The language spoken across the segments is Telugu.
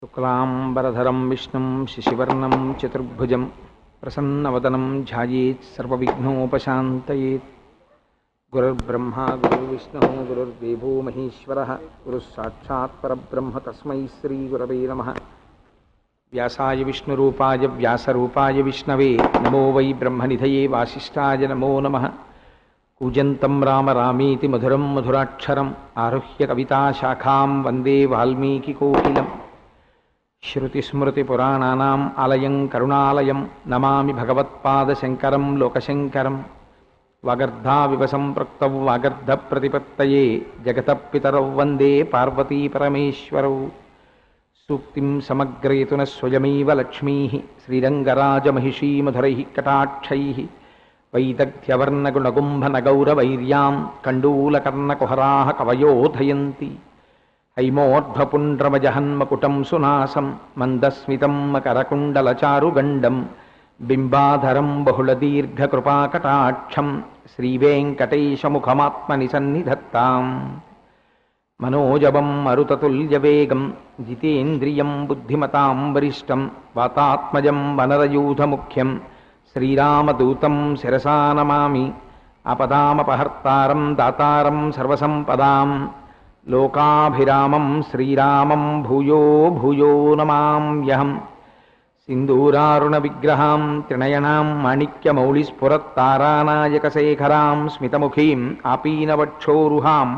శుక్లాంబరధరం విష్ణుం శశివర్ణం చతుర్భుజం ప్రసన్నవదనం ధ్యాయేత్ సర్వవిఘ్నోపశాంతయేత్. గురుర్బ్రహ్మా గురుర్విష్ణుః గురుర్దేవో మహేశ్వరః గురుః సాక్షాత్ పరబ్రహ్మ తస్మై శ్రీగురవే నమః. వ్యాసాయ విష్ణురూపాయ వ్యాసరూపాయ విష్ణవే నమో వై బ్రహ్మనిధయే వాసిష్ఠాయ నమో నమః. కూజంతం రామ రామేతి మధురం మధురాక్షరం ఆరుహ్య కవితాశాఖాం వందే వాల్మీకికోకిలం. శ్రుతిస్మృతిపురాణానాం ఆలయం కరుణాలయం నమామి భగవత్పాదశంకరం లోకశంకరం. వాగర్ధావివ సంపృక్తౌ వాగర్ధప్రతిపత్తయే జగతః పితరౌ వందే పార్వతీపరమేశ్వరౌ. సూక్తిం సమగ్రయతున స్వయమేవ లక్ష్మీః శ్రీరంగరాజమహిషీమధురైః కటాక్షైః. వైదగ్ధ్యవర్ణగుణగుంభనగౌరవైర్యాం కండూలకర్ణకుహరాः కవయోధయంతి. హైమోర్ధ్వపుండ్రమజహన్మకుటం సునాసం మందస్మితం మకరకుండలచారుగండం బింబాధరం బహుళదీర్ఘకృపాకటాక్షం శ్రీవేంకటేశముఖమాత్మని సన్నిధత్తాం. మనోజవం మరుతతుల్యవేగం జితేంద్రియం బుద్ధిమతాం వరిష్టం వాతాత్మజం వనరయూధముఖ్యం శ్రీరామదూతం శిరసా నమామి. ఆపదామపహర్తారం దాతారం సర్వసంపదాం లోకాభిరామం శ్రీరామం భూయో భూయో నమామ్యహం. సింధూరారుణ విగ్రహాం త్రినయనాం మాణిక్యమౌళిస్ఫురత్తారానాయకశేఖరాం స్మితముఖీం ఆపీనవక్షోరుహాం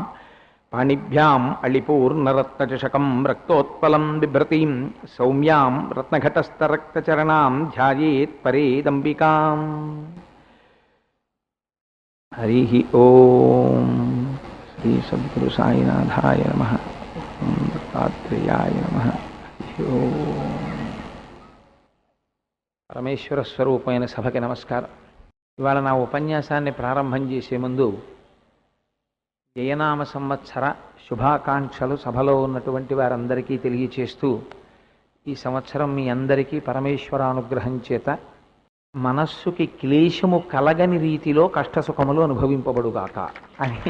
పాణిభ్యాం అళిపూర్ణరత్నచషకం రక్తోత్పలం బిభ్రతీం సౌమ్యాం రత్నఘటస్థరక్తచరణాం ధ్యాయేత్ పరేదంబికాం. హరి ఓం. శ్రీ సద్గురు సాయినాథాయ నమః. ఓం దత్తాత్రేయాయ నమః. హరి ఓం. పరమేశ్వర స్వరూపమైన సభకి నమస్కారం. ఇవాళ నా ఉపన్యాసాన్ని ప్రారంభం చేసే ముందు జయనామ సంవత్సర శుభాకాంక్షలు సభలో ఉన్నటువంటి వారందరికీ తెలియచేస్తూ, ఈ సంవత్సరం మీ అందరికీ పరమేశ్వరానుగ్రహం చేత మనస్సుకి క్లేశము కలగని రీతిలో కష్టసుఖములు అనుభవింపబడుగాక అని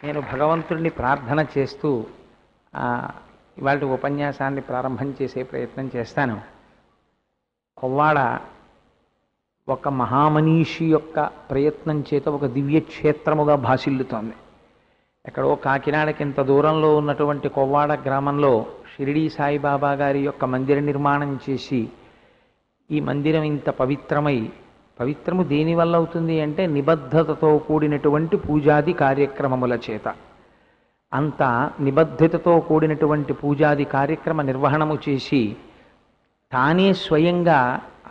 నేను భగవంతుడిని ప్రార్థన చేస్తూ ఇవాళ ఉపన్యాసాన్ని ప్రారంభం చేసే ప్రయత్నం చేస్తాను. కొవ్వాడ ఒక మహామనీషి యొక్క ప్రయత్నం చేత ఒక దివ్యక్షేత్రముగా భాసిల్లుతోంది. ఎక్కడో కాకినాడకి ఇంత దూరంలో ఉన్నటువంటి కొవ్వాడ గ్రామంలో షిరిడీ సాయిబాబా గారి యొక్క మందిర నిర్మాణం చేసి, ఈ మందిరం ఇంత పవిత్రము దేనివల్ల అవుతుంది అంటే నిబద్ధతతో కూడినటువంటి పూజాది కార్యక్రమముల చేత. అంత నిబద్ధతతో కూడినటువంటి పూజాది కార్యక్రమ నిర్వహణము చేసి తానే స్వయంగా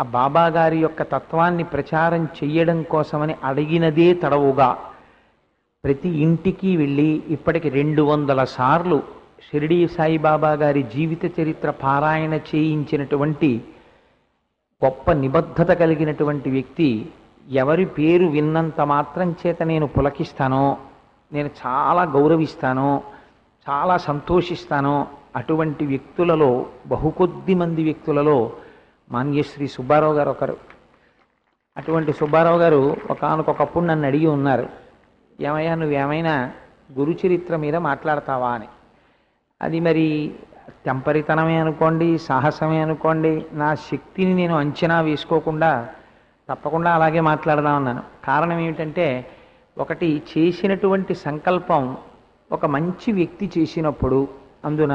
ఆ బాబాగారి యొక్క తత్వాన్ని ప్రచారం చెయ్యడం కోసమని అడిగినదే తడవుగా ప్రతి ఇంటికి వెళ్ళి ఇప్పటికి 200 సార్లు షిరిడీ సాయిబాబా గారి జీవిత చరిత్ర పారాయణ చేయించినటువంటి గొప్ప నిబద్ధత కలిగినటువంటి వ్యక్తి. ఎవరి పేరు విన్నంత మాత్రం చేత నేను పులకిస్తానో, నేను చాలా గౌరవిస్తానో, చాలా సంతోషిస్తానో అటువంటి వ్యక్తులలో, బహుకొద్ది మంది వ్యక్తులలో మాన్యశ్రీ సుబ్బారావు గారు ఒకరు. అటువంటి సుబ్బారావు గారు ఒకానొకప్పుడు నన్ను అడిగి ఉన్నారు, ఏమయ్యా నువ్వేమైనా గురుచరిత్ర మీద మాట్లాడతావా అని. అది మరి తెంపరితనమే అనుకోండి, సాహసమే అనుకోండి, నా శక్తిని నేను అంచనా వేసుకోకుండా తప్పకుండా అలాగే మాట్లాడదామన్నాను. కారణం ఏమిటంటే, ఒకటి చేసినటువంటి సంకల్పం ఒక మంచి వ్యక్తి చేసినప్పుడు, అందున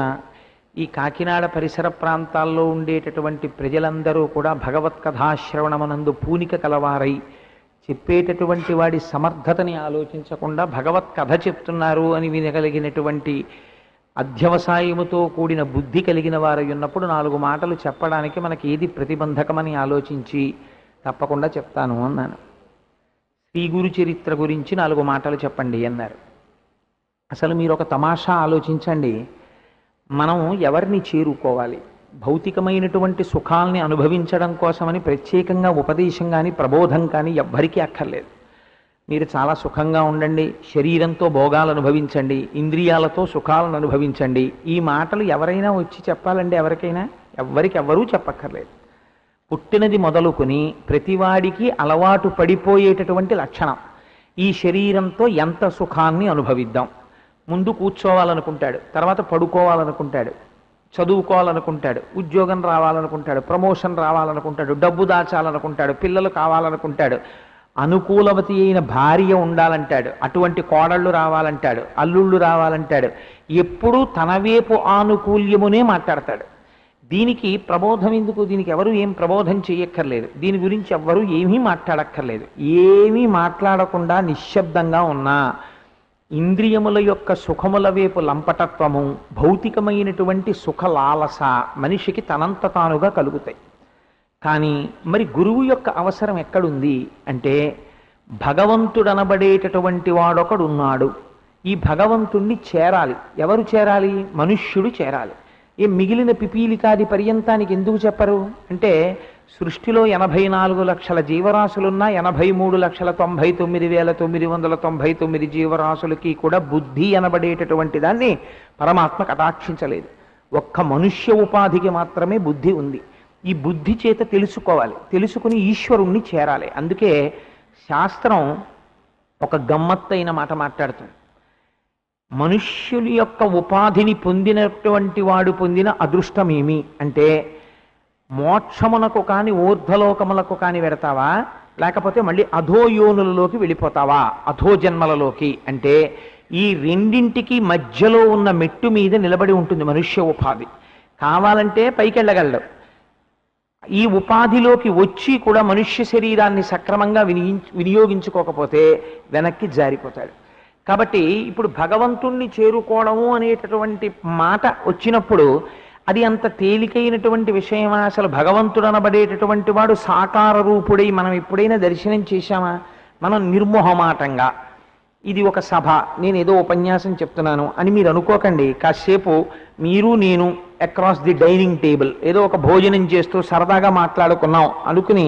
ఈ కాకినాడ పరిసర ప్రాంతాల్లో ఉండేటటువంటి ప్రజలందరూ కూడా భగవత్కథాశ్రవణమనందు పూనిక కలవారై చెప్పేటటువంటి వాడి సమర్థతని ఆలోచించకుండా భగవత్ కథ చెప్తున్నారు అని వినగలిగినటువంటి అధ్యవసాయముతో కూడిన బుద్ధి కలిగిన వారు ఉన్నప్పుడు 4 మాటలు చెప్పడానికి మనకి ఏది ప్రతిబంధకమని ఆలోచించి తప్పకుండా చెప్తాను అన్నాను. శ్రీ గురు చరిత్ర గురించి 4 మాటలు చెప్పండి అన్నారు. అసలు మీరు ఒక తమాషా ఆలోచించండి. మనం ఎవరిని చేరుకోవాలి? భౌతికమైనటువంటి సుఖాల్ని అనుభవించడం కోసమని ప్రత్యేకంగా ఉపదేశం కానీ ప్రబోధం కానీ ఎవ్వరికీ అక్కర్లేదు. మీరు చాలా సుఖంగా ఉండండి, శరీరంతో భోగాలు అనుభవించండి, ఇంద్రియాలతో సుఖాలను అనుభవించండి, ఈ మాటలు ఎవరైనా వచ్చి చెప్పాలండి? ఎవరికైనా? ఎవ్వరూ చెప్పక్కర్లేదు. పుట్టినది మొదలుకొని ప్రతివాడికి అలవాటు పడిపోయేటటువంటి లక్షణం, ఈ శరీరంతో ఎంత సుఖాన్ని అనుభవిద్దాం. ముందు కూర్చోవాలనుకుంటాడు, తర్వాత పడుకోవాలనుకుంటాడు, చదువుకోవాలనుకుంటాడు, ఉద్యోగం రావాలనుకుంటాడు, ప్రమోషన్ రావాలనుకుంటాడు, డబ్బు దాచాలనుకుంటాడు, పిల్లలు కావాలనుకుంటాడు, అనుకూలవతి అయిన భార్య ఉండాలంటాడు, అటువంటి కోడళ్ళు రావాలంటాడు, అల్లుళ్ళు రావాలంటాడు. ఎప్పుడూ తన వైపు ఆనుకూల్యమునే మాట్లాడతాడు. దీనికి ప్రబోధం ఎందుకు? దీనికి ఎవరు ఏం ప్రబోధం చేయక్కర్లేదు, దీని గురించి ఎవ్వరూ ఏమీ మాట్లాడక్కర్లేదు. ఏమీ మాట్లాడకుండా నిశ్శబ్దంగా ఉన్నా ఇంద్రియముల యొక్క సుఖముల వైపు లంపటత్వము, భౌతికమైనటువంటి సుఖలాలస మనిషికి తనంత తానుగా కలుగుతాయి. కానీ మరి గురువు యొక్క అవసరం ఎక్కడుంది అంటే, భగవంతుడనబడేటటువంటి వాడొకడు ఉన్నాడు, ఈ భగవంతుణ్ణి చేరాలి. ఎవరు చేరాలి? మనుష్యుడు చేరాలి. మిగిలిన పిపీలికాది పర్యంతానికి ఎందుకు చెప్పరు అంటే, సృష్టిలో 84 లక్షల జీవరాశులున్నా 83,99,999 జీవరాశులకి కూడా బుద్ధి అనబడేటటువంటి దాన్ని పరమాత్మ కటాక్షించలేదు. ఒక్క మనుష్య ఉపాధికి మాత్రమే బుద్ధి ఉంది. ఈ బుద్ధి చేత తెలుసుకోవాలి, తెలుసుకుని ఈశ్వరుణ్ణి చేరాలి. అందుకే శాస్త్రం ఒక గమ్మత్తైన మాట మాట్లాడుతుంది. మనుష్యుని యొక్క ఉపాధిని పొందినటువంటి వాడు పొందిన అదృష్టమేమి అంటే, మోక్షమునకు కాని ఊర్ధ్వలోకములకు కాని వెడతావా, లేకపోతే మళ్ళీ అధోయోనులలోకి వెళ్ళిపోతావా, అధోజన్మలలోకి అంటే, ఈ రెండింటికి మధ్యలో ఉన్న మెట్టు మీద నిలబడి ఉంటుంది మనుష్య ఉపాధి. కావాలంటే పైకి వెళ్ళగలడు, ఈ ఉపాధిలోకి వచ్చి కూడా మనుష్య శరీరాన్ని సక్రమంగా వినియోగించుకోకపోతే వెనక్కి జారిపోతాడు. కాబట్టి ఇప్పుడు భగవంతుణ్ణి చేరుకోవడము అనేటటువంటి మాట వచ్చినప్పుడు అది అంత తేలికైనటువంటి విషయమా? అసలు భగవంతుడు అనబడేటటువంటి వాడు సాకార రూపుడై మనం ఎప్పుడైనా దర్శనం చేశామా? మనం నిర్మోహమాటంగా, ఇది ఒక సభ, నేను ఏదో ఉపన్యాసం చెప్తున్నాను అని మీరు అనుకోకండి. కాసేపు మీరు నేను అక్రాస్ ది డైనింగ్ టేబుల్ ఏదో ఒక భోజనం చేస్తూ సరదాగా మాట్లాడుకున్నాం అనుకుని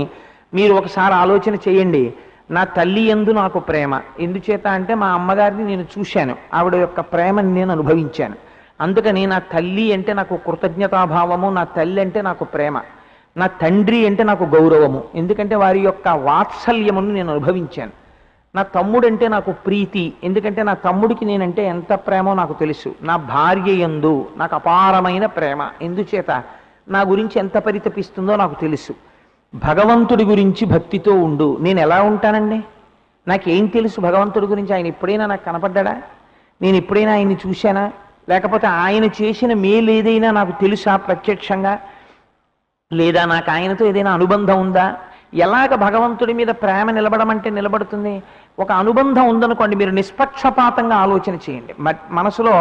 మీరు ఒకసారి ఆలోచన చేయండి. నా తల్లి యందు నాకు ప్రేమ ఎందుచేత అంటే, మా అమ్మగారిని నేను చూశాను, ఆవిడ యొక్క ప్రేమని నేను అనుభవించాను. అందుకని నా తల్లి అంటే నాకు కృతజ్ఞతాభావము, నా తల్లి అంటే నాకు ప్రేమ, నా తండ్రి అంటే నాకు గౌరవము, ఎందుకంటే వారి యొక్క వాత్సల్యమును నేను అనుభవించాను. నా తమ్ముడు అంటే నాకు ప్రీతి, ఎందుకంటే నా తమ్ముడికి నేనంటే ఎంత ప్రేమో నాకు తెలుసు. నా భార్య యందు నాకు అపారమైన ప్రేమ, ఎందుచేత నా గురించి ఎంత పరితపిస్తుందో నాకు తెలుసు. భగవంతుడి గురించి భక్తితో ఉండు. నేను ఎలా ఉంటానండి? నాకేం తెలుసు భగవంతుడి గురించి? ఆయన ఎప్పుడైనా నాకు కనపడ్డా? నేను ఎప్పుడైనా ఆయన్ని చూశానా? లేకపోతే ఆయన చేసిన మేలు ఏదైనా నాకు తెలుసా ప్రత్యక్షంగా? లేదా నాకు ఆయనతో ఏదైనా అనుబంధం ఉందా? ఎలాగ భగవంతుడి మీద ప్రేమ నిలబడమంటే నిలబడుతుంది? ఒక అనుబంధం ఉందనుకోండి, మీరు నిష్పక్షపాతంగా ఆలోచన చేయండి. మనసులో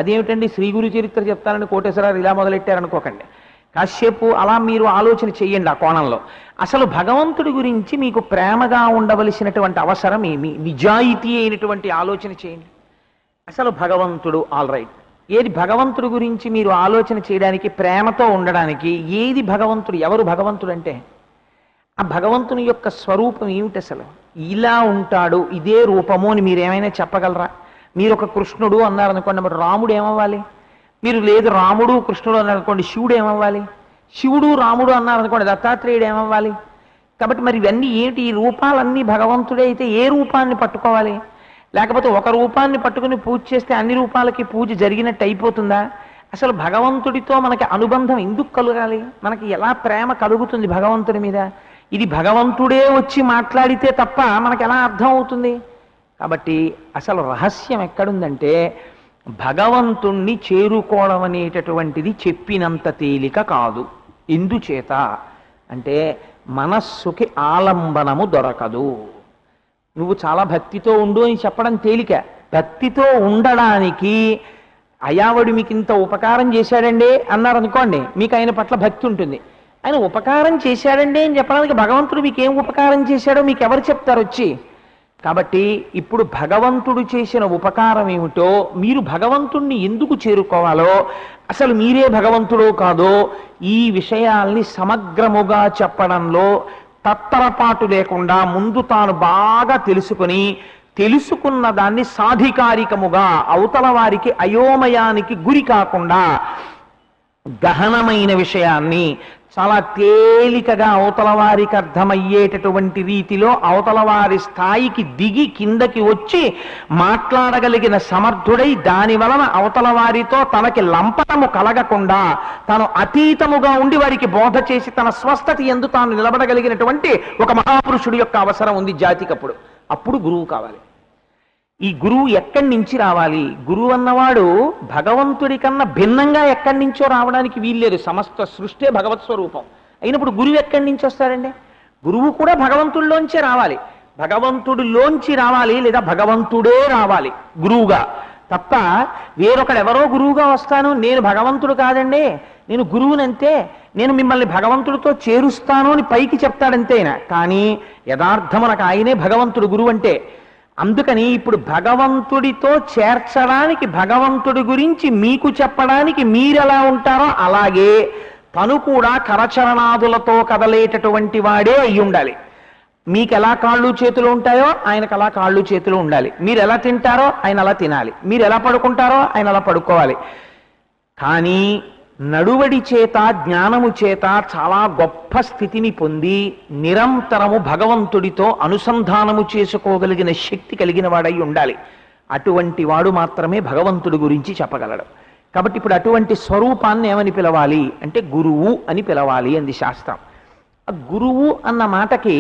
అదేమిటండి శ్రీ గురు చరిత్ర చెప్తానని కోటేశ్వరరావు ఇలా మొదలెట్టారనుకోకండి. కాసేపు అలా మీరు ఆలోచన చేయండి ఆ కోణంలో. అసలు భగవంతుడి గురించి మీకు ప్రేమగా ఉండవలసినటువంటి అవసరం ఏమి? నిజాయితీ అయినటువంటి ఆలోచన చేయండి. అసలు భగవంతుడు ఆల్ రైట్, ఏది భగవంతుడి గురించి మీరు ఆలోచన చేయడానికి, ప్రేమతో ఉండడానికి ఏది భగవంతుడు? ఎవరు భగవంతుడు అంటే? ఆ భగవంతుని యొక్క స్వరూపం ఏమిటి? అసలు ఇలా ఉంటాడు, ఇదే రూపము అని మీరేమైనా చెప్పగలరా? మీరు ఒక కృష్ణుడు అన్నారనుకోండి, మరి రాముడు ఏమవ్వాలి? మీరు లేదు రాముడు కృష్ణుడు అన్నారనుకోండి, శివుడు ఏమవ్వాలి? శివుడు రాముడు అన్నారనుకోండి, దత్తాత్రేయుడు ఏమవ్వాలి? కాబట్టి మరి ఇవన్నీ ఏంటి? ఈ రూపాలన్నీ భగవంతుడే అయితే ఏ రూపాన్ని పట్టుకోవాలి? లేకపోతే ఒక రూపాన్ని పట్టుకుని పూజ చేస్తే అన్ని రూపాలకి పూజ జరిగినట్టు అయిపోతుందా? అసలు భగవంతుడితో మనకి అనుబంధం ఎందుకు కలగాలి? మనకి ఎలా ప్రేమ కలుగుతుంది భగవంతుడి మీద? ఇది భగవంతుడే వచ్చి మాట్లాడితే తప్ప మనకు ఎలా అర్థం అవుతుంది? కాబట్టి అసలు రహస్యం ఎక్కడుందంటే, భగవంతుణ్ణి చేరుకోవడం అనేటటువంటిది చెప్పినంత తేలిక కాదు. ఎందుచేత అంటే, మనస్సుకి ఆలంబనము దొరకదు. నువ్వు చాలా భక్తితో ఉండు అని చెప్పడం తేలిక. భక్తితో ఉండడానికి అయావడు మీకు ఇంత ఉపకారం చేశాడండి అన్నారనుకోండి, మీకు ఆయన పట్ల భక్తి ఉంటుంది. ఆయన ఉపకారం చేశాడండి అని చెప్పడానికి భగవంతుడు మీకు ఏం ఉపకారం చేశాడో మీకు ఎవరు చెప్తారు వచ్చి? కాబట్టి ఇప్పుడు భగవంతుడు చేసిన ఉపకారం ఏమిటో, మీరు భగవంతుణ్ణి ఎందుకు చేరుకోవాలో, అసలు మీరే భగవంతుడో కాదో ఈ విషయాల్ని సమగ్రముగా చెప్పడంలో తత్తరపాటు లేకుండా ముందు తాను బాగా తెలుసుకున్న దాన్ని సాధికారికముగా అవతల వారికి అయోమయానికి గురి కాకుండా గహనమైన విషయాన్ని చాలా తేలికగా అవతల వారికి అర్థమయ్యేటటువంటి రీతిలో అవతల వారి స్థాయికి దిగి కిందకి వచ్చి మాట్లాడగలిగిన సమర్థుడై దాని వలన అవతల వారితో తనకి లంపటము కలగకుండా తను అతీతముగా ఉండి వారికి బోధ చేసి తన స్వస్థత యందు తాను నిలబడగలిగినటువంటి ఒక మహాపురుషుడి యొక్క అవసరం ఉంది జాతికప్పుడు. అప్పుడు గురువు కావాలి. ఈ గురువు ఎక్కడి నుంచి రావాలి? గురువు అన్నవాడు భగవంతుడి కన్నా భిన్నంగా ఎక్కడి నుంచో రావడానికి వీల్లేదు. సమస్త సృష్టే భగవత్ స్వరూపం అయినప్పుడు గురువు ఎక్కడి నుంచి వస్తాడండి? గురువు కూడా భగవంతుడిలోంచే రావాలి. భగవంతుడిలోంచి రావాలి, లేదా భగవంతుడే రావాలి గురువుగా తప్ప వేరొకడెవరో గురువుగా వస్తాను, నేను భగవంతుడు కాదండి, నేను గురువునంతే, నేను మిమ్మల్ని భగవంతుడితో చేరుస్తాను అని పైకి చెప్తాడంతేనా. కానీ యథార్థమునకు ఆయనే భగవంతుడు గురువు అంటే. అందుకని ఇప్పుడు భగవంతుడితో చేర్చడానికి, భగవంతుడి గురించి మీకు చెప్పడానికి మీరెలా ఉంటారో అలాగే తను కూడా కరచరణాదులతో కదలేటటువంటి వాడే అయి ఉండాలి. మీకు ఎలా కాళ్ళు చేతులు ఉంటాయో ఆయనకు అలా కాళ్ళు చేతులు ఉండాలి. మీరు ఎలా తింటారో ఆయన అలా తినాలి, మీరు ఎలా పడుకుంటారో ఆయన అలా పడుకోవాలి. కానీ నడువడి చేత జ్ఞానము చేత చాలా గొప్ప స్థితిని పొంది నిరంతరము భగవంతుడితో అనుసంధానము చేసుకోగలిగిన శక్తి కలిగిన వాడై ఉండాలి. అటువంటి వాడు మాత్రమే భగవంతుడి గురించి చెప్పగలడు. కాబట్టి ఇప్పుడు అటువంటి స్వరూపాన్ని ఏమని పిలవాలి అంటే గురువు అని పిలవాలి అంది శాస్త్రం. ఆ గురువు అన్న మాటకి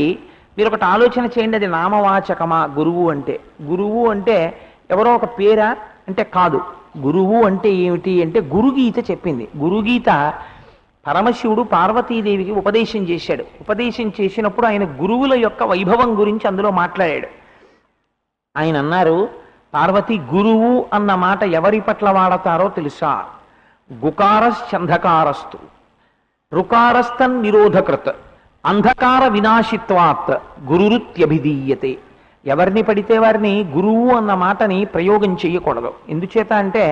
మీరు ఒకటి ఆలోచన చేయండి, అది నామవాచకమా గురువు అంటే? గురువు అంటే ఎవరో ఒక పేరా అంటే కాదు. గురువు అంటే ఏమిటి అంటే గురుగీత చెప్పింది. గురుగీత పరమశివుడు పార్వతీదేవికి ఉపదేశం చేశాడు. ఉపదేశం చేసినప్పుడు ఆయన గురువుల యొక్క వైభవం గురించి అందులో మాట్లాడాడు. ఆయన అన్నారు, పార్వతి గురువు అన్న మాట ఎవరి పట్ల వాడతారో తెలుసా? గుకారశ్చంధకారస్తు రుకారస్తన్ నిరోధకృత్ అంధకార వినాశిత్వాత్ గురురుత్యభిధీయతే. ఎవరిని పడితే వారిని గురువు అన్న మాటని ప్రయోగం చేయకూడదు. ఎందుచేత అంటే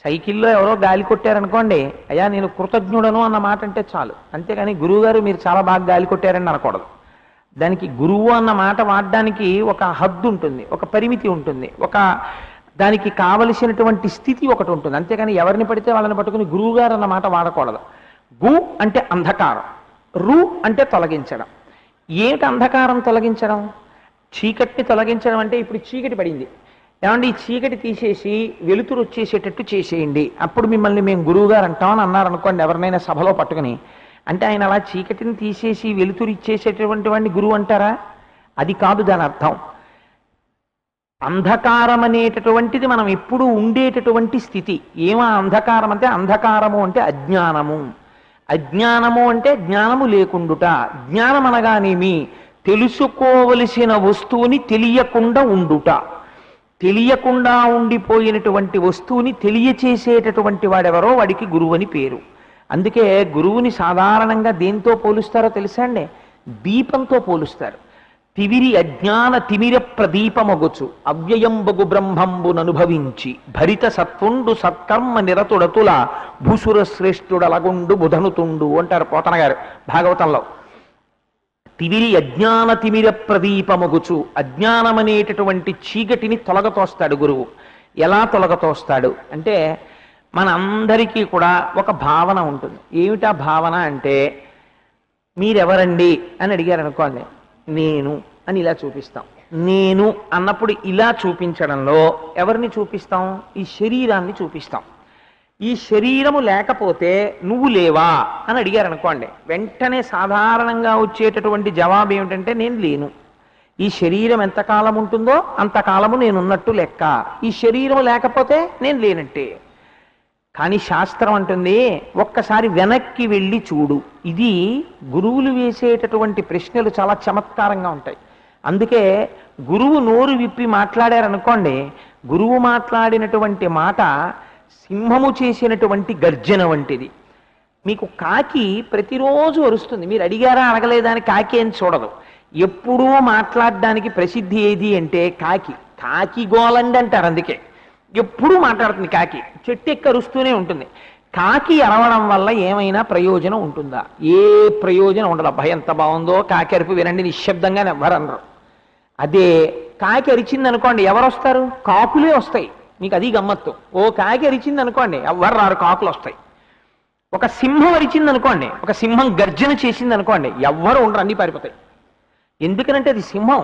సైకిల్లో ఎవరో గాలి కొట్టారనుకోండి, అయ్యా నేను కృతజ్ఞుడను అన్న మాట అంటే చాలు. అంతేగాని గురువుగారు మీరు చాలా బాగా గాలి కొట్టారని అనకూడదు. దానికి గురువు అన్న మాట వాడడానికి ఒక హద్దు ఉంటుంది, ఒక పరిమితి ఉంటుంది, ఒక దానికి కావలసినటువంటి స్థితి ఒకటి ఉంటుంది. అంతేగాని ఎవరిని పడితే వాళ్ళని పట్టుకుని గురువుగారు అన్న మాట వాడకూడదు. గు అంటే అంధకారం, రు అంటే తొలగించడం. ఏమిటి అంధకారం తొలగించడం? చీకటిని తొలగించడం అంటే ఇప్పుడు చీకటి పడింది, ఏమంటే ఈ చీకటి తీసేసి వెలుతురు వచ్చేసేటట్టు చేసేయండి, అప్పుడు మిమ్మల్ని మేము గురువుగారు అంటామని అన్నారనుకోండి ఎవరినైనా సభలో పట్టుకుని. అంటే ఆయన అలా చీకటిని తీసేసి వెలుతురు ఇచ్చేసేటటువంటి వాడిని గురువు అంటారా? అది కాదు దాని అర్థం. అంధకారం అనేటటువంటిది మనం ఎప్పుడూ ఉండేటటువంటి స్థితి. ఏమా అంధకారం అంటే? అంధకారము అంటే అజ్ఞానము. అజ్ఞానము అంటే జ్ఞానము లేకుండుట. జ్ఞానం అనగానేమి? తెలుసుకోవలసిన వస్తువుని తెలియకుండా ఉండుట. తెలియకుండా ఉండిపోయినటువంటి వస్తువుని తెలియచేసేటటువంటి వాడెవరో వాడికి గురువు అని పేరు. అందుకే గురువుని సాధారణంగా దేంతో పోలుస్తారో తెలుసా అండి? దీపంతో పోలుస్తారు. తివిరి అజ్ఞాన తిమిర ప్రదీపమగుచు అవ్యయంబగు బ్రహ్మంబుననుభవించి భరిత సత్వుండు సత్కర్మ నిరతుడతుల భూసుర శ్రేష్ఠుడలగుండు బుధనుతుండు అంటారు పోతన గారు భాగవతంలో. తివిరి అజ్ఞాన తిమిర ప్రదీపమగుచు, అజ్ఞానమనేటటువంటి చీకటిని తొలగతోస్తాడు గురువు. ఎలా తొలగతోస్తాడు అంటే మనందరికీ కూడా ఒక భావన ఉంటుంది. ఏమిటా భావన అంటే, మీరెవరండి అని అడిగారు అనుకోండి, నేను అని ఇలా చూపిస్తాం. నేను అన్నప్పుడు ఇలా చూపించడంలో ఎవరిని చూపిస్తాం? ఈ శరీరాన్ని చూపిస్తాం. ఈ శరీరము లేకపోతే నువ్వు లేవా అని అడిగారు అనుకోండి, వెంటనే సాధారణంగా వచ్చేటటువంటి జవాబు ఏమిటంటే నేను లేను. ఈ శరీరం ఎంతకాలం ఉంటుందో అంతకాలము నేనున్నట్టు లెక్క. ఈ శరీరం లేకపోతే నేను లేనట్టే. కానీ శాస్త్రం అంటుంది ఒక్కసారి వెనక్కి వెళ్ళి చూడు. ఇది గురువులు వేసేటటువంటి ప్రశ్నలు చాలా చమత్కారంగా ఉంటాయి. అందుకే గురువు నోరు విప్పి మాట్లాడారనుకోండి, గురువు మాట్లాడినటువంటి మాట సింహము చేసినటువంటి గర్జన వంటిది. మీకు కాకి ప్రతిరోజు అరుస్తుంది, మీరు అడిగారా అడగలేదా అని కాకి అని చూడదు. ఎప్పుడూ మాట్లాడడానికి ప్రసిద్ధి ఏది అంటే కాకి. కాకి గోలండి అంటారు. అందుకే ఎప్పుడూ మాట్లాడుతుంది కాకి, చెట్టు ఎక్కి అరుస్తూనే ఉంటుంది. కాకి అరవడం వల్ల ఏమైనా ప్రయోజనం ఉంటుందా? ఏ ప్రయోజనం ఉండదు. అబ్బాయి ఎంత బాగుందో కాకి అరుపు వినండి నిశ్శబ్దంగా ఎవరు అనరు. అదే కాకి అరిచింది అనుకోండి, ఎవరు వస్తారు? కాకులే వస్తాయి. మీకు అది గమ్మత్తు. ఓ కాకి అరిచింది అనుకోండి, ఎవరు రారు, కాకులు వస్తాయి. ఒక సింహం అరిచింది అనుకోండి, ఒక సింహం గర్జన చేసింది అనుకోండి, ఎవ్వరు ఉండరు, అన్నీ పారిపోతాయి. ఎందుకనంటే అది సింహం.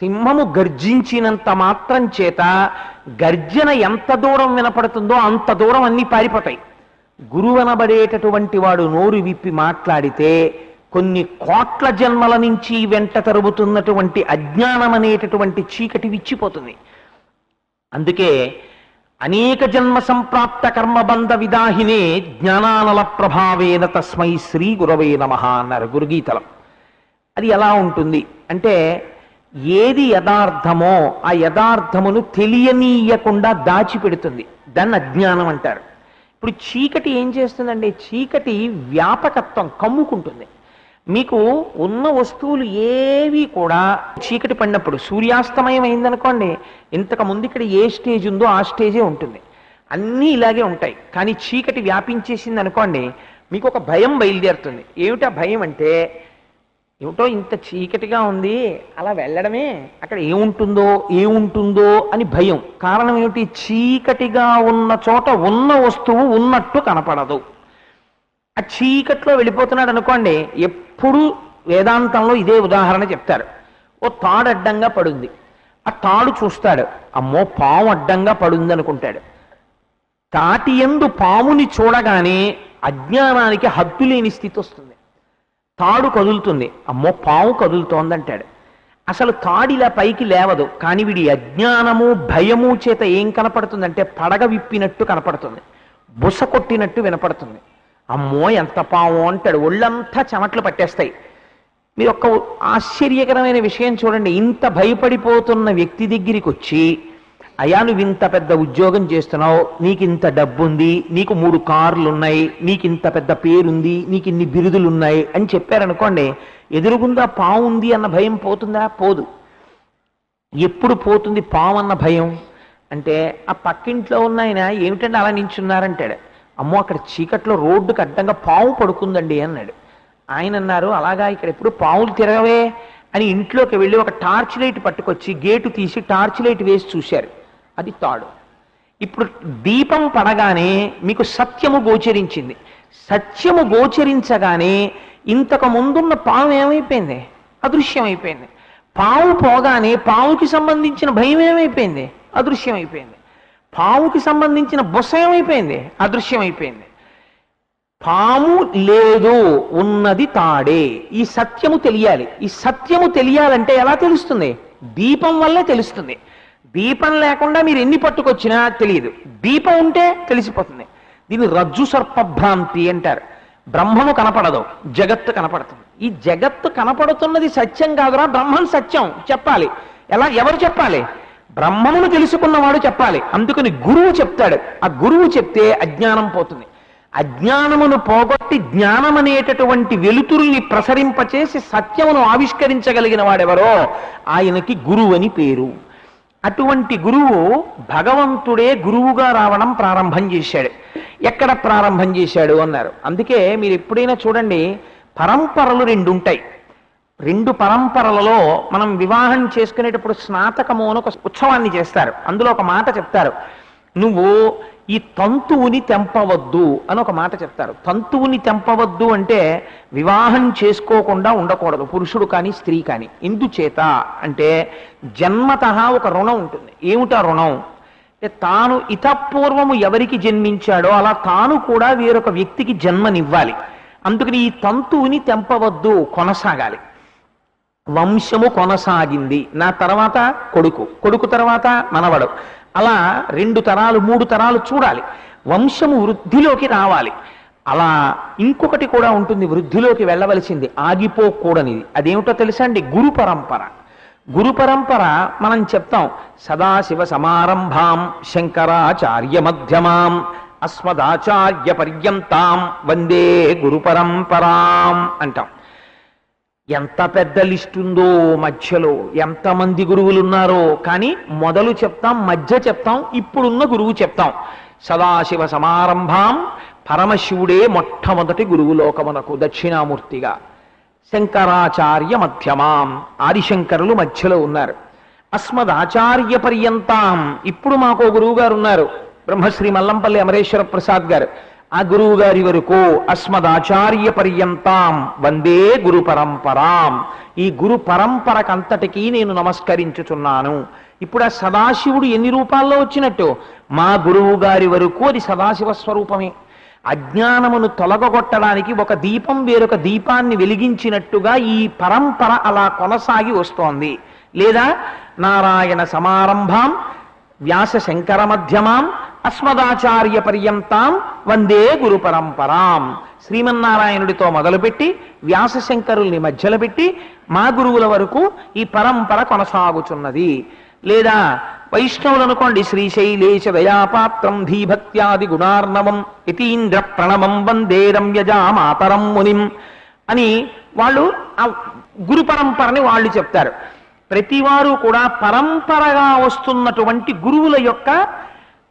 సింహము గర్జించినంత మాత్రం చేత గర్జన ఎంత దూరం వినపడుతుందో అంత దూరం అన్నీ పారిపోతాయి. గురువు అనబడేటటువంటి వాడు నోరు విప్పి మాట్లాడితే కొన్ని కోట్ల జన్మల నుంచి వెంట తరుగుతున్నటువంటి అజ్ఞానం అనేటటువంటి చీకటి విచ్చిపోతుంది. అందుకే అనేక జన్మ సంప్రాప్త కర్మబంధ విదాహినే జ్ఞానానల ప్రభావేన తస్మై శ్రీ గురవే నమః అన్నారు గురుగీతలో. అది ఎలా ఉంటుంది అంటే, ఏది యథార్థమో ఆ యథార్థమును తెలియనీయకుండా దాచిపెడుతుంది, దాన్ని అజ్ఞానం అంటారు. ఇప్పుడు చీకటి ఏం చేస్తుందండి? చీకటి వ్యాపకత్వం కమ్ముకుంటుంది. మీకు ఉన్న వస్తువులు ఏవి కూడా చీకటి పడినప్పుడు, సూర్యాస్తమయం అయిందనుకోండి, ఇంతకుముందు ఇక్కడ ఏ స్టేజ్ ఉందో ఆ స్టేజే ఉంటుంది, అన్నీ ఇలాగే ఉంటాయి. కానీ చీకటి వ్యాపించేసింది అనుకోండి, మీకు ఒక భయం బయలుదేరుతుంది. ఏమిటా భయం అంటే, ఏమిటో ఇంత చీకటిగా ఉంది, అలా వెళ్ళడమే, అక్కడ ఏముంటుందో అని భయం. కారణం ఏమిటి? చీకటిగా ఉన్న చోట ఉన్న వస్తువు ఉన్నట్టు కనపడదు. ఆ చీకట్లో వెళ్ళిపోతున్నాడు అనుకోండి, ఎప్పుడు వేదాంతంలో ఇదే ఉదాహరణ చెప్తారు. ఓ తాడు అడ్డంగా పడుంది, ఆ తాడు చూస్తాడు, అమ్మో పాము అడ్డంగా పడుంది అనుకుంటాడు. తాటి యందు పాముని చూడగానే అజ్ఞానానికి హద్దు లేని స్థితి వస్తుంది. తాడు కదులుతుంది, అమ్మో పాము కదులుతోందంటాడు. అసలు తాడు ఇలా పైకి లేవదు, కానీ వీడి అజ్ఞానము భయము చేత ఏం కనపడుతుందంటే పడగ విప్పినట్టు కనపడుతుంది, బుస కొట్టినట్టు వినపడుతుంది. అమ్మో ఎంత పాము అంటాడు, ఒళ్ళంతా చెమట్లు పట్టేస్తాయి. మీరు ఒక్క ఆశ్చర్యకరమైన విషయం చూడండి, ఇంత భయపడిపోతున్న వ్యక్తి దగ్గరికి వచ్చి, అయ్యా నువ్వు ఇంత పెద్ద ఉద్యోగం చేస్తున్నావు, నీకు ఇంత డబ్బుంది, నీకు 3 కార్లు ఉన్నాయి, నీకు ఇంత పెద్ద పేరుంది, నీకు ఇన్ని బిరుదులు ఉన్నాయి అని చెప్పారనుకోండి, ఎదురుగుందా పాము ఉంది అన్న భయం పోతుందా? పోదు. ఎప్పుడు పోతుంది పాము అన్న భయం అంటే, ఆ పక్కింట్లో ఉన్న ఆయన ఏమిటంటే అలా నించున్నారంటాడు, అమ్మో అక్కడ చీకట్లో రోడ్డుకి అడ్డంగా పాము పడుకుందండి అన్నాడు. ఆయన అన్నారు, అలాగా ఇక్కడ ఎప్పుడు పాములు తిరగవే అని ఇంట్లోకి వెళ్ళి ఒక టార్చ్ లైట్ పట్టుకొచ్చి గేటు తీసి టార్చ్ లైట్ వేసి చూశారు, అది తాడు. ఇప్పుడు దీపం పడగానే మీకు సత్యము గోచరించింది. సత్యము గోచరించగానే ఇంతకు ముందున్న పాము ఏమైపోయింది? అదృశ్యమైపోయింది. పాము పోగానే పాముకి సంబంధించిన భయం ఏమైపోయింది? అదృశ్యమైపోయింది. పాముకి సంబంధించిన బుస ఏమైపోయింది? అదృశ్యమైపోయింది. పాము లేదు, ఉన్నది తాడే. ఈ సత్యము తెలియాలి. ఈ సత్యము తెలియాలంటే ఎలా తెలుస్తుంది? దీపం వల్లే తెలుస్తుంది. దీపం లేకుండా మీరు ఎన్ని పట్టుకొచ్చినా తెలియదు, దీపం ఉంటే తెలిసిపోతుంది. దీన్ని రజ్జు సర్పభ్రాంతి అంటారు. బ్రహ్మము కనపడదు, జగత్తు కనపడుతుంది. ఈ జగత్తు కనపడుతున్నది సత్యం కాదురా, బ్రహ్మం సత్యం చెప్పాలి. ఎలా? ఎవరు చెప్పాలి? బ్రహ్మమును తెలుసుకున్నవాడు చెప్పాలి. అందుకని గురువు చెప్తాడు. ఆ గురువు చెప్తే అజ్ఞానం పోతుంది. అజ్ఞానమును పోగొట్టి జ్ఞానం అనేటటువంటి వెలుతురుని ప్రసరింపచేసి సత్యమును ఆవిష్కరించగలిగిన వాడెవరో ఆయనకి గురువు అని పేరు. అటువంటి గురువు భగవంతుడే గురువుగా రావడం ప్రారంభం చేశాడు. ఎక్కడ ప్రారంభం చేశాడు అన్నారు. అందుకే మీరు ఎప్పుడైనా చూడండి, పరంపరలు 2 ఉంటాయి. 2 పరంపరలలో మనం వివాహం చేసుకునేటప్పుడు స్నాతకము అని ఒక ఉత్సవాన్ని చేస్తారు. అందులో ఒక మాట చెప్తారు, నువ్వు ఈ తంతువుని తెంపవద్దు అని ఒక మాట చెప్తారు. తంతువుని తెంపవద్దు అంటే వివాహం చేసుకోకుండా ఉండకూడదు, పురుషుడు కానీ స్త్రీ కానీ. ఎందుచేత అంటే జన్మతః ఒక రుణం ఉంటుంది. ఏమిటా రుణం అంటే, తాను ఇతపూర్వము ఎవరికి జన్మించాడో అలా తాను కూడా వేరొక వ్యక్తికి జన్మనివ్వాలి. అందుకని ఈ తంతువుని తెంపవద్దు, కొనసాగాలి. వంశము కొనసాగింది, నా తర్వాత కొడుకు, కొడుకు తర్వాత మనవడు, అలా 2 తరాలు 3 తరాలు చూడాలి. వంశము వృద్ధిలోకి రావాలి. అలా ఇంకొకటి కూడా ఉంటుంది, వృద్ధిలోకి వెళ్ళవలసింది, ఆగిపోకూడనిది. అదేమిటో తెలుసా అండి? గురు పరంపర. గురు పరంపర మనం చెప్తాం, సదాశివ సమారంభాం శంకరాచార్య మధ్యమాం అస్మదాచార్య పర్యంతాం వందే గురు పరంపరాం అంటాం. ఎంత పెద్ద లిస్ట్ ఉందో మధ్యలో, ఎంతమంది గురువులు ఉన్నారో, కానీ మొదలు చెప్తాం, మధ్య చెప్తాం, ఇప్పుడున్న గురువు చెప్తాం. సదాశివ సమారంభాం, పరమశివుడే మొట్టమొదటి గురువు లోకమునకు దక్షిణామూర్తిగా. శంకరాచార్య మధ్యమాం, ఆదిశంకరులు మధ్యలో ఉన్నారు. అస్మదాచార్య పర్యంతాం, ఇప్పుడు మాకు గురువు గారు ఉన్నారు, బ్రహ్మశ్రీ మల్లంపల్లి అమరేశ్వర ప్రసాద్ గారు. ఆ గురువు గారి వరకు అస్మదాచార్య పర్యంతాం వందే గురు పరంపరాం, ఈ గురు పరంపరకంతటికీ నేను నమస్కరించుచున్నాను. ఇప్పుడు ఆ సదాశివుడు ఎన్ని రూపాల్లో వచ్చినట్టు? మా గురువు గారి వరకు అది సదాశివ స్వరూపమే. అజ్ఞానమును తొలగొట్టడానికి ఒక దీపం వేరొక దీపాన్ని వెలిగించినట్టుగా ఈ పరంపర అలా కొనసాగి వస్తోంది. లేదా నారాయణ సమారంభాం వ్యాస శంకర మధ్యమాం అస్మదాచార్య పర్యంతాం వందే గురు పరంపరాం, శ్రీమన్నారాయణుడితో మొదలుపెట్టి వ్యాస శంకరుల్ని మధ్యలో పెట్టి మా గురువుల వరకు ఈ పరంపర కొనసాగుచున్నది. లేదా వైష్ణవులు అనుకోండి, శ్రీశైలేశ దయాపాత్రం ధీభక్త్యాది గుణార్ణవం యతీంద్ర ప్రణవం వందే రమ్యజా మాతరం మునిం అని వాళ్ళు ఆ గురు పరంపరని వాళ్ళు చెప్తారు. ప్రతివారు కూడా పరంపరగా వస్తున్నటువంటి గురువుల యొక్క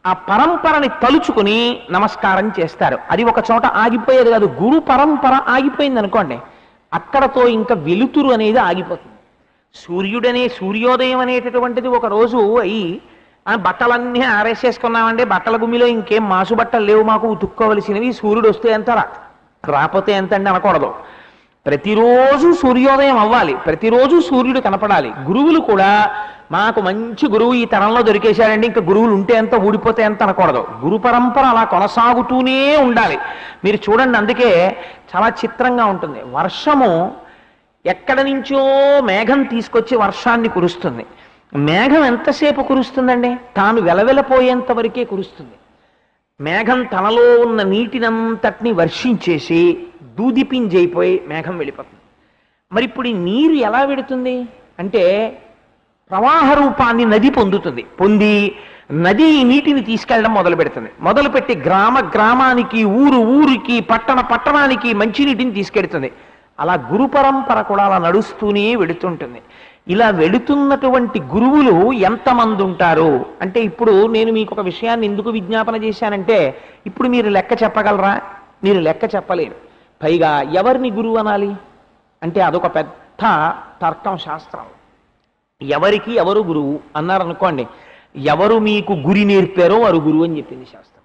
ఆ పరంపరని తలుచుకుని నమస్కారం చేస్తారు. అది ఒక చోట ఆగిపోయేది కాదు. గురు పరంపర ఆగిపోయింది అనుకోండి, అక్కడతో ఇంకా వెలుతురు అనేది ఆగిపోతుంది. సూర్యోదయం అనేటటువంటిది ఒక రోజు అయి బట్టలన్నీ ఆరేసేసుకున్నామంటే బట్టల గుమ్మిలో ఇంకేం మాసు బట్టలు లేవు మాకు ఉతుక్కోవలసినవి, సూర్యుడు వస్తే ఎంత రాకపోతే ఎంత అండి అనకూడదు. ప్రతిరోజు సూర్యోదయం అవ్వాలి, ప్రతిరోజు సూర్యుడు కనపడాలి. గురువులు కూడా మాకు మంచి గురువు ఈ తరంలో దొరికేశాడండి, ఇంకా గురువులు ఉంటే ఎంత ఊడిపోతే ఎంత అనకూడదు. గురు పరంపర అలా కొనసాగుతూనే ఉండాలి. మీరు చూడండి, అందుకే చాలా చిత్రంగా ఉంటుంది. వర్షము ఎక్కడి నుంచో మేఘం తీసుకొచ్చి వర్షాన్ని కురుస్తుంది. మేఘం ఎంతసేపు కురుస్తుందండి? తాను వెలవెలపోయేంత వరకే కురుస్తుంది. మేఘం తనలో ఉన్న నీటినంతటిని వర్షించేసి దూదిపింజైపోయి మేఘం వెళ్ళిపోతుంది. మరి ఇప్పుడు ఈ నీరు ఎలా వెడుతుంది అంటే ప్రవాహ రూపాన్ని నది పొందుతుంది. పొంది నది ఈ నీటిని తీసుకెళ్ళడం మొదలు పెడుతుంది. మొదలుపెట్టి గ్రామానికి, ఊరికి, పట్టణానికి మంచినీటిని తీసుకెడుతుంది. అలా గురు పరంపర కూడా అలా నడుస్తూనే వెడుతుంటుంది. ఇలా వెడుతున్నటువంటి గురువులు ఎంతమంది ఉంటారు అంటే, ఇప్పుడు నేను మీకు ఒక విషయాన్ని ఎందుకు విజ్ఞాపన చేశానంటే, ఇప్పుడు మీరు లెక్క చెప్పగలరా? మీరు లెక్క చెప్పలేరు. పైగా ఎవరిని గురువు అనాలి అంటే అదొక పెద్ద తర్కం శాస్త్రం. ఎవరికి ఎవరు గురువు అన్నారనుకోండి, ఎవరు మీకు గురి నేర్పారో వారు గురువు అని చెప్పింది శాస్త్రం.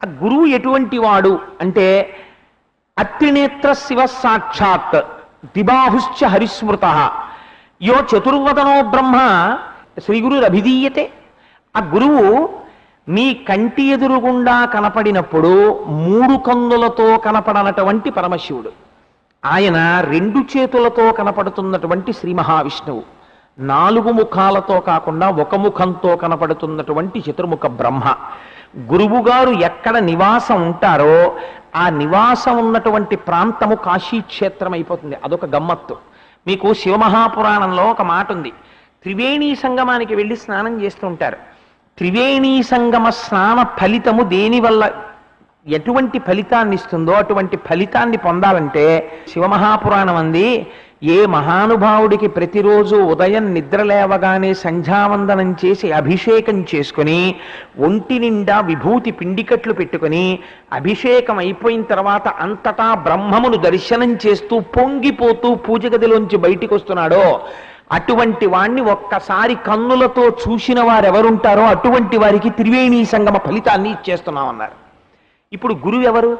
ఆ గురువు ఎటువంటి వాడు అంటే అత్రినేత్ర శివ సాక్షాత్ దిబాహుశ్చ హరిస్మృత యో చతుర్వదనో బ్రహ్మ శ్రీ గురురభిధీయతే. ఆ గురువు మీ కంటి ఎదురుగుండా కనపడినప్పుడు 3 కన్నులతో కనపడనటువంటి పరమశివుడు, ఆయన 2 చేతులతో కనపడుతున్నటువంటి శ్రీ మహావిష్ణువు, 4 ముఖాలతో కాకుండా 1 ముఖంతో కనపడుతున్నటువంటి చతుర్ముఖ బ్రహ్మ. గురువుగారు ఎక్కడ నివాసం ఉంటారో ఆ నివాసం ఉన్నటువంటి ప్రాంతము కాశీక్షేత్రం అయిపోతుంది. అదొక గమ్మత్తు. మీకు శివమహాపురాణంలో ఒక మాట ఉంది. త్రివేణీ సంగమానికి వెళ్ళి స్నానం చేస్తుంటారు. త్రివేణీ సంగమ స్నాన ఫలితము దేనివల్ల ఎటువంటి ఫలితాన్ని ఇస్తుందో అటువంటి ఫలితాన్ని పొందాలంటే శివమహాపురాణం అంది, ఏ మహానుభావుడికి ప్రతిరోజు ఉదయం నిద్ర లేవగానే సంధ్యావందనం చేసి అభిషేకం చేసుకుని ఒంటి నిండా విభూతి పిండికట్లు పెట్టుకుని అభిషేకం అయిపోయిన తర్వాత అంతటా బ్రహ్మమును దర్శనం చేస్తూ పొంగిపోతూ పూజ గదిలోంచి బయటికి వస్తున్నాడో అటువంటి వాణ్ణి ఒక్కసారి కన్నులతో చూసిన వారెవరుంటారో అటువంటి వారికి త్రివేణీ సంగమ ఫలితాన్ని ఇచ్చేస్తున్నామన్నారు. ఇప్పుడు గురువు ఎవరు?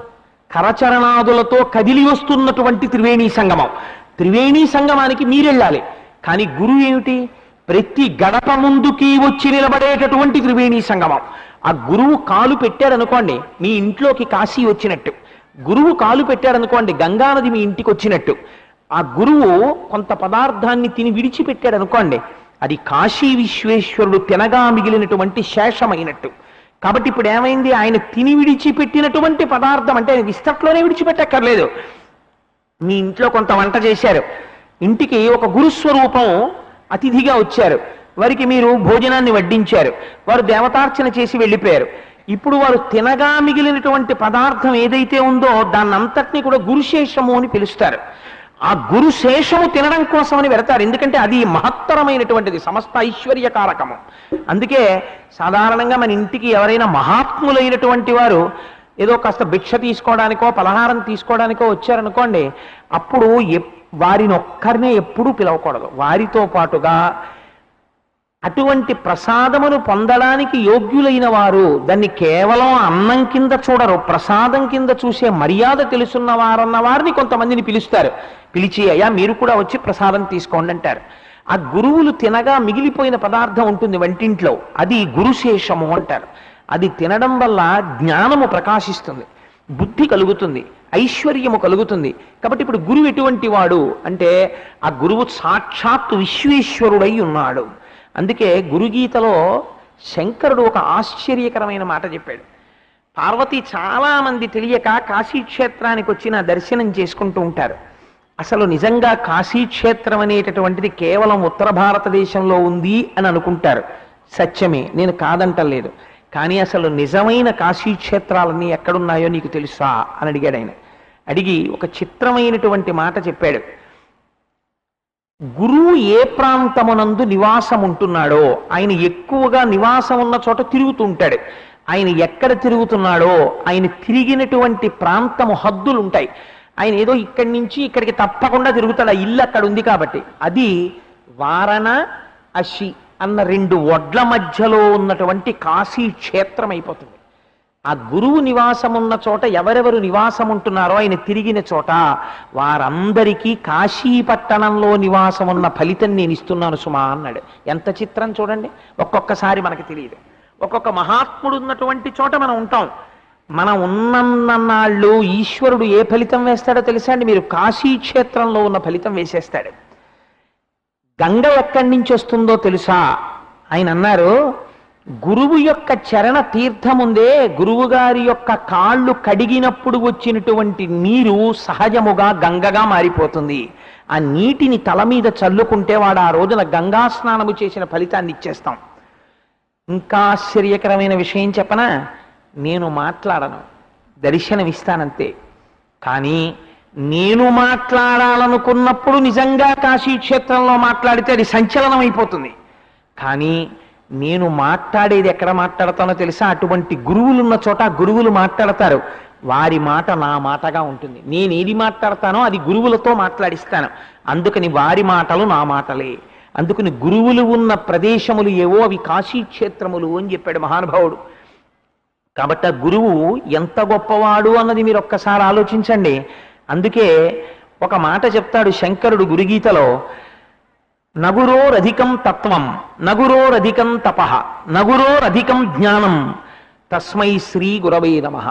కరచరణాదులతో కదిలి వస్తున్నటువంటి త్రివేణీ సంగమం. త్రివేణీ సంగమానికి మీరెళ్ళాలి. కానీ గురువు ఏమిటి? ప్రతి గడప ముందుకి వచ్చి నిలబడేటటువంటి త్రివేణీ సంగమం. ఆ గురువు కాలు పెట్టాడనుకోండి మీ ఇంట్లోకి కాశీ వచ్చినట్టు, గురువు కాలు పెట్టాడనుకోండి గంగానది మీ ఇంటికి వచ్చినట్టు. ఆ గురువు కొంత పదార్థాన్ని తిని విడిచిపెట్టాడు అనుకోండి, అది కాశీ విశ్వేశ్వరుడు తినగా మిగిలినటువంటి శేషమైనట్టు. కాబట్టి ఇప్పుడు ఏమైంది? ఆయన తిని విడిచిపెట్టినటువంటి పదార్థం అంటే ఆయన విస్తట్లోనే విడిచిపెట్టక్కర్లేదు. మీ ఇంట్లో కొంత వంట చేశారు, ఇంటికి ఒక గురుస్వరూపం అతిథిగా వచ్చారు, వారికి మీరు భోజనాన్ని వడ్డించారు, వారు దేవతార్చన చేసి వెళ్ళిపోయారు. ఇప్పుడు వారు తినగా మిగిలినటువంటి పదార్థం ఏదైతే ఉందో దాన్నంతటినీ కూడా గురుశేషము అని పిలుస్తారు. ఆ గురుశేషము తినడం కోసమని వెళతారు, ఎందుకంటే అది మహత్తరమైనటువంటిది, సమస్త ఐశ్వర్యకారకము. అందుకే సాధారణంగా మన ఇంటికి ఎవరైనా మహాత్ములైనటువంటి వారు ఏదో కాస్త భిక్ష తీసుకోవడానికో పలహారం తీసుకోవడానికో వచ్చారనుకోండి, అప్పుడు వారిని ఒక్కరినే ఎప్పుడూ పిలవకూడదు. వారితో పాటుగా అటువంటి ప్రసాదమును పొందడానికి యోగ్యులైన వారు దాన్ని కేవలం అన్నం కింద చూడరు, ప్రసాదం కింద చూసే మర్యాద తెలుసున్న వారన్న వారిని కొంతమందిని పిలుస్తారు. పిలిచి అయ్యా మీరు కూడా వచ్చి ప్రసాదం తీసుకోండి అంటారు. ఆ గురువులు తినగా మిగిలిపోయిన పదార్థం ఉంటుంది వంటింట్లో, అది గురుశేషము అంటారు. అది తినడం వల్ల జ్ఞానము ప్రకాశిస్తుంది, బుద్ధి కలుగుతుంది, ఐశ్వర్యము కలుగుతుంది. కాబట్టి ఇప్పుడు గురువు ఎటువంటి వాడు అంటే ఆ గురువు సాక్షాత్తు విశ్వేశ్వరుడై ఉన్నాడు. అందుకే గురుగీతలో శంకరుడు ఒక ఆశ్చర్యకరమైన మాట చెప్పాడు. పార్వతి చాలా మంది తెలియక కాశీక్షేత్రానికి వచ్చిన దర్శనం చేసుకుంటూ ఉంటారు. అసలు నిజంగా కాశీక్షేత్రం అనేటటువంటిది కేవలం ఉత్తర భారతదేశంలో ఉంది అని అనుకుంటారు. సత్యమే, నేను కాదంటలేదు. కానీ అసలు నిజమైన కాశీక్షేత్రాలన్నీ ఎక్కడున్నాయో నీకు తెలుసా అని అడిగాడు ఆయన. అడిగి ఒక చిత్రమైనటువంటి మాట చెప్పాడు. గురువు ఏ ప్రాంతమునందు నివాసం ఉంటున్నాడో ఆయన ఎక్కువగా నివాసం ఉన్న చోట తిరుగుతుంటాడు. ఆయన ఎక్కడ తిరుగుతున్నాడో ఆయన తిరిగినటువంటి ప్రాంతము హద్దులు ఉంటాయి. ఆయన ఏదో ఇక్కడి నుంచి ఇక్కడికి తప్పకుండా తిరుగుతాడు, ఆ ఇల్లు అక్కడ ఉంది కాబట్టి. అది వారణ అషి అన్న 2 ఒడ్ల మధ్యలో ఉన్నటువంటి కాశీ క్షేత్రం అయిపోతుంది. ఆ గురువు నివాసం ఉన్న చోట ఎవరెవరు నివాసం ఉంటున్నారో ఆయన తిరిగిన చోట వారందరికీ కాశీపట్టణంలో నివాసం ఉన్న ఫలితం నేను ఇస్తున్నాను సుమా అన్నాడు. ఎంత చిత్రం చూడండి. ఒక్కొక్కసారి మనకి తెలియదు, ఒక్కొక్క మహాత్ముడు ఉన్నటువంటి చోట మనం ఉంటాం. మనం ఉన్నన్నాళ్ళు ఈశ్వరుడు ఏ ఫలితం వేస్తాడో తెలుసా అండి? మీరు కాశీక్షేత్రంలో ఉన్న ఫలితం వేసేస్తాడు. గంగ ఎక్కడి నుంచి వస్తుందో తెలుసా? ఆయన అన్నారు, గురువు యొక్క చరణ తీర్థముందే గురువు గారి యొక్క కాళ్ళు కడిగినప్పుడు వచ్చినటువంటి నీరు సహజముగా గంగగా మారిపోతుంది. ఆ నీటిని తల మీద చల్లుకుంటే వాడు ఆ రోజున గంగా స్నానము చేసిన ఫలితాన్ని ఇచ్చేస్తాం. ఇంకా ఆశ్చర్యకరమైన విషయం చెప్పనా? నేను మాట్లాడను, దర్శనమిస్తానంతే. కానీ నేను మాట్లాడాలనుకున్నప్పుడు నిజంగా కాశీక్షేత్రంలో మాట్లాడితే అది సంచలనం అయిపోతుంది. కానీ నేను మాట్లాడేది ఎక్కడ మాట్లాడతానో తెలుసా? అటువంటి గురువులున్న చోట గురువులు మాట్లాడతారు, వారి మాట నా మాటగా ఉంటుంది. నేను ఏది మాట్లాడతానో అది గురువులతో మాట్లాడిస్తాను. అందుకని వారి మాటలు నా మాటలే. అందుకని గురువులు ఉన్న ప్రదేశములు ఏవో అవి కాశీక్షేత్రములు అని చెప్పాడు మహానుభావుడు. కాబట్టి ఆ గురువు ఎంత గొప్పవాడు అన్నది మీరు ఒక్కసారి ఆలోచించండి. అందుకే ఒక మాట చెప్తాడు శంకరుడు గురుగీతలో, నగురోరధికం తత్వం నగురోరధికం తపః నగురోరధికం జ్ఞానం తస్మై శ్రీ గురవే నమః.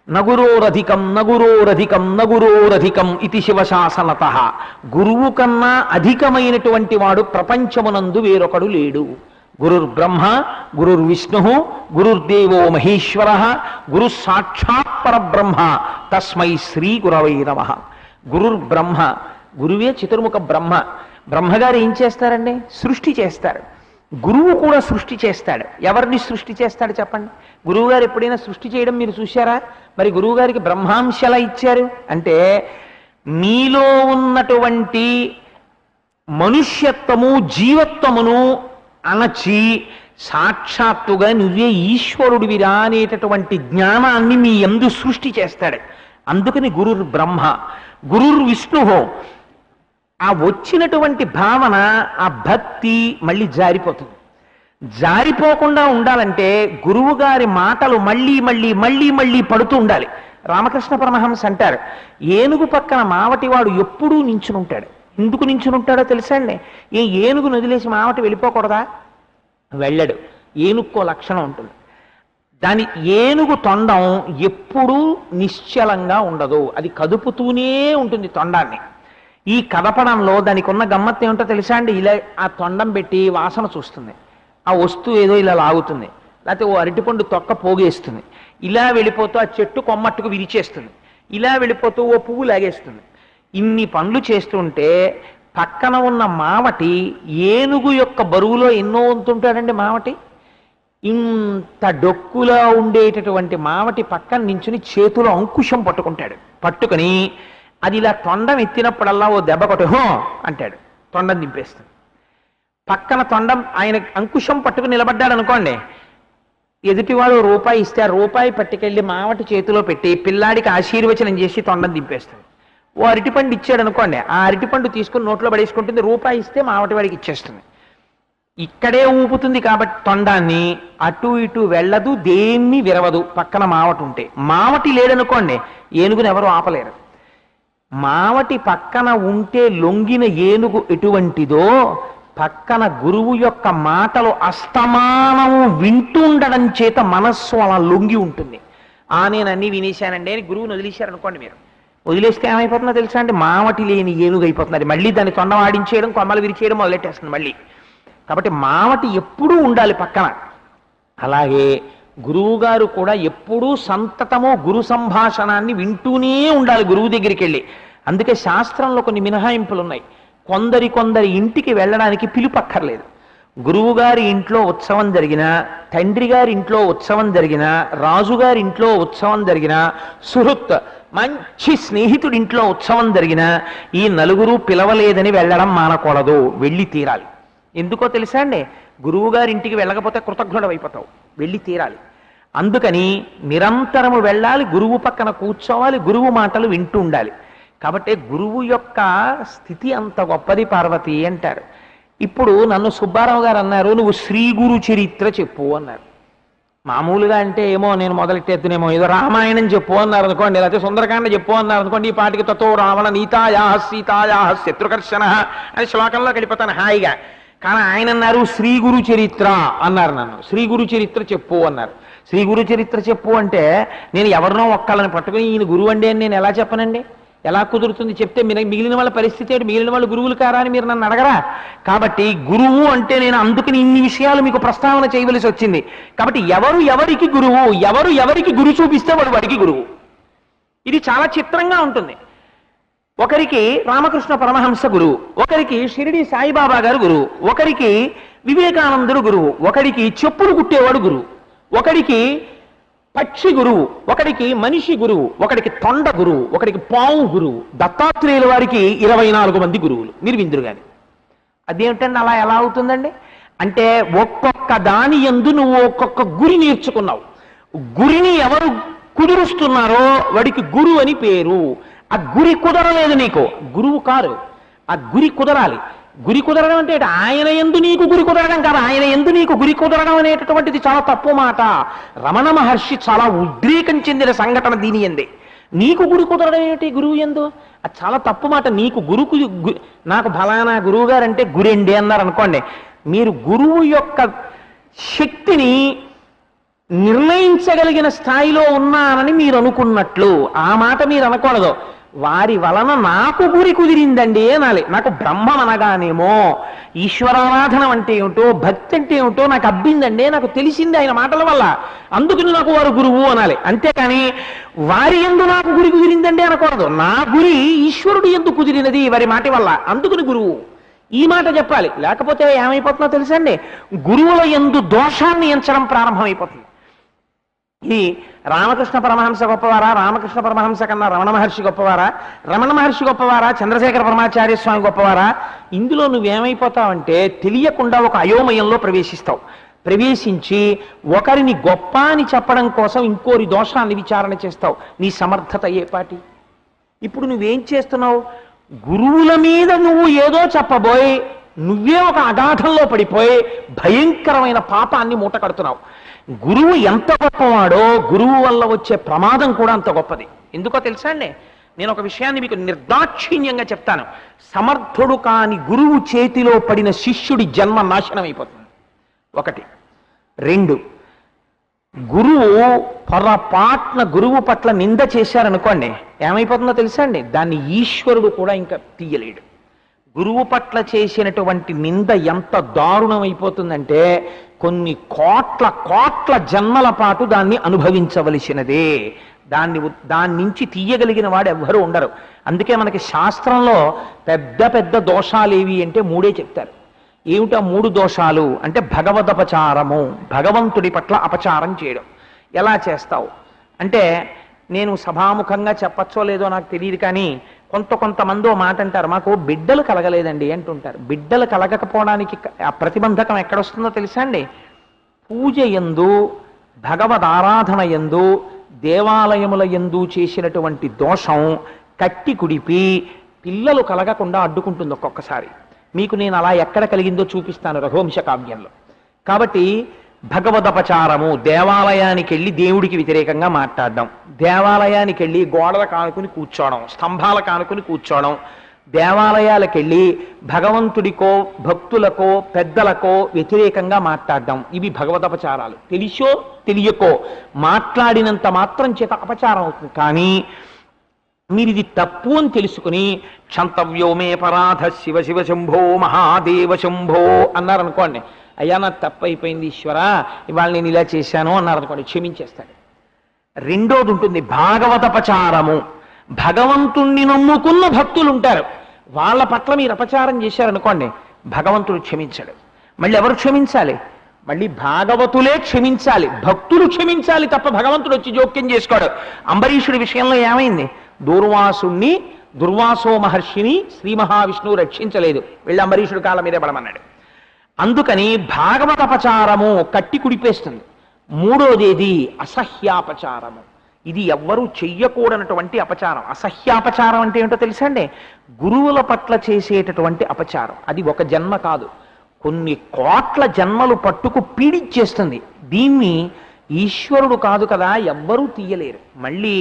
నగురోరధికం నగురోరధికం నగురోరధికం ఇది శివశాసనతః. గురువు కన్నా అధికమైనటువంటి వాడు ప్రపంచమునందు వేరొకడు లేడు. గురుర్బ్రహ్మ గురుర్విష్ణు గురుర్దేవో మహేశ్వర గురు సాక్షాత్ పరబ్రహ్మ తస్మై శ్రీ గురవై నమః. గురుర్బ్రహ్మ, గురువే చతుర్ముఖ బ్రహ్మ. బ్రహ్మగారు ఏం చేస్తారండి? సృష్టి చేస్తారు. గురువు కూడా సృష్టి చేస్తాడు. ఎవరిని సృష్టి చేస్తాడు చెప్పండి? గురువుగారు ఎప్పుడైనా సృష్టి చేయడం మీరు చూశారా? మరి గురువుగారికి బ్రహ్మాంశలా ఇచ్చారు అంటే మీలో ఉన్నటువంటి మనుష్యత్వము జీవత్వమును అణచి సాక్షాత్తుగా నువ్వే ఈశ్వరుడివిరా అనేటటువంటి జ్ఞానాన్ని మీ యందు సృష్టి చేస్తాడు. అందుకని గురుర్ బ్రహ్మ గురుర్ విష్ణు. ఆ వచ్చినటువంటి భావన, ఆ భక్తి మళ్ళీ జారిపోతుంది. జారిపోకుండా ఉండాలంటే గురువు గారి మాటలు మళ్ళీ మళ్ళీ మళ్ళీ మళ్ళీ పడుతూ ఉండాలి. రామకృష్ణ పరమహంస అంటారు, ఏనుగు పక్కన మావటివాడు ఎప్పుడూ నించునుంటాడు. ఎందుకు నించునుంటాడో తెలుసా అండి? ఏ ఏనుగు వదిలేసి మావటి వెళ్ళిపోకూడదా? వెళ్ళడు. ఏనుక్కో లక్షణం ఉంటుంది. దాని ఏనుగు తొండం ఎప్పుడూ నిశ్చలంగా ఉండదు, అది కదుపుతూనే ఉంటుంది తొండాన్ని. ఈ కదపడంలో దానికి ఉన్న గమ్మత్తు ఏమిటో తెలుసా అండి? ఇలా ఆ తొండం పెట్టి వాసన చూస్తుంది, ఆ వస్తువు ఏదో ఇలా లాగుతుంది, లేకపోతే ఓ అరటిపండు తొక్క పోగేస్తుంది, ఇలా వెళ్ళిపోతూ ఆ చెట్టు కొమ్మట్టుకు విరిచేస్తుంది, ఇలా వెళ్ళిపోతూ ఓ పువ్వు లాగేస్తుంది. ఇన్ని పనులు చేస్తుంటే పక్కన ఉన్న మావటి ఏనుగు యొక్క బరువులో ఎన్నో వంతుంటాడండి మావటి. ఇంత డొక్కులా ఉండేటటువంటి మావటి పక్కన నించుని చేతిలో అంకుశం పట్టుకుంటాడు. పట్టుకుని అది ఇలా తొండం ఎత్తినప్పుడల్లా ఓ దెబ్బ కొట్టు హో అంటాడు, తొండం దింపేస్తాడు. పక్కన తొండం ఆయన అంకుశం పట్టుకుని నిలబడ్డాడు అనుకోండి, ఎదుటివాడు రూపాయి ఇస్తే ఆ రూపాయి పట్టుకెళ్ళి మావటి చేతిలో పెట్టి పిల్లాడికి ఆశీర్వచనం చేసి తొండం దింపేస్తాడు. ఓ అరటిపండు ఇచ్చాడు అనుకోండి, ఆ అరటిపండు తీసుకుని నోట్లో పడేసుకుంటుంది, రూపాయి ఇస్తే మావటి వాడికి ఇచ్చేస్తుంది. ఇక్కడే ఊపుతుంది కాబట్టి తొండాన్ని అటు ఇటు వెళ్ళదు, దేన్ని విరవదు. పక్కన మావటి ఉంటే, మావటి లేదనుకోండి ఏనుగుని ఎవరు ఆపలేరు. మావటి పక్కన ఉంటే లొంగిన ఏనుగు ఎటువంటిదో, పక్కన గురువు యొక్క మాటలు అస్తమానము వింటుండడం చేత మనస్సు అలా లొంగి ఉంటుంది. నేను అన్నీ వినేశానండి అని గురువుని వదిలేశారనుకోండి, మీరు వదిలేస్తే ఏమైపోతుందో తెలుసా అండి, మావటి లేని ఏనుగు అయిపోతుంది. మళ్ళీ దాన్ని తొండం ఆడించేయడం, కొమ్మలు విరిచేయడం మొదలెట్టేస్తుంది మళ్ళీ. కాబట్టి మావటి ఎప్పుడూ ఉండాలి పక్కన. అలాగే గురువుగారు కూడా ఎప్పుడూ సంతతము గురు సంభాషణాన్ని వింటూనే ఉండాలి గురువు దగ్గరికి వెళ్ళి. అందుకే శాస్త్రంలో కొన్ని మినహాయింపులు ఉన్నాయి. కొందరి ఇంటికి వెళ్ళడానికి పిలుపక్కర్లేదు. గురువుగారి ఇంట్లో ఉత్సవం జరిగినా, తండ్రి గారి ఇంట్లో ఉత్సవం జరిగినా, రాజుగారి ఇంట్లో ఉత్సవం జరిగినా, సుహృత్ మంచి స్నేహితుడి ఇంట్లో ఉత్సవం జరిగినా ఈ నలుగురు పిలవలేదని వెళ్ళడం మానకూడదు, వెళ్ళి తీరాలి. ఎందుకో తెలుసా అండి, గురువుగారి ఇంటికి వెళ్ళకపోతే కృతజ్ఞుడమైపోతావు, వెళ్ళి తీరాలి. అందుకని నిరంతరము వెళ్ళాలి, గురువు పక్కన కూర్చోవాలి, గురువు మాటలు వింటూ ఉండాలి. కాబట్టి గురువు యొక్క స్థితి అంత గొప్పది పార్వతి అంటారు. ఇప్పుడు నన్ను సుబ్బారావు గారు అన్నారు, నువ్వు శ్రీ గురు చరిత్ర చెప్పు అన్నారు. మామూలుగా అంటే ఏమో నేను మొదలెట్టేద్దునేమో, ఏదో రామాయణం చెప్పు అన్నారు అనుకోండి, లేకపోతే సుందరకాండ చెప్పు అన్నారు అనుకోండి, ఈ పాటికి తతో రావణ నీతాయా సీతాయా శత్రుకర్షణ అని శ్లోకంలో గడిపోతాను హాయిగా. కానీ ఆయన అన్నారు శ్రీ గురు చరిత్ర అన్నారు. నన్ను శ్రీ గురు చరిత్ర చెప్పు అన్నారు. శ్రీ గురు చరిత్ర చెప్పు అంటే నేను ఎవరినో ఒక్కళ్ళని పట్టుకుని ఈయన గురువు అండి అని నేను ఎలా చెప్పనండి? ఎలా కుదురుతుంది చెప్తే? మిగిలిన వాళ్ళ పరిస్థితి ఏంటి? మిగిలిన వాళ్ళు గురువులు కారా అని మీరు నన్ను అడగరా? కాబట్టి గురువు అంటే నేను అందుకని ఇన్ని విషయాలు మీకు ప్రస్తావన చేయవలసి వచ్చింది. కాబట్టి ఎవరికి గురువు, ఎవరికి గురు చూపిస్తే వాడికి గురువు. ఇది చాలా చిత్రంగా ఉంటుంది. ఒకరికి రామకృష్ణ పరమహంస గురువు, ఒకరికి షిరిడి సాయిబాబా గారు గురువు, ఒకరికి వివేకానందుడు గురువు, ఒకరికి చెప్పులు కుట్టేవాడు గురువు, ఒకరికి పక్షి గురువు, ఒకడికి మనిషి గురువు, ఒకడికి తొండ గురువు, ఒకడికి పాము గురువు. దత్తాత్రేయుల వారికి 24 మంది గురువులు. మీరు విందురు గాని అదేమిటండి అలా ఎలా అవుతుందండి? అంటే ఒక్కొక్క దాని యందు నువ్వు ఒక్కొక్క గురి నేర్చుకున్నావు. గురిని ఎవరు కుదురుస్తున్నారో వాడికి గురువు అని పేరు. ఆ గురి కుదరలేదు నీకు, గురువు కారు. ఆ గురి కుదరాలి. గురి కుదరడం అంటే ఆయన యందు నీకు గురి కుదరడం కాదు, ఆయన యందు నీకు గురి కుదరడం అనేటటువంటిది చాలా తప్పు మాట. రమణ మహర్షి చాలా ఉద్రేకం చెందిన సంఘటన దీని ఎందే. నీకు గురి కుదరడం ఏమిటి గురువు యందు? అది చాలా తప్పు మాట. నీకు నాకు ఫలానా గురువు గారు అంటే గురెండి అన్నారు అనుకోండి, మీరు గురువు యొక్క శక్తిని నిర్ణయించగలిగిన స్థాయిలో ఉన్నానని మీరు అనుకున్నట్లు ఆ మాట మీరు అనకూడదు. వారి వలన నాకు గురి కుదిరిందండి అనాలి. నాకు బ్రహ్మం అనగానేమో ఈశ్వరారాధన అంటే ఏమిటో, భక్తి అంటే ఏమిటో నాకు అబ్బిందండి, నాకు తెలిసింది ఆయన మాటల వల్ల, అందుకని నాకు వారు గురువు అనాలి. అంతేకాని వారి యందు నాకు గురి కుదిరిందండి అనకూడదు. నా గురి ఈశ్వరుడు యందు కుదిరినది వారి మాట వల్ల, అందుకని గురువు. ఈ మాట చెప్పాలి. లేకపోతే ఏమైపోతుందో తెలుసండి, గురువుల యందు దోషాన్ని ఎంచడం ప్రారంభమైపోతుంది. ఇది రామకృష్ణ పరమహంస గొప్పవారా, రామకృష్ణ పరమహంస కన్నా రమణ మహర్షి గొప్పవారా, రమణ మహర్షి గొప్పవారా, చంద్రశేఖర పరమాచార్య స్వామి గొప్పవారా? ఇందులో నువ్వేమైపోతావంటే తెలియకుండా ఒక అయోమయంలో ప్రవేశిస్తావు. ప్రవేశించి ఒకరిని గొప్ప అని చెప్పడం కోసం ఇంకోరి దోషాన్ని విచారణ చేస్తావు. నీ సమర్థత ఏపాటి? ఇప్పుడు నువ్వేం చేస్తున్నావు? గురువుల మీద నువ్వు ఏదో చెప్పబోయి నువ్వే ఒక అగాధంలో పడిపోయి భయంకరమైన పాపాన్ని మూట కడుతున్నావు. గురువు ఎంత గొప్పవాడో గురువు వల్ల వచ్చే ప్రమాదం కూడా అంత గొప్పది. ఎందుకో తెలుసా అండి, నేను ఒక విషయాన్ని మీకు నిర్దాక్షిణ్యంగా చెప్తాను. సమర్థుడు కాని గురువు చేతిలో పడిన శిష్యుడి జన్మ నాశనం అయిపోతుంది. 1. 2, గురువు పొరపాట్న గురువు పట్ల నింద చేశారనుకోండి, ఏమైపోతుందో తెలుసా అండి, దాన్ని ఈశ్వరుడు కూడా ఇంకా తీయలేడు. గురువు పట్ల చేసినటువంటి నింద ఎంత దారుణమైపోతుందంటే కొన్ని కోట్ల జన్మల పాటు దాన్ని అనుభవించవలసినదే. దాని నుంచి తీయగలిగిన వాడు ఎవ్వరూ ఉండరు. అందుకే మనకి శాస్త్రంలో పెద్ద దోషాలు ఏవి అంటే 3 చెప్తారు. ఏమిటా 3 దోషాలు అంటే భగవదపచారము, భగవంతుడి పట్ల అపచారం చేయడం. ఎలా చేస్తావు అంటే, నేను సభాముఖంగా చెప్పచ్చో లేదో నాకు తెలియదు, కానీ కొంతమంది ఓ మాట అంటారు, మాకు బిడ్డలు కలగలేదండి అంటుంటారు. బిడ్డలు కలగకపోవడానికి ఆ ప్రతిబంధకం ఎక్కడొస్తుందో తెలుసా అండి? పూజ యందు, భగవద్ ఆరాధన యందు, దేవాలయముల యందు చేసినటువంటి దోషం కట్టి కుడిపి పిల్లలు కలగకుండా అడ్డుకుంటుంది ఒక్కొక్కసారి. మీకు నేను అలా ఎక్కడ కలిగిందో చూపిస్తాను రఘువంశ కావ్యంలో. కాబట్టి భగవదపచారము, దేవాలయానికి వెళ్ళి దేవుడికి వ్యతిరేకంగా మాట్లాడడం, దేవాలయానికి వెళ్ళి గోడల కానుకుని కూర్చోవడం, స్తంభాల కానుకుని కూర్చోవడం, దేవాలయాలకు వెళ్ళి భగవంతుడికో భక్తులకో పెద్దలకో వ్యతిరేకంగా మాట్లాడడం, ఇవి భగవదపచారాలు. తెలిసో తెలియకో మాట్లాడినంత మాత్రం చేత అపచారం అవుతుంది. కానీ మీరు ఇది తప్పు అని తెలుసుకుని క్షంతవ్యో మే పరాధ శివ శివ శంభో మహాదేవ శంభో అన్నారనుకోండి, అయ్యా నాకు తప్పు అయిపోయింది ఈశ్వరా, ఇవాళ నేను ఇలా చేశాను అన్నారనుకోండి, క్షమించేస్తాడు. రెండోది ఉంటుంది భాగవతపచారము. భగవంతుణ్ణి నమ్ముకున్న భక్తులు ఉంటారు, వాళ్ళ పట్ల మీరు అపచారం చేశారనుకోండి, భగవంతుడు క్షమించడు. మళ్ళీ ఎవరు క్షమించాలి? మళ్ళీ భాగవతులే క్షమించాలి, భక్తులు క్షమించాలి తప్ప భగవంతుడు వచ్చి జోక్యం చేసుకోడు. అంబరీషుడి విషయంలో ఏమైంది? దూర్వాసుణ్ణి, దుర్వాసో మహర్షిని శ్రీ మహావిష్ణువు రక్షించలేదు, వెళ్ళి అంబరీషుడి కాళ్ళ మీదే పడమన్నాడు. అందుకని భాగవతపచారము కట్టి కుడిపేస్తుంది. మూడోదేది అసహ్యాపచారము. ఇది ఎవ్వరూ చెయ్యకూడనటువంటి అపచారం. అసహ్యాపచారం అంటే ఏంటో తెలుసా అండి? గురువుల పట్ల చేసేటటువంటి అపచారం. అది ఒక జన్మ కాదు, కొన్ని కోట్ల జన్మలు పట్టుకు పీడిచ్చేస్తుంది. దీన్ని ఈశ్వరుడు కాదు కదా ఎవ్వరూ తీయలేరు. మళ్ళీ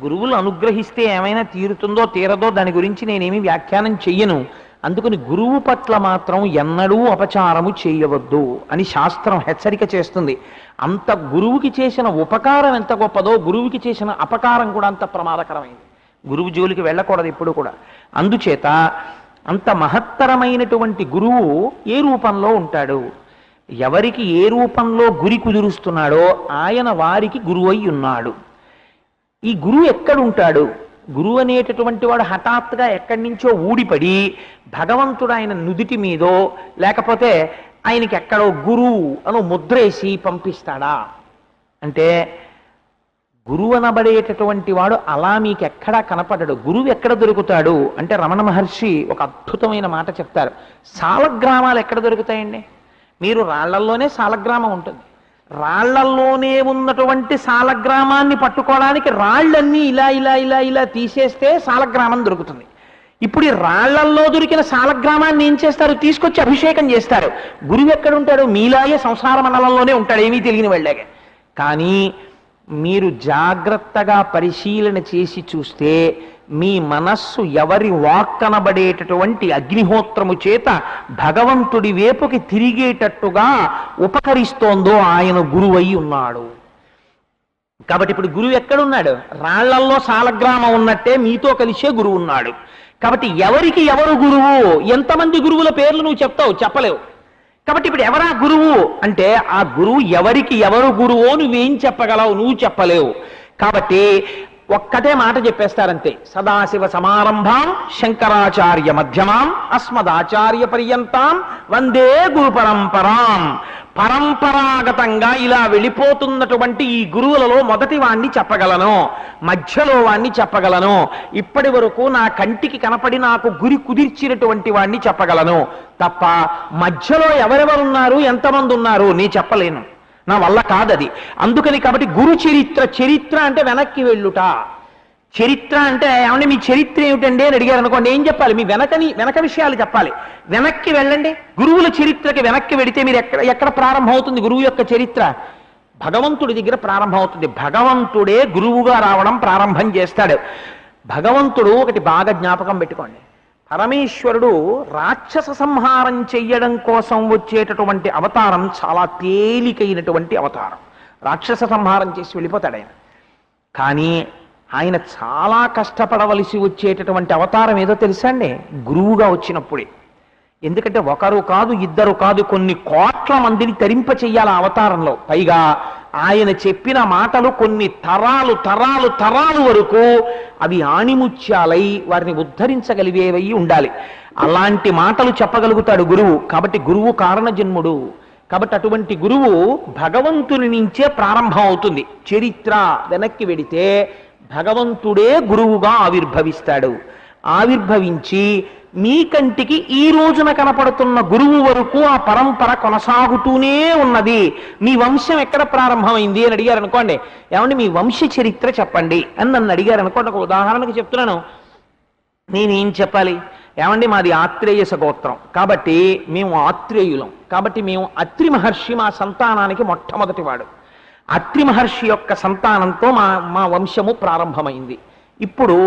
గురువులు అనుగ్రహిస్తే ఏమైనా తీరుతుందో తీరదో దాని గురించి నేనేమి వ్యాఖ్యానం చెయ్యను. అందుకని గురువు పట్ల మాత్రం ఎన్నడూ అపచారము చేయవద్దు అని శాస్త్రం హెచ్చరిక చేస్తుంది. అంత గురువుకి చేసిన ఉపకారం ఎంత గొప్పదో, గురువుకి చేసిన అపకారం కూడా అంత ప్రమాదకరమైంది. గురువు జోలికి వెళ్ళకూడదు ఎప్పుడు కూడా. అందుచేత అంత మహత్తరమైనటువంటి గురువు ఏ రూపంలో ఉంటాడు, ఎవరికి ఏ రూపంలో గురి కుదురుస్తున్నాడో ఆయన వారికి గురువు అయి ఉన్నాడు. ఈ గురువు ఎక్కడుంటాడు? గురువు అనేటటువంటి వాడు హఠాత్తుగా ఎక్కడి నుంచో ఊడిపడి భగవంతుడు ఆయన నుదిటి మీదో లేకపోతే ఆయనకి ఎక్కడో గురువు అని ముద్రేసి పంపిస్తాడా అంటే, గురువు అనబడేటటువంటి వాడు అలా మీకు ఎక్కడా కనపడడు. గురువు ఎక్కడ దొరుకుతాడు అంటే రమణ మహర్షి ఒక అద్భుతమైన మాట చెప్తారు. సాలగ్రామాలు ఎక్కడ దొరుకుతాయండి? మీరు రాళ్లల్లోనే సాలగ్రామం ఉంటుంది. రాళ్లల్లోనే ఉన్నటువంటి సాలగ్రామాన్ని పట్టుకోవడానికి రాళ్లన్నీ ఇలా ఇలా ఇలా ఇలా తీసేస్తే సాలగ్రామం దొరుకుతుంది. ఇప్పుడు ఈ రాళ్లల్లో దొరికిన సాలగ్రామాన్ని ఏం చేస్తారు? తీసుకొచ్చి అభిషేకం చేస్తారు. గురువు ఎక్కడ ఉంటాడు? మీలాగే సంసార మండలంలోనే ఉంటాడు, ఏమీ తెలియని వెళ్ళాగే. కానీ మీరు జాగ్రత్తగా పరిశీలన చేసి చూస్తే మీ మనస్సు ఎవరి వాక్కనబడేటటువంటి అగ్నిహోత్రము చేత భగవంతుడి వైపుకి తిరిగేటట్టుగా ఉపకరిస్తోందో ఆయన గురువై ఉన్నాడు. కాబట్టి ఇప్పుడు గురువు ఎక్కడున్నాడు? రాళ్లల్లో సాలగ్రామం ఉన్నట్టే మీతో కలిసే గురువు ఉన్నాడు. కాబట్టి ఎవరికి ఎవరు గురువు? ఎంతమంది గురువుల పేర్లు నువ్వు చెప్తావు? చెప్పలేవు. కాబట్టి ఇప్పుడు ఎవరా గురువు అంటే, ఆ గురువు ఎవరికి ఎవరు గురువో నువ్వేం చెప్పగలవు? నువ్వు చెప్పలేవు. కాబట్టి ఒక్కటే మాట చెప్పేస్తారంతే. సదాశివ సమారంభాం శంకరాచార్య మధ్యమాం అస్మదాచార్య పర్యంతాం వందే గురు పరంపరాం. పరంపరాగతంగా ఇలా వెళ్ళిపోతున్నటువంటి ఈ గురువులలో మొదటి వాణ్ణి చెప్పగలను, మధ్యలో వాణ్ణి చెప్పగలను, ఇప్పటి వరకు నా కంటికి కనపడి నాకు గురి కుదిర్చినటువంటి వాణ్ణి చెప్పగలను తప్ప మధ్యలో ఎవరెవరున్నారు, ఎంతమంది ఉన్నారు నీ చెప్పలేను, నా వల్ల కాదది. అందుకని కాబట్టి గురు చరిత్ర, చరిత్ర అంటే వెనక్కి వెళ్ళుట. చరిత్ర అంటే ఏమంటే మీ చరిత్ర ఏమిటండి అని అడిగారు అనుకోండి, ఏం చెప్పాలి? మీ వెనక విషయాలు చెప్పాలి. వెనక్కి వెళ్ళండి. గురువుల చరిత్రకి వెనక్కి వెడితే మీరు ఎక్కడ ప్రారంభం అవుతుంది గురువు యొక్క చరిత్ర? భగవంతుడి దగ్గర ప్రారంభం అవుతుంది. భగవంతుడే గురువుగా రావడం ప్రారంభం చేస్తాడు. భగవంతుడు ఒకటి బాగా జ్ఞాపకం పెట్టుకోండి, పరమేశ్వరుడు రాక్షస సంహారం చెయ్యడం కోసం వచ్చేటటువంటి అవతారం చాలా తేలికైనటువంటి అవతారం. రాక్షస సంహారం చేసి వెళ్ళిపోతాడు ఆయన. కానీ ఆయన చాలా కష్టపడవలసి వచ్చేటటువంటి అవతారం ఏదో తెలుసా అండి? గురువుగా వచ్చినప్పుడే. ఎందుకంటే ఒకరు కాదు, ఇద్దరు కాదు, కొన్ని కోట్ల మందిని తరింప చెయ్యాలి ఆ అవతారంలో. పైగా ఆయన చెప్పిన మాటలు కొన్ని తరాలు తరాలు తరాలు వరకు అవి ఆణిముత్యాలై వారిని ఉద్ధరించగలిగేవై ఉండాలి. అలాంటి మాటలు చెప్పగలుగుతాడు గురువు. కాబట్టి గురువు కారణజన్ముడు. కాబట్టి అటువంటి గురువు భగవంతుని నుంచే ప్రారంభం అవుతుంది. చరిత్ర వెనక్కి వెడితే భగవంతుడే గురువుగా ఆవిర్భవిస్తాడు. ఆవిర్భవించి మీ కంటికి ఈ రోజున కనపడుతున్న గురువు వరకు ఆ పరంపర కొనసాగుతూనే ఉన్నది. మీ వంశం ఎక్కడ ప్రారంభమైంది అని అడిగారు అనుకోండి, ఏమండి మీ వంశ చరిత్ర చెప్పండి అని నన్ను అడిగారు అనుకోండి, ఒక ఉదాహరణకు చెప్తున్నాను. నేనేం చెప్పాలి? ఏమండి మాది ఆత్రేయస గోత్రం, కాబట్టి మేము ఆత్రేయులం, కాబట్టి మేము అత్రి మహర్షి మా సంతానానికి మొట్టమొదటివాడు. అత్రి మహర్షి యొక్క సంతానంతో మా వంశము ప్రారంభమైంది. ఇప్పుడు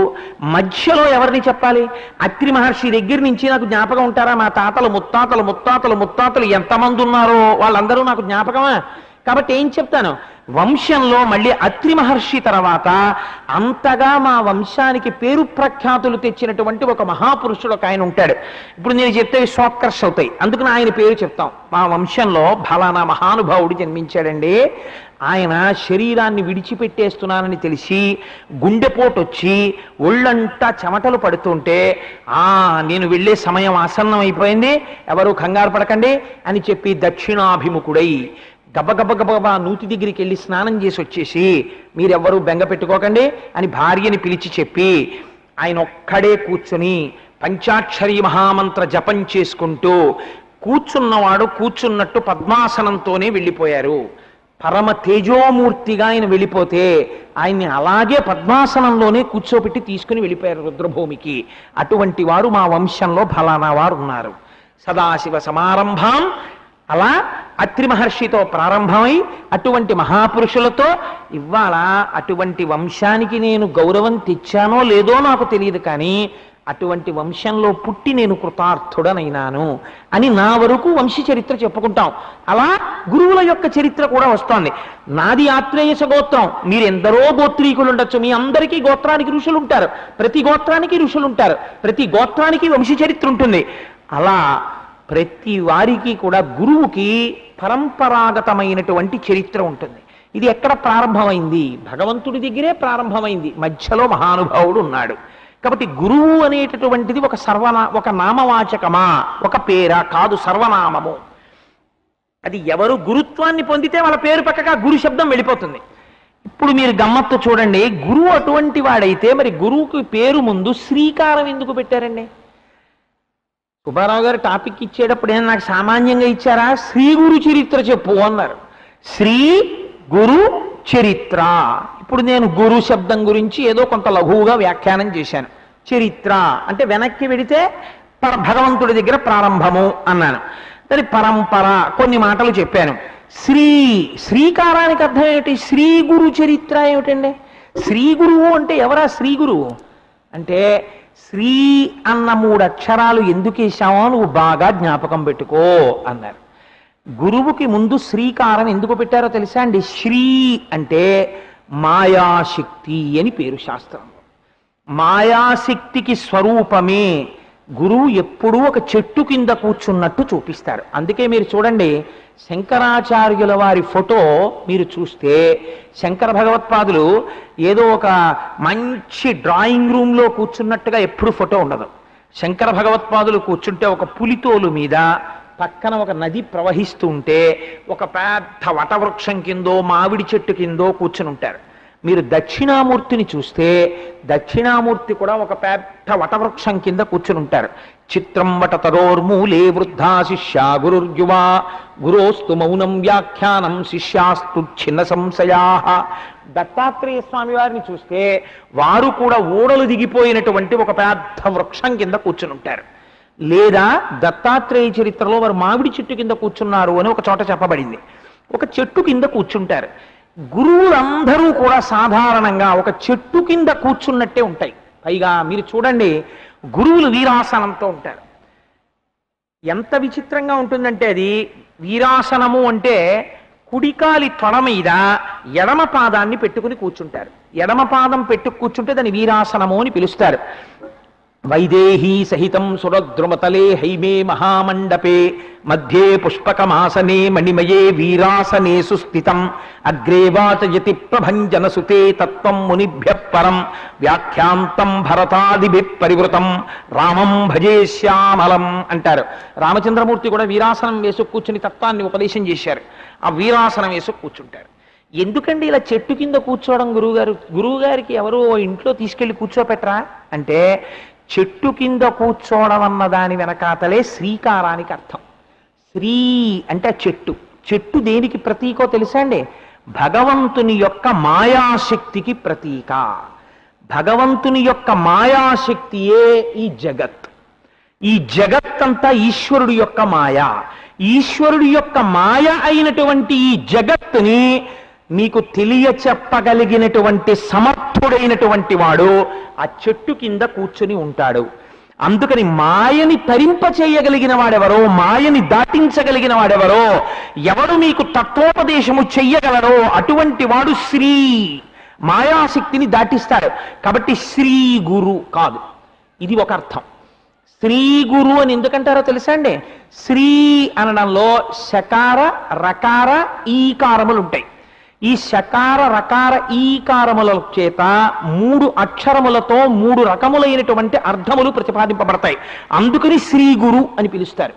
మధ్యలో ఎవరిని చెప్పాలి? అత్రి మహర్షి దగ్గర నుంచి నాకు జ్ఞాపకం ఉంటారా? మా తాతలు ముత్తాతలు ముత్తాతలు ముత్తాతలు ఎంతమంది ఉన్నారో వాళ్ళందరూ నాకు జ్ఞాపకమా? కాబట్టి ఏం చెప్తాను, వంశంలో మళ్ళీ అత్రి మహర్షి తర్వాత అంతగా మా వంశానికి పేరు ప్రఖ్యాతులు తెచ్చినటువంటి ఒక మహాపురుషుడు ఒక ఆయన ఉంటాడు. ఇప్పుడు నేను చెప్తే షార్ట్కట్స్ అవుతాయి, అందుకని ఆయన పేరు చెప్తాం. మా వంశంలో ఫలానా మహానుభావుడు జన్మించాడండి. ఆయన శరీరాన్ని విడిచిపెట్టేస్తున్నానని తెలిసి గుండెపోటు వచ్చి ఒళ్ళంతా చెమటలు పడుతుంటే, నేను వెళ్ళే సమయం ఆసన్నం అయిపోయింది, ఎవరు కంగారు పడకండి అని చెప్పి దక్షిణాభిముఖుడై గబగబా నూతి దగ్గరికి వెళ్ళి స్నానం చేసి వచ్చేసి, మీరెవ్వరూ బెంగ పెట్టుకోకండి అని భార్యని పిలిచి చెప్పి ఆయన ఒక్కడే కూర్చుని పంచాక్షరీ మహామంత్ర జపం చేసుకుంటూ కూర్చున్నవాడు కూర్చున్నట్టు పద్మాసనంతోనే వెళ్ళిపోయారు. పరమ తేజోమూర్తిగా ఆయన వెళ్ళిపోతే ఆయన్ని అలాగే పద్మాసనంలోనే కూర్చోబెట్టి తీసుకుని వెళ్ళిపోయారు రుద్రభూమికి. అటువంటి వారు మా వంశంలో ఫలానా వారు ఉన్నారు. సదాశివ సమారంభం అలా అత్రి మహర్షితో ప్రారంభమై అటువంటి మహాపురుషులతో ఇవాళ అటువంటి వంశానికి నేను గౌరవం తెచ్చానో లేదో నాకు తెలియదు, కానీ అటువంటి వంశంలో పుట్టి నేను కృతార్థుడనైనాను అని నా వరకు వంశీ చరిత్ర చెప్పుకుంటాం. అలా గురువుల యొక్క చరిత్ర కూడా వస్తోంది. నాది ఆత్రేయస గోత్రం, మీరు ఎందరో గోత్రీకులు ఉండొచ్చు, మీ అందరికీ గోత్రానికి ఋషులు ఉంటారు, ప్రతి గోత్రానికి ఋషులు ఉంటారు, ప్రతి గోత్రానికి వంశీ చరిత్ర ఉంటుంది. అలా ప్రతి వారికి కూడా గురువుకి పరంపరాగతమైనటువంటి చరిత్ర ఉంటుంది. ఇది ఎక్కడ ప్రారంభమైంది? భగవంతుడి దగ్గరే ప్రారంభమైంది. మధ్యలో మహానుభావుడు ఉన్నాడు. కాబట్టి గురువు అనేటటువంటిది ఒక నామవాచకమా, ఒక పేరా కాదు, సర్వనామము. అది ఎవరు గురుత్వాన్ని పొందితే వాళ్ళ పేరు పక్కగా గురు శబ్దం వెళ్ళిపోతుంది. ఇప్పుడు మీరు గమ్మత్తు చూడండి, గురువు అటువంటి వాడైతే మరి గురువుకి పేరు ముందు శ్రీకారం ఎందుకు పెట్టారండి? సుబ్బారావు గారు టాపిక్ ఇచ్చేటప్పుడు ఏమైనా నాకు సామాన్యంగా ఇచ్చారా? శ్రీ గురు చరిత్ర చెప్పు అన్నారు. శ్రీ గురు చరిత్ర. ఇప్పుడు నేను గురు శబ్దం గురించి ఏదో కొంత లఘువుగా వ్యాఖ్యానం చేశాను. చరిత్ర అంటే వెనక్కి వెడితే భగవంతుడి దగ్గర ప్రారంభము అన్నాను. దాని పరంపర కొన్ని మాటలు చెప్పాను. శ్రీకారానికి అర్థం ఏమిటి? శ్రీ గురు చరిత్ర ఏమిటండి? శ్రీ గురువు అంటే ఎవరా శ్రీ గురువు అంటే? శ్రీ అన్న 3 అక్షరాలు ఎందుకు వేశామో నువ్వు బాగా జ్ఞాపకం పెట్టుకో అన్నారు. గురువుకి ముందు శ్రీకారం ఎందుకు పెట్టారో తెలుసా అండి? శ్రీ అంటే మాయాశక్తి అని పేరు శాస్త్రంలో. మాయాశక్తికి స్వరూపమే గురువు ఎప్పుడూ ఒక చెట్టు కింద కూర్చున్నట్టు చూపిస్తారు. అందుకే మీరు చూడండి, శంకరాచార్యుల వారి ఫోటో మీరు చూస్తే శంకర భగవత్పాదులు ఏదో ఒక మంచి డ్రాయింగ్ రూమ్లో కూర్చున్నట్టుగా ఎప్పుడు ఫోటో ఉండదు. శంకర భగవత్పాదులు కూర్చుంటే ఒక పులితోలు మీద పక్కన ఒక నది ప్రవహిస్తూ ఉంటే ఒక పెద్ద వటవృక్షం కిందో మామిడి చెట్టు కిందో కూర్చుని ఉంటారు. మీరు దక్షిణామూర్తిని చూస్తే దక్షిణామూర్తి కూడా ఒక పెద్ద వటవృక్షం కింద కూర్చుని ఉంటారు. చిత్రం వటతరోర్మూలే వృద్ధా శిష్యా గురుర్యువా గురోస్తు మౌనం వ్యాఖ్యానం శిష్యాస్తు చిన్న సంశయా. దత్తాత్రేయ స్వామి వారిని చూస్తే వారు కూడా ఊడలు దిగిపోయినటువంటి ఒక పెద్ద వృక్షం కింద కూర్చుని ఉంటారు. లేదా దత్తాత్రేయ చరిత్రలో వారు మామిడి చెట్టు కింద కూర్చున్నారు అని ఒక చోట చెప్పబడింది. ఒక చెట్టు కింద కూర్చుంటారు. గురువులందరూ కూడా సాధారణంగా ఒక చెట్టు కింద కూర్చున్నట్టే ఉంటాయి. పైగా మీరు చూడండి, గురువులు వీరాసనంతో ఉంటారు. ఎంత విచిత్రంగా ఉంటుందంటే అది వీరాసనము అంటే కుడికాలి తొడ మీద ఎడమ పాదాన్ని పెట్టుకుని కూర్చుంటారు. ఎడమ పాదం పెట్టు కూర్చుంటే దాన్ని వీరాసనము అని పిలుస్తారు. వైదేహీ సహితం సురద్రుమతలే హైమే మహామండపే మధ్యే పుష్పకమాసనే మణిమయే వీరాసనే సుస్థితం అగ్రే వాచయతి ప్రభంజన సుతే తత్వం మునిభ్య పరం వ్యాఖ్యాంతం భరతాదిభి పరివృతం రామం భజే శ్యామలం అంటారు. రామచంద్రమూర్తి కూడా వీరాసనం వేసు కూర్చుని తత్వాన్ని ఉపదేశం చేశారు. ఆ వీరాసనం వేసు కూర్చుంటారు. ఎందుకండి ఇలా చెట్టు కింద కూర్చోవడం? గురువుగారికి ఎవరు ఇంట్లో తీసుకెళ్లి కూర్చోపెట్టరా అంటే, చెట్టు కింద కూర్చోవడం అన్న దాని వెనకాతలే శ్రీకారానికి అర్థం. శ్రీ అంటే చెట్టు. చెట్టు దేనికి ప్రతీకో తెలుసా అండి? భగవంతుని యొక్క మాయాశక్తికి ప్రతీక. భగవంతుని యొక్క మాయాశక్తియే ఈ జగత్. ఈ జగత్తంతా ఈశ్వరుడు యొక్క మాయ. ఈశ్వరుడు యొక్క మాయ అయినటువంటి ఈ జగత్తుని మీకు తెలియచెప్పగలిగినటువంటి సమర్థుడైనటువంటి వాడు ఆ చెట్టు కింద కూర్చుని ఉంటాడు. అందుకని మాయని తరింపచేయగలిగిన వాడెవరో, మాయని దాటించగలిగిన వాడెవరో, ఎవడు మీకు తత్వోపదేశము చెయ్యగలరో అటువంటి వాడు శ్రీ, మాయాశక్తిని దాటిస్తాడు. కాబట్టి శ్రీ గురు కాదు, ఇది ఒక అర్థం. శ్రీ గురు అని ఎందుకంటారో తెలుసా అండి? శ్రీ అనడంలో శకార రకార ఈకారములు ఉంటాయి. ఈ శకార రకార ఈకారముల చేత 3 అక్షరములతో 3 రకములైనటువంటి అర్థములు ప్రతిపాదింపబడతాయి. అందుకని శ్రీ గురు అని పిలుస్తారు.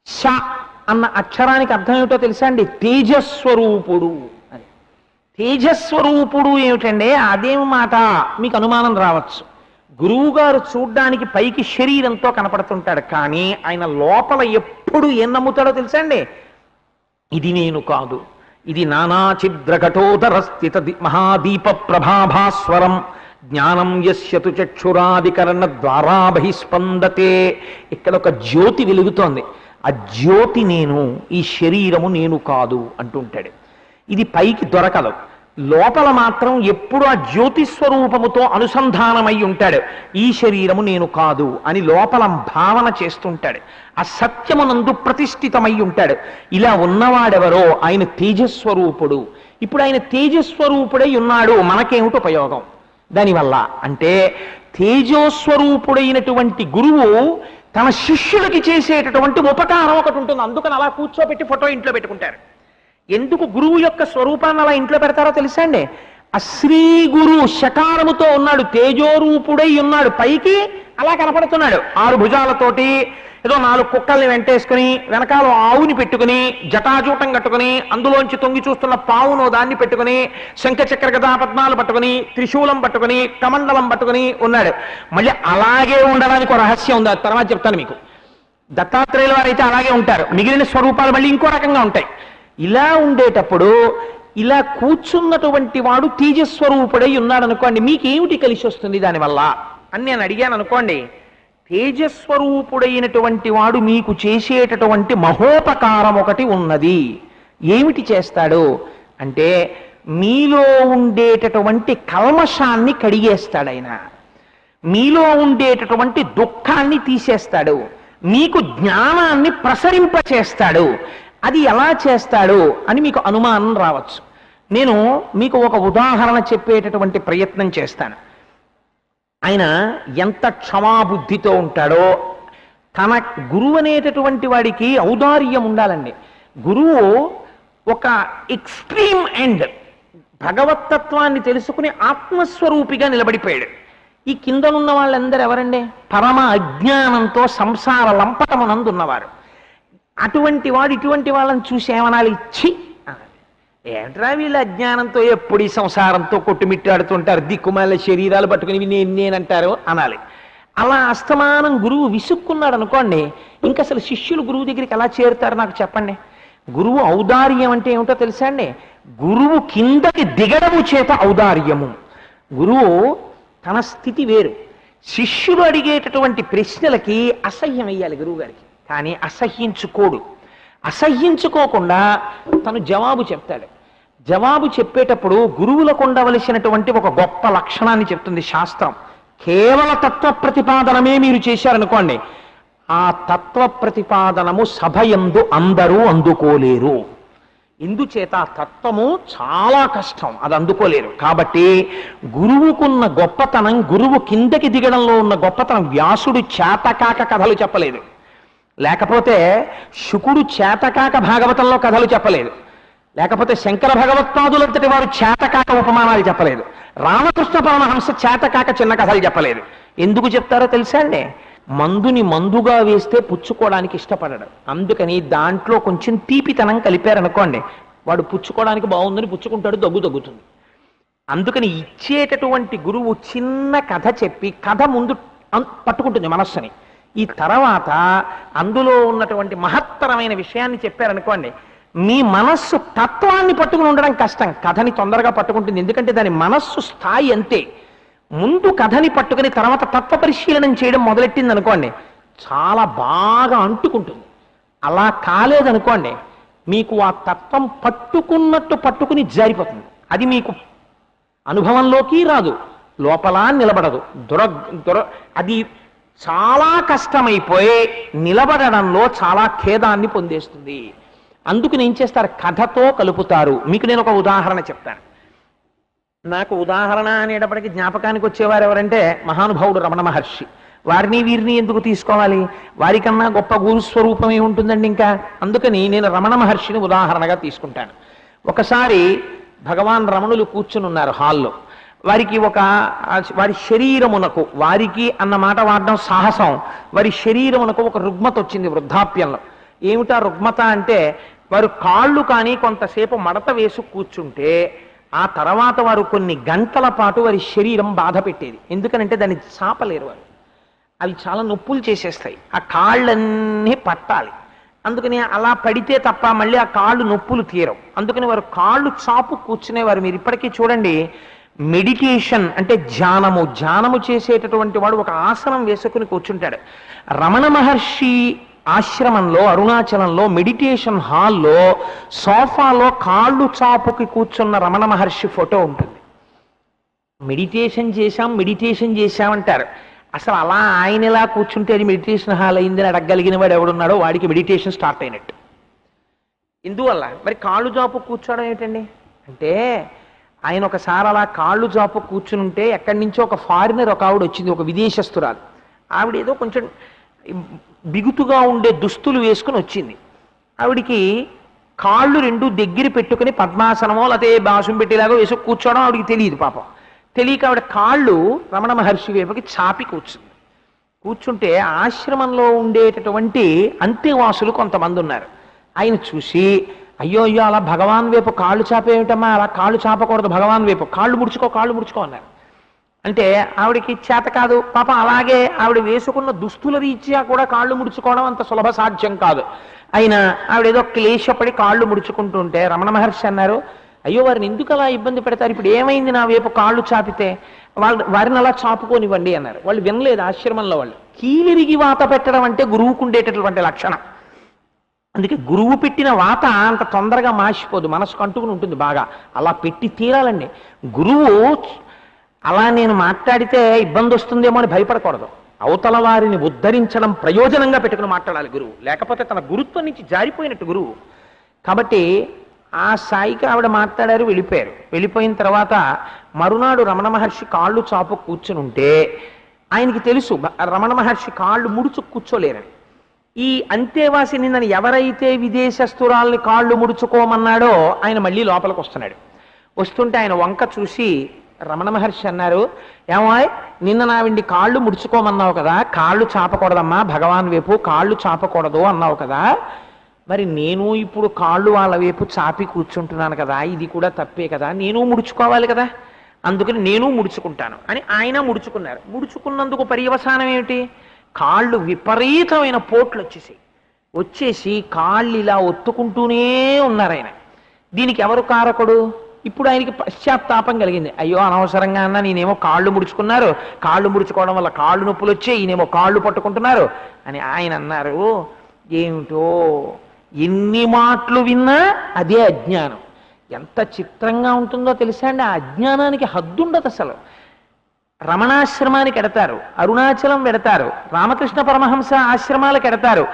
శ అన్న అక్షరానికి అర్థం ఏమిటో తెలుసా అండి? తేజస్వరూపుడు అని. తేజస్వరూపుడు ఏమిటండి? అదేం మాట మీకు అనుమానం రావచ్చు. గురువు గారు చూడ్డానికి పైకి శరీరంతో కనపడుతుంటాడు, కానీ ఆయన లోపల ఎప్పుడు ఏం నమ్ముతాడో తెలుసా అండి? ఇది నేను కాదు, ఇది నానాఛిద్రఘటోదర స్థిత మహాదీప ప్రభాభాస్వరం జ్ఞానం యస్యతు చక్షురాదికరణ ద్వారా బహిస్పందతే. ఇక్కడ ఒక జ్యోతి వెలుగుతోంది, ఆ జ్యోతి నేను, ఈ శరీరము నేను కాదు అంటుంటాడు. ఇది పైకి దొరకదు, లోపల మాత్రం ఎప్పుడు ఆ జ్యోతిస్వరూపముతో అనుసంధానమై ఉంటాడు. ఈ శరీరము నేను కాదు అని లోపల భావన చేస్తుంటాడు. ఆ సత్యమునందు ప్రతిష్ఠితమై ఉంటాడు. ఇలా ఉన్నవాడెవరో ఆయన తేజస్వరూపుడు. ఇప్పుడు ఆయన తేజస్వరూపుడై ఉన్నాడు, మనకేమిటి ఉపయోగం దానివల్ల అంటే, తేజస్వరూపుడైనటువంటి గురువు తన శిష్యులకి చేసేటటువంటి ఉపకారం ఒకటి ఉంటుంది. అందుకని అలా కూర్చోబెట్టి ఫోటో ఇంట్లో పెట్టుకుంటారు. ఎందుకు గురువు యొక్క స్వరూపాన్ని అలా ఇంట్లో పెడతారో తెలుసా అండి? ఆ శ్రీ గురు శకారముతో ఉన్నాడు, తేజోరూపుడై ఉన్నాడు, పైకి అలా కనపడుతున్నాడు. 6 భుజాలతోటి ఏదో 4 కుక్కల్ని వెంటేసుకుని వెనకాల ఆవుని పెట్టుకుని జటాజూటం కట్టుకుని అందులోంచి తొంగి చూస్తున్న పావును దాన్ని పెట్టుకుని శంఖచక్ర గదా పద్మాలు పట్టుకుని త్రిశూలం పట్టుకుని కమండలం పట్టుకుని ఉన్నాడు. మళ్ళీ అలాగే ఉండడానికి ఒక రహస్యం ఉంది, అది తర్వాత చెప్తాను మీకు. దత్తాత్రేయుల వారు అయితే అలాగే ఉంటారు, మిగిలిన స్వరూపాలు మళ్ళీ ఇంకో రకంగా ఉంటాయి. ఇలా ఉండేటప్పుడు ఇలా కూర్చున్నటువంటి వాడు తేజస్వరూపుడై ఉన్నాడు అనుకోండి, మీకేమిటి కలిసి వస్తుంది దానివల్ల అని నేను అడిగాను అనుకోండి. తేజస్వరూపుడైనటువంటి వాడు మీకు చేసేటటువంటి మహోపకారం ఒకటి ఉన్నది. ఏమిటి చేస్తాడు అంటే, మీలో ఉండేటటువంటి కల్మషాన్ని కడిగేస్తాడు ఆయన, మీలో ఉండేటటువంటి దుఃఖాన్ని తీసేస్తాడు, మీకు జ్ఞానాన్ని ప్రసరింపచేస్తాడు. అది ఎలా చేస్తాడు అని మీకు అనుమానం రావచ్చు. నేను మీకు ఒక ఉదాహరణ చెప్పేటటువంటి ప్రయత్నం చేస్తాను. ఆయన ఎంత క్షమాబుద్ధితో ఉంటాడో. తన గురువు అనేటటువంటి వాడికి ఔదార్యం ఉండాలండి. గురువు ఒక ఎక్స్ట్రీమ్ ఎండ్, భగవత్తత్వాన్ని తెలుసుకుని ఆత్మస్వరూపిగా నిలబడిపోయాడు. ఈ కిందనున్న వాళ్ళందరూ ఎవరండి? పరమ అజ్ఞానంతో సంసార లంపటమునందున్నవారు. అటువంటి వాడు ఇటువంటి వాళ్ళని చూసి ఏమనాలి? ఇచ్చి ఏంట్రా వీళ్ళ అజ్ఞానంతో ఎప్పుడు ఈ సంసారంతో కొట్టుమిట్టాడుతుంటారు, దిక్కుమాల శరీరాలు పట్టుకుని నేనంటారు అనాలి. అలా అస్తమానం గురువు విసుక్కున్నాడు అనుకోండి, ఇంకా అసలు శిష్యులు గురువు దగ్గరికి ఎలా చేరుతారు నాకు చెప్పండి. గురువు ఔదార్యం అంటే ఏమిటో తెలుసా అండి? గురువు కిందకి దిగడము చేత ఔదార్యము. గురువు తన స్థితి వేరు. శిష్యులు అడిగేటటువంటి ప్రశ్నలకి అసహ్యం వేయాలి గురువు గారికి, కానీ అసహ్యించుకోడు. అసహ్యించుకోకుండా తను జవాబు చెప్తాడు. జవాబు చెప్పేటప్పుడు గురువులకు ఉండవలసినటువంటి ఒక గొప్ప లక్షణాన్ని చెప్తుంది శాస్త్రం. కేవల తత్వ ప్రతిపాదనమే మీరు చేశారనుకోండి, ఆ తత్వ ప్రతిపాదనము సభయందు అందరూ అందుకోలేరు. ఇందుచేత తత్వము చాలా కష్టం, అది అందుకోలేరు. కాబట్టి గురువుకున్న గొప్పతనం, గురువు కిందకి దిగడంలో ఉన్న గొప్పతనం. వ్యాసుడు చేతకాక కథలు చెప్పలేదు, లేకపోతే శుకుడు చేతకాక భాగవతంలో కథలు చెప్పలేదు, లేకపోతే శంకర భగవత్పాదులంతటి వారు చేతకాక ఉపమానాలు చెప్పలేదు, రామకృష్ణ పరమహంస చేతకాక చిన్న కథలు చెప్పలేదు. ఎందుకు చెప్తారో తెలుసా అండి? మందుని మందుగా వేస్తే పుచ్చుకోవడానికి ఇష్టపడడు. అందుకని దాంట్లో కొంచెం తీపితనం కలిపారనుకోండి, వాడు పుచ్చుకోవడానికి బాగుందని పుచ్చుకుంటాడు, దగ్గుతుంది. అందుకని ఇచ్చేటటువంటి గురువు చిన్న కథ చెప్పి కథ ముందు పట్టుకుంటుంది మనస్సుని. ఈ తర్వాత అందులో ఉన్నటువంటి మహత్తరమైన విషయాన్ని చెప్పారనుకోండి, మీ మనస్సు తత్వాన్ని పట్టుకుని ఉండడం కష్టం, కథని తొందరగా పట్టుకుంటుంది. ఎందుకంటే దాని మనస్సు స్థాయి అంతే. ముందు కథని పట్టుకుని తర్వాత తత్వ పరిశీలనం చేయడం మొదలెట్టింది అనుకోండి, చాలా బాగా అంటుకుంటుంది. అలా కాలేదనుకోండి, మీకు ఆ తత్వం పట్టుకున్నట్టు పట్టుకుని జారిపోతుంది. అది మీకు అనుభవంలోకి రాదు, లోపల నిలబడదు. అది చాలా కష్టమైపోయి నిలబడడంలో చాలా ఖేదాన్ని పొందేస్తుంది. అందుకని ఏం చేస్తారు, కథతో కలుపుతారు. మీకు నేను ఒక ఉదాహరణ చెప్తాను. నాకు ఉదాహరణ అనేటప్పటికీ జ్ఞాపకానికి వచ్చేవారు ఎవరంటే మహానుభావుడు రమణ మహర్షి. వారిని వీరిని ఎందుకు తీసుకోవాలి, వారికన్నా గొప్ప గురుస్వరూపం ఏముంటుందండి ఇంకా. అందుకని నేను రమణ మహర్షిని ఉదాహరణగా తీసుకుంటాను. ఒకసారి భగవాన్ రమణులు కూర్చుని ఉన్నారు హాల్లో. వారికి వారి శరీరమునకు, వారికి అన్న మాట వాడడం సాహసం, వారి శరీరమునకు ఒక రుగ్మత వచ్చింది వృద్ధాప్యంలో. ఏమిటా రుగ్మత అంటే, వారు కాళ్ళు కానీ కొంతసేపు మడత వేసి కూర్చుంటే ఆ తర్వాత వారు కొన్ని గంటల పాటు వారి శరీరం బాధ పెట్టేది. ఎందుకనంటే దాన్ని చాపలేరు వారు, అవి చాలా నొప్పులు చేసేస్తాయి. ఆ కాళ్ళన్నీ పట్టాలి. అందుకని అలా పడితే తప్ప మళ్ళీ ఆ కాళ్ళు నొప్పులు తీరవు. అందుకని వారు కాళ్ళు చాపు కూర్చునేవారు. మీరు ఇప్పటికీ చూడండి, మెడిటేషన్ అంటే ధ్యానము చేసేటటువంటి వాడు ఒక ఆసనం వేసుకుని కూర్చుంటాడు. రమణ మహర్షి ఆశ్రమంలో అరుణాచలంలో మెడిటేషన్ హాల్లో సోఫాలో కాళ్ళు చాపుకి కూర్చున్న రమణ మహర్షి ఫోటో ఉంటుంది. మెడిటేషన్ చేశామంటారు. అసలు అలా ఆయన ఎలా కూర్చుంటే అది మెడిటేషన్ హాల్ అయిందని అడగగలిగిన వాడు ఎవడున్నాడో వాడికి మెడిటేషన్ స్టార్ట్ అయినట్టు. ఎందువల్ల మరి కాళ్ళు చాపు కూర్చోవడం ఏమిటండి అంటే, ఆయన ఒకసారి అలా కాళ్ళు చాపు కూర్చుని ఉంటే ఎక్కడి నుంచో ఒక ఫారినర్ ఒక ఆవిడ వచ్చింది, ఒక విదేశస్తురాలు. ఆవిడ ఏదో కొంచెం బిగుతుగా ఉండే దుస్తులు వేసుకుని వచ్చింది. ఆవిడికి కాళ్ళు రెండు దగ్గర పెట్టుకుని పద్మాసనమో లేకపోతే బాసుం పెట్టేలాగా వేసి కూర్చోవడం ఆవిడికి తెలియదు. పాపం తెలియక ఆవిడ కాళ్ళు రమణ మహర్షి వైపుకి చాపి కూర్చుంటే ఆశ్రమంలో ఉండేటటువంటి అంత్యవాసులు కొంతమంది ఉన్నారు. ఆయన చూసి, అయ్యో అలా భగవాన్ వైపు కాళ్ళు చాపేమిటమ్మా, అలా కాళ్ళు చాపకూడదు, భగవాన్ వైపు కాళ్ళు ముడుచుకో అన్నారు. అంటే ఆవిడకి చేత కాదు పాపం. అలాగే ఆవిడ వేసుకున్న దుస్తుల రీత్యా కూడా కాళ్ళు ముడుచుకోవడం అంత సులభ సాధ్యం కాదు. అయినా ఆవిడ ఏదో క్లేశపడి కాళ్ళు ముడుచుకుంటుంటే రమణ మహర్షి అన్నారు, అయ్యో వారిని ఎందుకు అలా ఇబ్బంది పెడతారు, ఇప్పుడు ఏమైంది నా వైపు కాళ్ళు చాపితే, వారిని అలా చాపుకోనివ్వండి అన్నారు. వాళ్ళు వినలేదు ఆశ్రమంలో. వాళ్ళు కీలిరిగి వాత పెట్టడం అంటే గురువుకు ఉండేటటువంటి లక్షణం. అందుకే గురువు పెట్టిన వాత అంత తొందరగా మాసిపోదు, మనసుకు అంటుకుని ఉంటుంది బాగా. అలా పెట్టి తీరాలండి. గురువు అలా నేను మాట్లాడితే ఇబ్బంది వస్తుందేమో అని భయపడకూడదు. అవతల వారిని ఉద్ధరించడం ప్రయోజనంగా పెట్టుకుని మాట్లాడాలి గురువు, లేకపోతే తన గురుత్వం నుంచి జారిపోయినట్టు గురువు. కాబట్టి ఆ స్థాయికి ఆవిడ మాట్లాడారు, వెళ్ళిపోయారు. వెళ్ళిపోయిన తర్వాత మరునాడు రమణ మహర్షి కాళ్ళు చాపు కూర్చుని ఉంటే ఆయనకి తెలుసు రమణ మహర్షి కాళ్ళు ముడుచు కూర్చోలేరని. ఈ అంతేవాసిని నన్ను ఎవరైతే విదేశస్తురాల్ని కాళ్ళు ముడుచుకోమన్నాడో ఆయన మళ్ళీ లోపలికి వస్తున్నాడు. వస్తుంటే ఆయన వంక చూసి రమణ మహర్షి అన్నారు, ఏమాయ్ నిన్న నావిండి కాళ్ళు ముడుచుకోమన్నావు కదా, కాళ్ళు చాపకూడదమ్మా భగవాన్ వైపు, కాళ్ళు చాపకూడదు అన్నావు కదా, మరి నేను ఇప్పుడు కాళ్ళు వాళ్ళ వైపు చాపి కూర్చుంటున్నాను కదా, ఇది కూడా తప్పే కదా, నేను ముడుచుకోవాలి కదా, అందుకని నేను ముడుచుకుంటాను అని ఆయన ముడుచుకున్నారు. ముడుచుకున్నందుకు పర్యవసానం ఏమిటి, కాళ్ళు విపరీతమైన పోట్లు వచ్చేసి కాళ్ళు ఇలా ఒత్తుకుంటూనే ఉన్నారు ఆయన. దీనికి ఎవరు కారకుడు? ఇప్పుడు ఆయనకి పశ్చాత్తాపం కలిగింది. అయ్యో అనవసరంగా అన్నా, నేనేమో కాళ్ళు ముడుచుకున్నారు, కాళ్ళు ముడుచుకోవడం వల్ల కాళ్ళు నొప్పులు వచ్చాయి, ఈయనేమో కాళ్ళు పట్టుకుంటున్నారు అని ఆయన అన్నారు. ఏమిటో ఎన్ని మాటలు విన్నా అదే అజ్ఞానం. ఎంత చిత్రంగా ఉంటుందో తెలుసా అండి. ఆ అజ్ఞానానికి హద్దుండదు అసలు. రమణాశ్రమానికి ఎడతారు, అరుణాచలం వెడతారు, రామకృష్ణ పరమహంస ఆశ్రమాలకు ఎడతారు,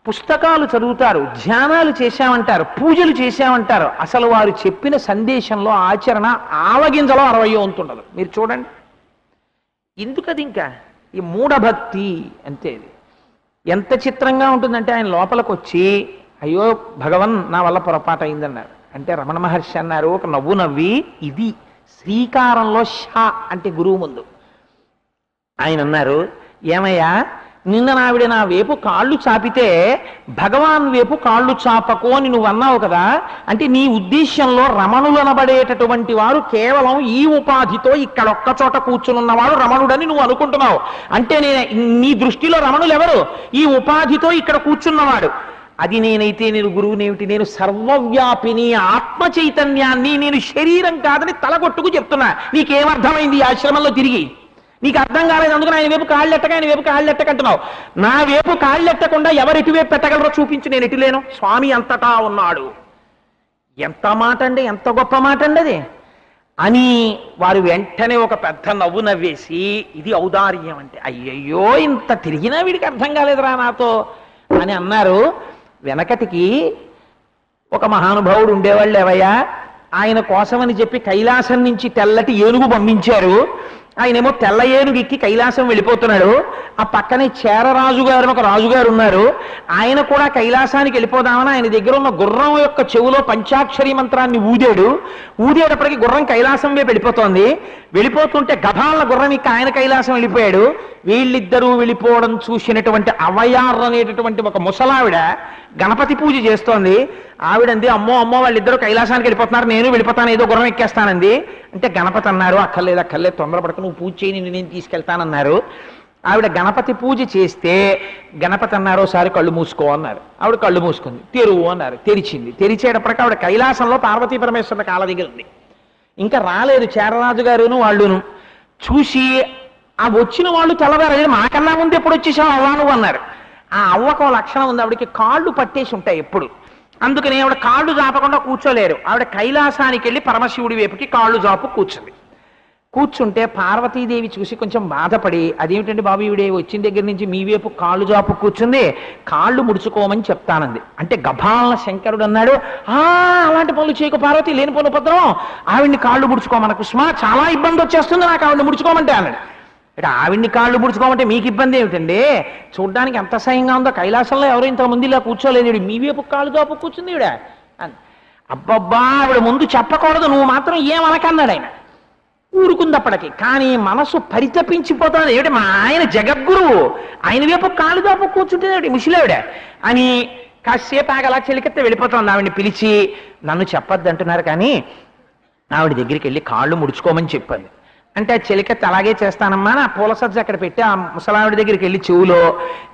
పుస్తకాలు చదువుతారు, ధ్యానాలు చేశామంటారు, పూజలు చేశామంటారు. అసలు వారు చెప్పిన సందేశంలో ఆచరణ ఆవగింజలో 60 వంతుండదు. మీరు చూడండి ఎందుకది. ఇంకా ఈ మూఢభక్తి అంతే. ఎంత చిత్రంగా ఉంటుందంటే ఆయన లోపలికి వచ్చి, అయ్యో భగవన్ నా వల్ల పొరపాటు అయిందన్నారు. అంటే రమణ మహర్షి అన్నారు ఒక నవ్వు నవ్వి, ఇది శ్రీకారంలో షా అంటే గురువు ముందు. ఆయన అన్నారు, ఏమయ్యా నిన్న నావిడ నా వైపు కాళ్ళు చాపితే భగవాన్ వైపు కాళ్ళు చాపకు అని నువ్వు అన్నావు కదా, అంటే నీ ఉద్దేశంలో రమణులనబడేటటువంటి వారు కేవలం ఈ ఉపాధితో ఇక్కడ ఒక్క చోట కూర్చునున్నవాడు రమణుడని నువ్వు అనుకుంటున్నావు. అంటే నీ దృష్టిలో రమణులు ఎవరు? ఈ ఉపాధితో ఇక్కడ కూర్చున్నవాడు. అది నేనైతే నేను గురువునేమిటి, నేను సర్వవ్యాపిని ఆత్మ చైతన్యాన్ని, నేను శరీరం కాదని తలగొట్టుకు చెప్తున్నా. నీకేమర్థమైంది ఈ ఆశ్రమంలో తిరిగి? నీకు అర్థం కాలేదు, అందుకని ఆయన వైపు కాళ్ళు ఎట్టక ఆయన వైపు కాళ్ళు ఎట్టకంటున్నావు. నా వైపు కాళ్ళు ఎట్టకుండా ఎవరు ఎటువైపు పెట్టగలరో చూపించి నేను ఎటులేను. స్వామి అంతటా ఉన్నాడు. ఎంత మాట అండి, ఎంత గొప్ప మాట అండి అది అని వారు వెంటనే ఒక పెద్ద నవ్వు నవ్వేసి, ఇది ఔదార్యం అంటే. అయ్యయ్యో, ఇంత తిరిగినా వీడికి అర్థం కాలేదురా నాతో అని అన్నారు. వెనకటికి ఒక మహానుభావుడు ఉండేవాళ్ళు ఏవయ్యా, ఆయన కోసమని చెప్పి కైలాసం నుంచి తెల్లటి ఏనుగు పంపించారు. ఆయనేమో తెల్ల ఏనుగు ఎక్కి కైలాసం వెళ్ళిపోతున్నాడు. ఆ పక్కనే చేరరాజు గారు ఒక రాజుగారు ఉన్నారు. ఆయన కూడా కైలాసానికి వెళ్ళిపోదామని ఆయన దగ్గర ఉన్న గుర్రం యొక్క చెవులో పంచాక్షరి మంత్రాన్ని ఊదాడు. ఊదేటప్పటికి గుర్రం కైలాసం వైపు వెళ్ళిపోతోంది. వెళ్ళిపోతుంటే గభాల గుర్రం ఇక ఆయన కైలాసం వెళ్ళిపోయాడు. వీళ్ళిద్దరూ వెళ్ళిపోవడం చూసినటువంటి అవయార్ అనేటటువంటి ఒక ముసలావిడ గణపతి పూజ చేస్తోంది. ఆవిడంది, అమ్మో అమ్మో వాళ్ళిద్దరూ కైలాసానికి వెళ్ళిపోతున్నారు, నేను వెళ్ళిపోతాను, ఏదో గుర్రం ఎక్కేస్తానంది. అంటే గణపతి అన్నారు, అక్కర్లేదు తొందరపడక, నువ్వు పూజ చేయి, నేను తీసుకెళ్తానన్నారు. ఆవిడ గణపతి పూజ చేస్తే గణపతి అన్నారు, ఒకసారి కళ్ళు మూసుకో అన్నారు. ఆవిడ కళ్ళు మూసుకుంది. తెరువు అన్నారు, తెరిచింది. తెరిచేటప్పటికి ఆవిడ కైలాసంలో పార్వతీ పరమేశ్వరుల కాళ్ళ దగ్గర ఉంది. ఇంకా రాలేదు చేరరాజు గారును వాళ్ళును. చూసి ఆ వచ్చిన వాళ్ళు తెల్లవారు, మాకన్నా ముందు ఎప్పుడు వచ్చేసావు అవ్వా నువ్వు అన్నారు. ఆ అవ్వకు లక్షణం ఉంది, ఆవిడకి కాళ్ళు పట్టేసి ఉంటాయి ఎప్పుడు. అందుకని ఆవిడ కాళ్ళు జాపకుండా కూర్చోలేరు. ఆవిడ కైలాసానికి వెళ్ళి పరమశివుడి వైపుకి కాళ్ళు జాపు కూర్చుంది. కూర్చుంటే పార్వతీదేవి చూసి కొంచెం బాధపడి, అదేమిటంటే బాబు ఈవిడే వచ్చిన దగ్గర నుంచి మీ వైపు కాళ్ళు జాపు కూర్చుంది, కాళ్ళు ముడుచుకోమని చెప్తానంది. అంటే గభాల శంకరుడు అన్నాడు, అలాంటి పనులు చేయకు పార్వతి, లేని పనులు ఉపద్రవం, ఆవిడ్ని కాళ్ళు ముడుచుకోమన కుష్మా, చాలా ఇబ్బంది వచ్చేస్తుంది నాకు ఆవిడ్ని ముడుచుకోమంటే అన్నాడు. అంటే ఆవిడ్ని కాళ్ళు ముడుచుకోమంటే మీకు ఇబ్బంది ఏమిటండి, చూడ్డానికి ఎంత సహ్యంగా ఉందో, కైలాసంలో ఎవరు ఇంతకుముందు ఇలా కూర్చోలేదు, మీ వైపు కాళ్ళు జాపు కూర్చుంది ఈవిడ. అబ్బబ్బా, ఆవిడ ముందు చెప్పకూడదు, నువ్వు మాత్రం ఏమనకన్నాడు ఆయన. ఊరుకుంది అప్పటికి. కానీ మనసు పరితపించిపోతుంది. ఏమిటి మా ఆయన జగద్గురువు, ఆయన వైపు కాళ్ళు దాపు కూర్చుంటే ముసిలేవిడ అని కాసేపు ఆగలా చెలికెత్తే వెళ్ళిపోతుంది. ఆవిడని పిలిచి, నన్ను చెప్పొద్దు అంటున్నారు కానీ ఆవిడ దగ్గరికి వెళ్ళి కాళ్ళు ముడుచుకోమని చెప్పింది. అంటే ఆ చెలికెత్తి అలాగే చేస్తానమ్మా, నా పూల సజ్జ అక్కడ పెట్టి ఆ ముసలావిడ దగ్గరికి వెళ్ళి చెవులో,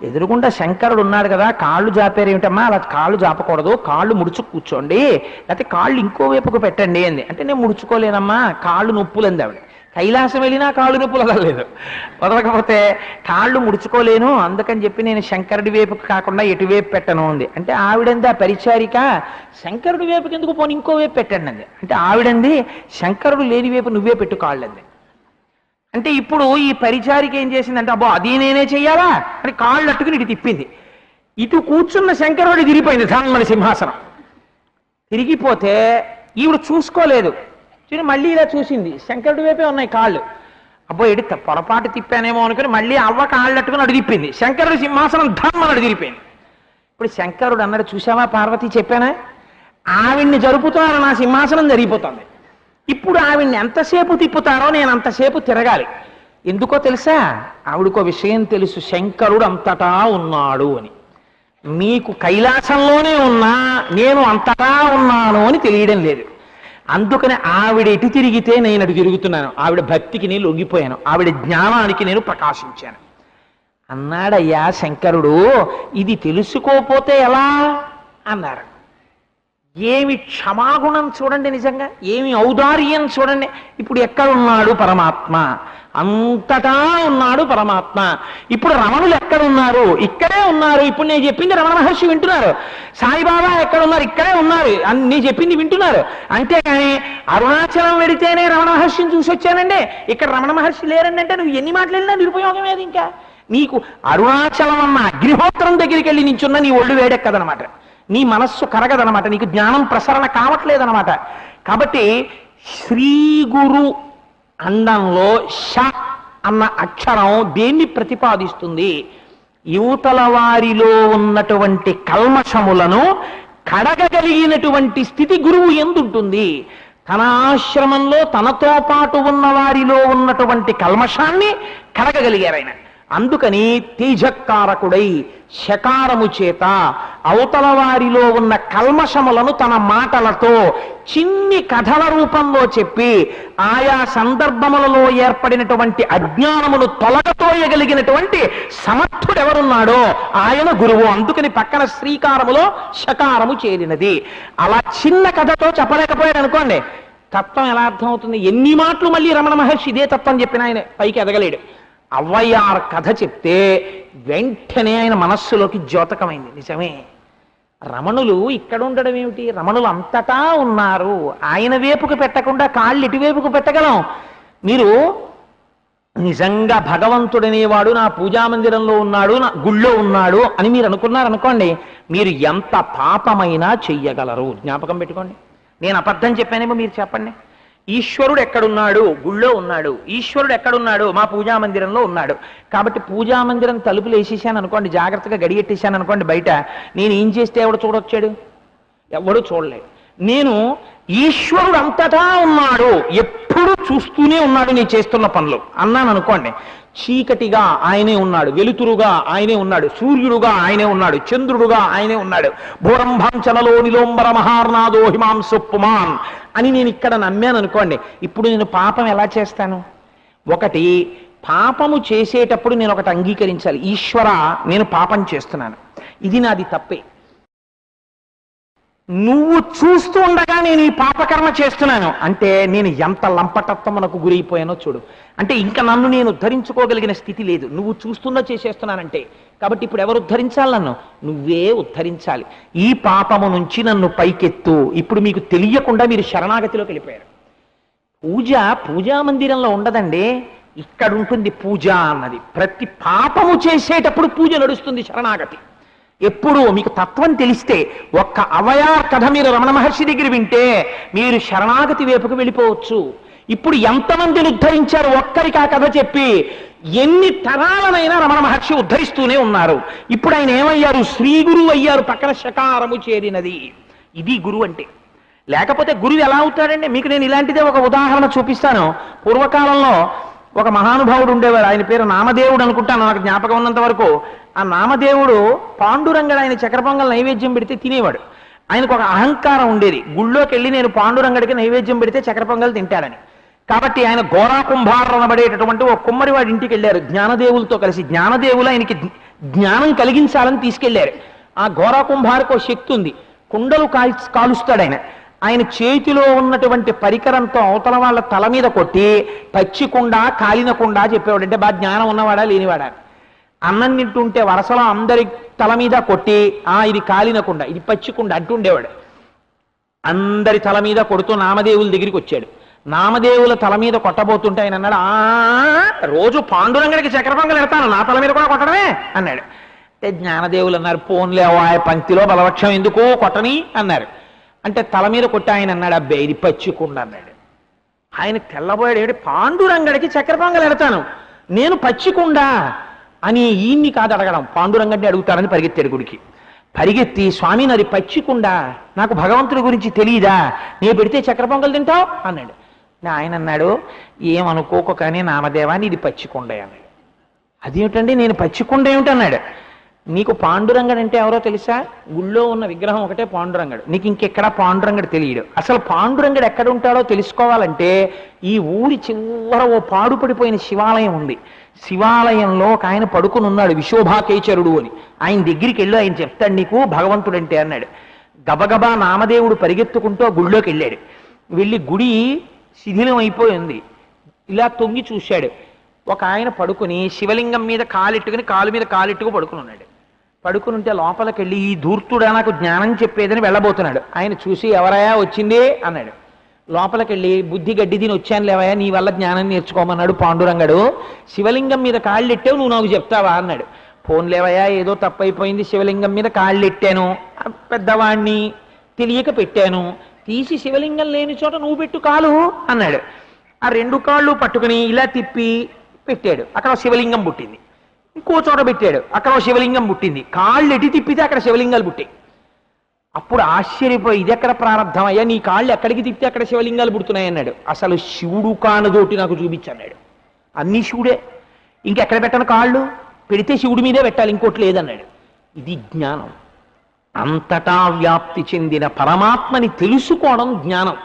ఎదురుగుండా శంకరుడు ఉన్నాడు కదా, కాళ్ళు జాపారు ఏమిటమ్మా, అలా కాళ్ళు జాపకూడదు, కాళ్ళు ముడుచు కూర్చోండి, లేకపోతే కాళ్ళు ఇంకో వైపుకు పెట్టండి అంది. అంటే నేను ముడుచుకోలేనమ్మా, కాళ్ళు నొప్పులు అంది ఆవిడ. కైలాసం వెళ్ళినా కాళ్ళు నొప్పులు వదలలేదు, వదలకపోతే కాళ్ళు ముడుచుకోలేను, అందుకని చెప్పి నేను శంకరుడి వైపుకి కాకుండా ఎటువైపు పెట్టను అంది. అంటే ఆవిడంది, ఆ పరిచారిక, శంకరుడి వైపుకి ఎందుకు పోనీ ఇంకో వైపు పెట్టండి అంది. అంటే ఆవిడంది, శంకరుడు లేని వైపు నువ్వే పెట్టు కాళ్ళు అంది. అంటే ఇప్పుడు ఈ పరిచారిక ఏం చేసిందంటే, అబ్బో అది నేనే చెయ్యాలా అని కాళ్ళు అట్టుకుని ఇటు తిప్పింది. ఇటు కూర్చున్న శంకరుడు తిరిగిపోయింది ధర్మని సింహాసనం. తిరిగిపోతే ఈవిడ చూసుకోలేదు, మళ్ళీ ఇలా చూసింది, శంకరుడి వైపే ఉన్నాయి కాళ్ళు. అబ్బో ఎడి పొరపాటు తిప్పానేమో అనుకుని మళ్ళీ అవ్వ కాళ్ళు అట్టుకుని అడు తిప్పింది, శంకరుడి సింహాసనం ధర్మని అడు తిరిగిపోయింది. ఇప్పుడు శంకరుడు అన్నాడు, చూసావా పార్వతి, చెప్పానా, ఆవిడ్ని జరుపుతున్నారు, నా సింహాసనం జరిగిపోతుంది. ఇప్పుడు ఆవిడ్ని ఎంతసేపు తిప్పుతారో నేను అంతసేపు తిరగాలి. ఎందుకో తెలుసా, ఆవిడకో విషయం తెలుసు, శంకరుడు అంతటా ఉన్నాడు అని. మీకు కైలాసంలోనే ఉన్నా నేను అంతటా ఉన్నాను అని తెలియడం లేదు. అందుకని ఆవిడ ఎటు తిరిగితే నేను అటు తిరుగుతున్నాను. ఆవిడ భక్తికి నేను లొంగిపోయాను, ఆవిడ జ్ఞానానికి నేను ప్రకాశించాను అన్నాడయ్యా శంకరుడు. ఇది తెలుసుకోపోతే ఎలా అన్నారు. ఏమి క్షమాగుణం చూడండి, నిజంగా ఏమి ఔదార్యం చూడండి. ఇప్పుడు ఎక్కడున్నాడు పరమాత్మ, అంతటా ఉన్నాడు పరమాత్మ. ఇప్పుడు రమణులు ఎక్కడున్నారు, ఇక్కడే ఉన్నారు. ఇప్పుడు నేను చెప్పింది రమణ మహర్షి వింటున్నారు. సాయిబాబా ఎక్కడున్నారు, ఇక్కడే ఉన్నారు. నేను చెప్పింది వింటున్నారు. అంతేగాని అరుణాచలం వెడితేనే రమణ మహర్షిని చూసి వచ్చానండి, ఇక్కడ రమణ మహర్షి లేరండి అంటే నువ్వు ఎన్ని మాట్లాడినా నిరుపయోగం లేదు. ఇంకా నీకు అరుణాచలం అన్న అగ్నిహోత్రం దగ్గరికి వెళ్ళి నించున్న నీ ఒళ్ళు వేడెక్కదనమాట, నీ మనస్సు కరగదనమాట, నీకు జ్ఞానం ప్రసరణ కావట్లేదనమాట. కాబట్టి శ్రీ గురు అండంలో ష అన్న అక్షరం దేన్ని ప్రతిపాదిస్తుంది? యువతల వారిలో ఉన్నటువంటి కల్మషములను కడగగలిగినటువంటి స్థితి గురువు ఎందుంటుంది. తన ఆశ్రమంలో తనతో పాటు ఉన్న వారిలో ఉన్నటువంటి కల్మషాన్ని కడగగలిగారు ఆయన. అందుకని తేజకారకుడై శకారము చేత అవతల వారిలో ఉన్న కల్మషములను తన మాటలతో చిన్ని కథల రూపంలో చెప్పి ఆయా సందర్భములలో ఏర్పడినటువంటి అజ్ఞానమును తొలగతోయగలిగినటువంటి సమర్థుడు ఎవరున్నాడో ఆయన గురువు. అందుకని పక్కన శ్రీకారములో శకారము చేరినది. అలా చిన్న కథతో చెప్పలేకపోయాడు అనుకోండి, తత్వం ఎలా అర్థమవుతుంది? ఎన్ని మాటలు మళ్ళీ రమణ మహర్షి ఇదే తత్వం చెప్పిన ఆయన పైకి ఎదగలేడు. అవ్వయార్ కథ చెప్తే వెంటనే ఆయన మనస్సులోకి ద్యోతకమైంది. నిజమే, రమణులు ఇక్కడ ఉండడం ఏమిటి? రమణులు అంతటా ఉన్నారు. ఆయన వైపుకు పెట్టకుండా కాళ్ళు ఇటువైపుకు పెట్టగలం. మీరు నిజంగా భగవంతుడనేవాడు నా పూజామందిరంలో ఉన్నాడు, నా గుళ్ళో ఉన్నాడు అని మీరు అనుకున్నారనుకోండి, మీరు ఎంత పాపమైనా చెయ్యగలరు. జ్ఞాపకం పెట్టుకోండి. నేను అబద్ధం చెప్పానేమో మీరు చెప్పండి. ఈశ్వరుడు ఎక్కడున్నాడు? గుళ్ళో ఉన్నాడు. ఈశ్వరుడు ఎక్కడున్నాడు? మా పూజామందిరంలో ఉన్నాడు. కాబట్టి పూజామందిరం తలుపులు వేసేసాను అనుకోండి, జాగ్రత్తగా గడియెట్టేశాను అనుకోండి, బయట నేను ఏం చేస్తే ఎవడు చూడొచ్చాడు? ఎవడు చూడలేడు. నేను ఈశ్వరుడు అంతటా ఉన్నాడు, ఎప్పుడు చూస్తూనే ఉన్నాడు నేను చేస్తున్న పనులు అన్నాను అనుకోండి, చీకటిగా ఆయనే ఉన్నాడు, వెలుతురుగా ఆయనే ఉన్నాడు, సూర్యుడుగా ఆయనే ఉన్నాడు, చంద్రుడుగా ఆయనే ఉన్నాడు, భూరంభాంచనలో నిలోంబర మహార్నాదో హిమాంశుపుమాన్ అని నేను ఇక్కడ నమ్మాను అనుకోండి. ఇప్పుడు నేను పాపం ఎలా చేస్తాను? ఒకటి, పాపము చేసేటప్పుడు నేను ఒకటి అంగీకరించాలి, ఈశ్వర నేను పాపం చేస్తున్నాను, ఇది నాది తప్పే. నువ్వు చూస్తూ ఉండగా నేను ఈ పాపకర్మ చేస్తున్నాను అంటే నేను ఎంత లంపటత్వమునకు గురైపోయానో చూడు. అంటే ఇంకా నన్ను నేను ఉద్ధరించుకోగలిగిన స్థితి లేదు, నువ్వు చూస్తున్నా చేసేస్తున్నానంటే. కాబట్టి ఇప్పుడు ఎవరు ఉద్ధరించాలి? నన్ను నువ్వే ఉద్ధరించాలి. ఈ పాపము నుంచి నన్ను పైకెత్తు. ఇప్పుడు మీకు తెలియకుండా మీరు శరణాగతిలోకి వెళ్ళిపోయారు. పూజా మందిరంలో ఉండదండి, ఇక్కడ ఉంటుంది పూజ అన్నది. ప్రతి పాపము చేసేటప్పుడు పూజ నడుస్తుంది, శరణాగతి. ఎప్పుడు మీకు తత్వం తెలిస్తే, ఒక్క అవయార్ కథ మీరు రమణ మహర్షి దగ్గర వింటే మీరు శరణాగతి వైపుకు వెళ్ళిపోవచ్చు. ఇప్పుడు ఎంతమందిని ఉద్ధరించారు ఒక్కరికి ఆ కథ చెప్పి? ఎన్ని తరాలనైనా రమణ మహర్షి ఉద్ధరిస్తూనే ఉన్నారు. ఇప్పుడు ఆయన ఏమయ్యారు? శ్రీ గురువు అయ్యారు, పక్కన శకారము చేరినది. ఇది గురువు అంటే. లేకపోతే గురువు ఎలా అవుతాడండి? మీకు నేను ఇలాంటిదే ఒక ఉదాహరణ చూపిస్తాను. పూర్వకాలంలో ఒక మహానుభావుడు ఉండేవాడు, ఆయన పేరు నామదేవుడు అనుకుంటాను, నాకు జ్ఞాపకం ఉన్నంత వరకు. ఆ నామదేవుడు పాండురంగడు ఆయన చక్కెర పొంగల్ నైవేద్యం పెడితే తినేవాడు. ఆయనకు ఒక అహంకారం ఉండేది, గుళ్ళోకి వెళ్ళి నేను పాండురంగడికి నైవేద్యం పెడితే చక్కెర పొంగల్ తింటాడని. కాబట్టి ఆయన గోరా కుంభార్ అనబడేటటువంటి ఒక కుమ్మరివాడి ఇంటికి వెళ్ళారు జ్ఞానదేవులతో కలిసి. జ్ఞానదేవులు ఆయనకి జ్ఞానం కలిగించాలని తీసుకెళ్లారు. ఆ గోరా కుంభారికి ఒక శక్తి ఉంది, కుండలు కాలుస్తాడు ఆయన. ఆయన చేతిలో ఉన్నటువంటి పరికరంతో అవతల వాళ్ళ తల మీద కొట్టి పచ్చికుండా కాలినకుండా చెప్పేవాడు. అంటే బాగా జ్ఞానం ఉన్నవాడా లేనివాడా? అన్నం తింటుంటే వరసలో అందరి తల మీద కొట్టి ఇది కాలినకుండా, ఇది పచ్చికుండా అంటుండేవాడు. అందరి తల మీద కొడుతూ నామదేవుల దగ్గరికి వచ్చాడు. నామదేవుల తల మీద కొట్టబోతుంటే ఆయన అన్నాడు, రోజు పాండురంగడికి చక్కెర పొంగల్ ఎడతాను, నా తల మీద కూడా కొట్టడమే అన్నాడు. అంటే జ్ఞానదేవులు అన్నారు, పోన్లే పంక్తిలో బలవక్షం ఎందుకు, కొట్టని అన్నారు. అంటే తల మీద కొట్టి ఆయన అన్నాడు, అబ్బే ఇది పచ్చికుండా అన్నాడు. ఆయన తెల్లబోయాడు, పాండురంగడికి చక్కెర పొంగల్ ఎడతాను, నేను పచ్చికుండా అని ఈయన్ని కాదు అడగడం, పాండురంగడిని అడుగుతారని పరిగెత్తాడు గుడికి. పరిగెత్తి, స్వామి నాది పచ్చికుండా, నాకు భగవంతుడి గురించి తెలియదా, నీ పెడితే చక్కెర పొంగల్ తింటావు అన్నాడు. ఆయన అన్నాడు, ఏమనుకోక కానీ నామదేవాన్ని ఇది పచ్చికుండా అన్నాడు. అదేమిటండి నేను పచ్చికుండా ఏమిటన్నాడు. నీకు పాండురంగడు అంటే ఎవరో తెలుసా? గుళ్ళో ఉన్న విగ్రహం ఒకటే పాండురంగడు, నీకు ఇంకెక్కడా పాండురంగడు తెలియడు. అసలు పాండురంగడు ఎక్కడ ఉంటాడో తెలుసుకోవాలంటే ఈ ఊరి చివర ఓ పాడుపడిపోయిన శివాలయం ఉంది. శివాలయంలో ఒక ఆయన పడుకుని ఉన్నాడు, విశోభాకేచరుడు అని. ఆయన దగ్గరికి వెళ్ళి ఆయన చెప్తాడు నీకు భగవంతుడంటే అన్నాడు. గబగబా నామదేవుడు పరిగెత్తుకుంటూ గుళ్ళోకి వెళ్ళాడు. వెళ్ళి గుడి శిథిలం అయిపోయింది. ఇలా తొంగి చూశాడు. ఒక ఆయన పడుకుని శివలింగం మీద కాలెట్టుకుని కాలు మీద కాలెట్టుకు పడుకుని ఉన్నాడు. పడుకుని ఉంటే లోపలికి వెళ్ళి ఈ ధూర్తుడా నాకు జ్ఞానం చెప్పేదని వెళ్ళబోతున్నాడు. ఆయన చూసి ఎవరయా వచ్చిందే అన్నాడు. లోపలికి వెళ్ళి బుద్ధి గడ్డి దీని వచ్చాను లేవయా, నీ వల్ల జ్ఞానం నేర్చుకోమన్నాడు పాండురంగడు. శివలింగం మీద కాళ్ళు ఎట్టావు, నువ్వు నాకు చెప్తావా అన్నాడు. ఫోన్ లేవయా, ఏదో తప్పైపోయింది, శివలింగం మీద కాళ్ళు ఎట్టాను, పెద్దవాణ్ణి తెలియక పెట్టాను, తీసి శివలింగం లేని చోట నువ్వు పెట్టు కాలు అన్నాడు. ఆ రెండు కాళ్ళు పట్టుకుని ఇలా తిప్పి పెట్టాడు, అక్కడ శివలింగం పుట్టింది. ఇంకో చోట పెట్టాడు, అక్కడ శివలింగం పుట్టింది. కాళ్ళు ఎటు తిప్పితే అక్కడ శివలింగాలు పుట్టాయి. అప్పుడు ఆశ్చర్యపోయి, ఇది ఎక్కడ ప్రారంధం అయ్యా, నీ కాళ్ళు ఎక్కడికి తిప్పితే అక్కడ శివలింగాలు పుడుతున్నాయి అన్నాడు. అసలు శివుడు కానుదోటి నాకు చూపించన్నాడు. అన్నీ శివుడే, ఇంకెక్కడ పెట్టను కాళ్ళు, పెడితే శివుడి మీదే పెట్టాలి, ఇంకోటి లేదన్నాడు. ఇది జ్ఞానం. అంతటా వ్యాప్తి చెందిన పరమాత్మని తెలుసుకోవడం జ్ఞానం.